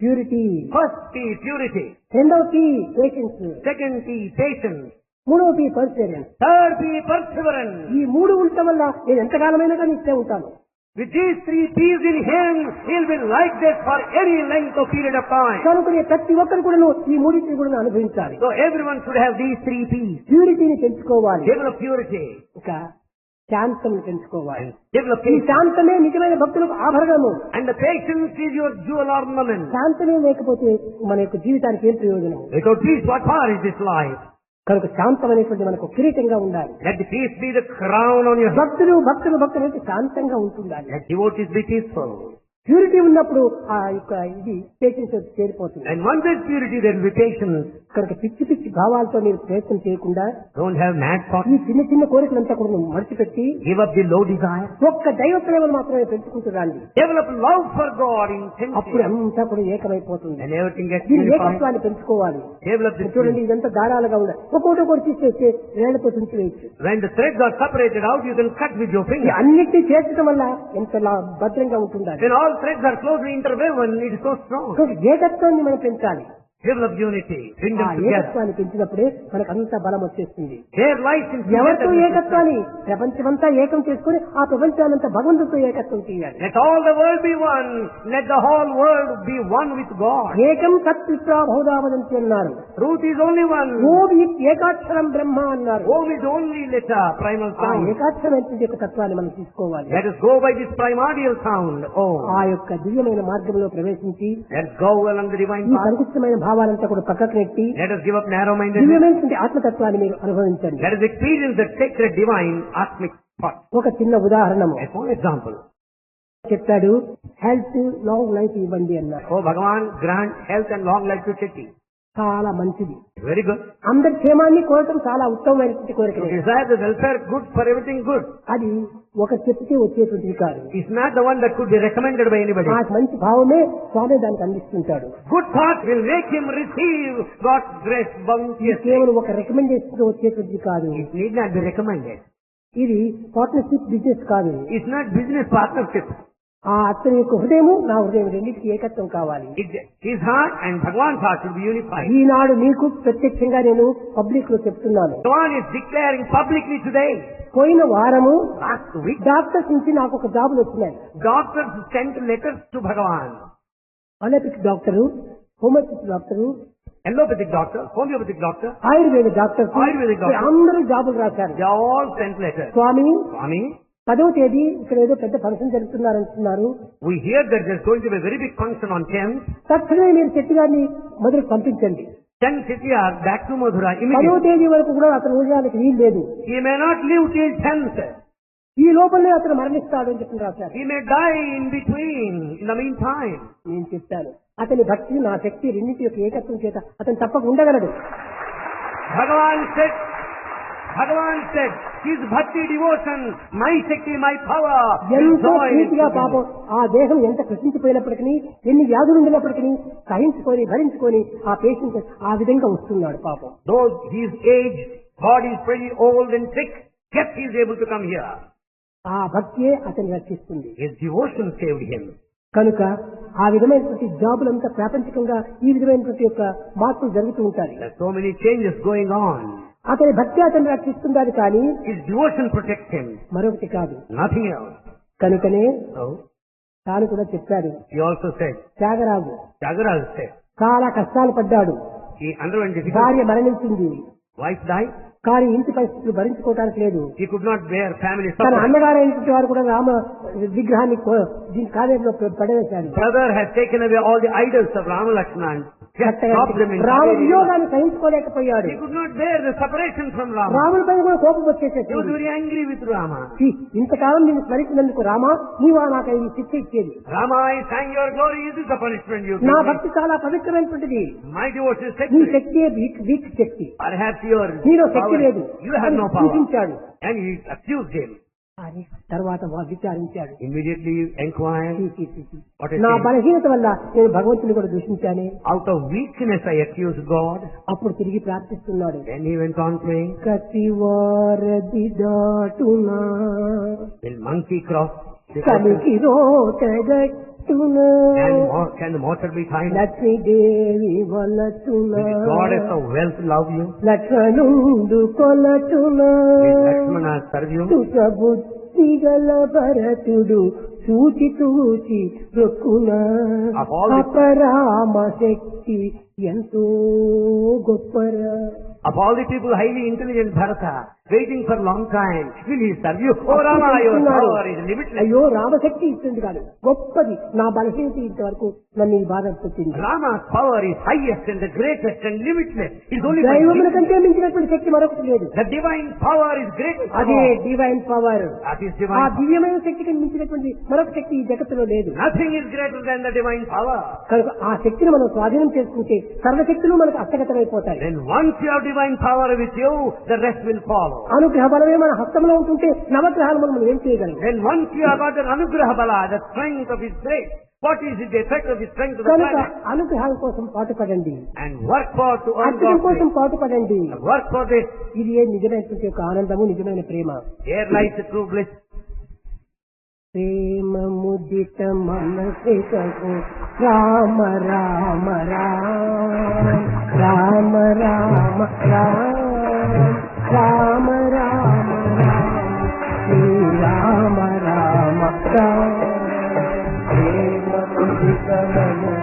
S1: purity,
S2: First P, purity.
S1: రెండవ P patience,
S2: Second P, patience.
S1: మూడవ P Perseverance.
S2: Third P, perseverance.
S1: ఈ మూడు ఉండటం వల్ల నేను ఎంతకాలమైనా కానీ ఇచ్చే ఉంటాను.
S2: With these three P's in him, he'll be like this for any length of period of time.
S1: కనుక ప్రతి ఒక్కరు కూడా ఈ మూడింటిని కూడా అనుభవించాలి.
S2: So everyone should have these three P's.
S1: ప్యూరిటీని పెంచుకోవాలి,
S2: Develop purity.
S1: ఇంకా శాంతం పెంచుకోవాలి.
S2: Develop
S1: ఈ
S2: patience.
S1: శాంతమే నిజమైన భక్తులకు ఆభరణము.
S2: And the patience is your jewel ornament.
S1: శాంతమే లేకపోతే మన యొక్క జీవితానికి ఏం ప్రయోజనం?
S2: Without peace, what power is this life?
S1: కనుక శాంతం అనేటువంటి మనకు కిరీటంగా ఉండాలి.
S2: Let the peace be the crown on your head.
S1: భక్తులు అయితే శాంతంగా ఉంటుండాలి.
S2: Let devotees be peaceful.
S1: Purity ఉన్నప్పుడు ఆ యొక్క ఇది patience చేరిపోతుంది.
S2: And once there's purity, there will be patience.
S1: కనుక పిచ్చి భావాలతో మీరు ప్రయత్నం చేయకుండా
S2: Don't have mad thoughts.
S1: ఈ చిన్న కోరికలంతా కూడా మర్చిపెట్టి
S2: Give up the low desire.
S1: ఒక్క దైవ ప్రేమను మాత్రమే పెంచుకుంటున్నాండి.
S2: Develop love for God
S1: అప్పుడు
S2: intensely.
S1: అంతా కూడా ఏకమైపోతుంది.
S2: And everything gets
S1: దీని
S2: unified.
S1: ఏకత్వాన్ని పెంచుకోవాలి.
S2: Develop this.
S1: చూడండి, ఇదంతా దారాలుగా ఉండాలి. ఒక్కొక్కటి తీసేస్తే వేళ్లతో తుంచి వేయచ్చు.
S2: When the threads are separated out, you can cut with your
S1: ఈ
S2: finger.
S1: అన్నిటినీ చేర్చడం వల్ల ఎంత భద్రంగా ఉంటుండాలి.
S2: When all threads are closely interwoven, it is so strong.
S1: ఏకత్వాన్ని మనం పెంచాలి.
S2: Develop unity. Bring
S1: ఆ
S2: them together.
S1: ఏకత్వాన్ని పెంచినప్పుడే మనకు అంత బలం వచ్చేస్తుంది.
S2: There lies in
S1: ఎవరితో
S2: togetherness.
S1: ఏకత్వాన్ని ప్రపంచమంతా ఏకం చేసుకుని ఆ ప్రపంచానంతా భగవంతుడితో ఏకత్వం చేయాలి.
S2: Let all the world be one. Let the whole world be one with God.
S1: ఏకం సత్విత్రా బహుధావదంతి అన్నారు.
S2: Truth is only one.
S1: ఓం ఏకాక్షరం బ్రహ్మ అన్నారు.
S2: Om is only letter, primal
S1: ఆ
S2: sound.
S1: ఏకాక్షరమైనటువంటి యొక్క తత్వాన్ని మనం తీసుకోవాలి.
S2: Let us go by this primordial sound.
S1: ఆ
S2: Om.
S1: యొక్క దివ్యమైన మార్గంలో ప్రవేశించి
S2: Let's go along the divine
S1: ఈ
S2: path.
S1: సంకుచితమైన భావాలంతా కూడా పక్కకు నెట్టి
S2: Let us give up narrow-mindedness.
S1: దివ్యమైనటువంటి ఆత్మతత్వాన్ని మీరు అనుభవించండి.
S2: Let us experience that sacred divine atmic thought.
S1: ఒక చిన్న ఉదాహరణము
S2: A small example.
S1: చెప్పాడు, హెల్త్ లాంగ్ లైఫ్ ఇవ్వండి అన్నారు.
S2: Oh Bhagavan, grant health and long life to Chetty.
S1: చాలా మంచిది.
S2: Very good.
S1: అందరి క్షేమాన్ని కోరటం చాలా ఉత్తమమైనటువంటి కోరిక.
S2: To desire the welfare good for everything good.
S1: అది ఒక చెప్తే వచ్చేటువంటిది కాదు.
S2: It's not the one that could be recommended by anybody.
S1: ఆ మంచి భావమే స్వామి దానికి అందిస్తుంటాడు.
S2: Good thought will make him receive God's grace bounteously.
S1: కేవలం ఒక రికమెండేషన్ తో వచ్చేటువంటిది కాదు.
S2: It need not be recommended.
S1: ఇది పార్ట్నర్షిప్ బిజినెస్ కాదు.
S2: It's not business partnership.
S1: ఆ అతని యొక్క హృదయము నా హృదయం రెండింటికి ఏకత్వం కావాలి.
S2: His heart and Bhagavan's heart should be unified.
S1: ఈనాడు మీకు ప్రత్యక్షంగా నేను పబ్లిక్ లో చెప్తున్నాను.
S2: Bhagavan is declaring publicly today.
S1: పోయిన వారము
S2: Last week,
S1: డాక్టర్స్ నుంచి నాకు ఒక జాబులు వచ్చినాయి.
S2: doctors sent letters to Bhagavan.
S1: Allopathic doctor, homoeopathic doctor,
S2: Allopathic doctor, homeopathic doctor,
S1: Ayurveda doctor
S2: Ayurvedic doctor.
S1: అందరూ జాబులు రాశారు.
S2: they all sent letters.
S1: Swamy,
S2: Swami,
S1: 10వ తేదీ ఇక్కడ ఏదో పెద్ద function జరుగుతున్నారంటున్నారు.
S2: we hear that there's going to be a very big function on 10th.
S1: తక్షణమే మీరు శెట్టి గారిని మొదలు పంపించండి.
S2: Send Chettiar back to Madhura
S1: 10వ
S2: immediately.
S1: తేదీ వరకు కూడా అతను ఉండడానికి వీలు లేదు.
S2: He may not live till 10th.
S1: ఈ లోపలనే అతను మరణిస్తాడు అని చెప్పి రాశారు.
S2: He may die in between, in the meantime.
S1: నేను చెప్తాను, అతని భక్తి నా శక్తి రెండింటి యొక్క ఏకత్వం చేత అతను తప్పక ఉండగలడు.
S2: Bhagavan said, his bhakti devotion, my Shakti, my power, will
S1: ఎంతో
S2: join
S1: ప్రీతిగా
S2: together.
S1: పాపం ఆ దేహం ఎంత కృషించిపోయినప్పటికీ ఎన్ని వ్యాధులు ఉండినప్పటికీ సహించుకొని భరించుకొని ఆ పేషెంట్ ఆ విధంగా వస్తున్నాడు పాపం.
S2: Though his age, body is pretty old and sick, yet he is able to come here.
S1: ఆ భక్తియే అతన్ని రక్షిస్తుంది.
S2: His devotion saved him.
S1: కనుక ఆ విధమైనటువంటి జాబులంతా ప్రాపంచికంగా ఈ విధమైనటువంటి యొక్క మార్పులు జరుగుతూ ఉంటాయి.
S2: There are so many changes going on.
S1: అతని భక్తి అతన్ని రక్షిస్తుందని కానీ
S2: His devotion protects him.
S1: మరొకటి కాదు.
S2: Nothing else.
S1: కనుకనే
S2: So,
S1: తాను కూడా చెప్పాడు.
S2: he also said,
S1: Tyagaraju
S2: Tyagaraja said,
S1: చాలా కష్టాలు పడ్డాడు.
S2: he underwent difficulty.
S1: భార్య మరణించింది.
S2: Wife died.
S1: కానీ ఇంటి పరిస్థితులు భరించుకోవటానికి లేదు.
S2: He could not bear family
S1: తన
S2: suffering.
S1: అన్నగారైనటువంటి వారు కూడా రామ విగ్రహాన్ని దీని కాలేజీలో పడవేశాడు.
S2: Brother had taken away all the idols of Rama Lakshman. He had dropped them in
S1: Rama
S2: Kaveri.
S1: వియోగాన్ని సహించుకోలేకపోయాడు.
S2: He could not bear the separation from Rama.
S1: రాముడి పైన కూడా కోపం
S2: He was
S1: వచ్చేసేది.
S2: very angry with Rama.
S1: ఇంతకాలం నేను స్మరించినందుకు రామా నీవా నాకు ఈ శిక్ష ఇచ్చేది.
S2: Rama, I sang your glory. This is the punishment you
S1: నా
S2: give me.
S1: భక్తి చాలా పవిత్రమైనటువంటిది.
S2: My devotion is
S1: నీ
S2: sacred.
S1: శక్తియే వీక్ శక్తి.
S2: Perhaps your
S1: నీలో శక్తి
S2: power.
S1: లేదు
S2: You have no
S1: అని
S2: power.
S1: సూచించాడు.
S2: And he accused him.
S1: అని తర్వాత విచారించాడు.
S2: Immediately inquired, what is
S1: నా
S2: it?
S1: బలహీనత వల్ల నేను భగవంతుని కూడా దూషించానే.
S2: Out of weakness I accused God.
S1: అప్పుడు తిరిగి ప్రార్థిస్తున్నాడు.
S2: Then he went on praying.
S1: కతివారది దాటునా
S2: Will monkey cross the ocean?
S1: కలికి రోటగట్టునా
S2: Can the mortar be tied?
S1: Lakshmidevi వలచునా
S2: Will the goddess of wealth love you?
S1: లక్ష్మణుండు కొలచునా
S2: Will Lakshmana serve you?
S1: సుఖబుద్ధి గల భరతుడు చూచి చూచి రొక్కునా
S2: Of all the-
S1: అపరామ శక్తి ఎంతో గొప్పరా.
S2: Of all the people highly intelligent Bharata, waiting for long time, will he serve you? Oh Rama, your power is limitless.
S1: అయ్యో రామశక్తి ఇస్తుంది కాదు గొప్పది. నా బలహీనత ఇంతవరకు నన్ను ఈ బాధ పెట్టింది.
S2: Rama's power is highest and the greatest and limitless. It's only by
S1: దైవముల
S2: weakness.
S1: కంటే మించినటువంటి శక్తి మరొకటి లేదు.
S2: The divine power is greatest.
S1: అదే
S2: power.
S1: Divine power.
S2: That is
S1: ఆ
S2: divine power.
S1: దివ్యమైన శక్తికి మించినటువంటి మరొక శక్తి ఈ జగత్తులో లేదు.
S2: Nothing is greater than the divine power.
S1: కనుక ఆ శక్తిని మనం స్వాధీనం చేసుకుంటే సర్వశక్తులు మనకు హస్తగతమైపోతాయి.
S2: Then once you have divine power with you, the rest will follow.
S1: అనుగ్రహ బలమే మన హస్తంలో ఉంటుంటే నవగ్రహాలు మనం ఏం చేయగలం?
S2: Then once you have got the anugraha bala, the strength of his grace, what is the effect of the strength of the
S1: కనుక
S2: planet?
S1: అనుగ్రహాల కోసం పాటుపడండి.
S2: And work to earn
S1: Archana
S2: God's
S1: కోసం
S2: grace.
S1: పాటుపడండి.
S2: Work for this.
S1: ఇది ఏ నిజమైనటువంటి యొక్క ఆనందము నిజమైన ప్రేమ.
S2: Here lies the true bliss.
S1: Prema ముదిత మనసికకు Rama Rama Rama Rama Rama Rama Rama Rama Shri Rama Rama Rama Prema ముదిత మనసికకు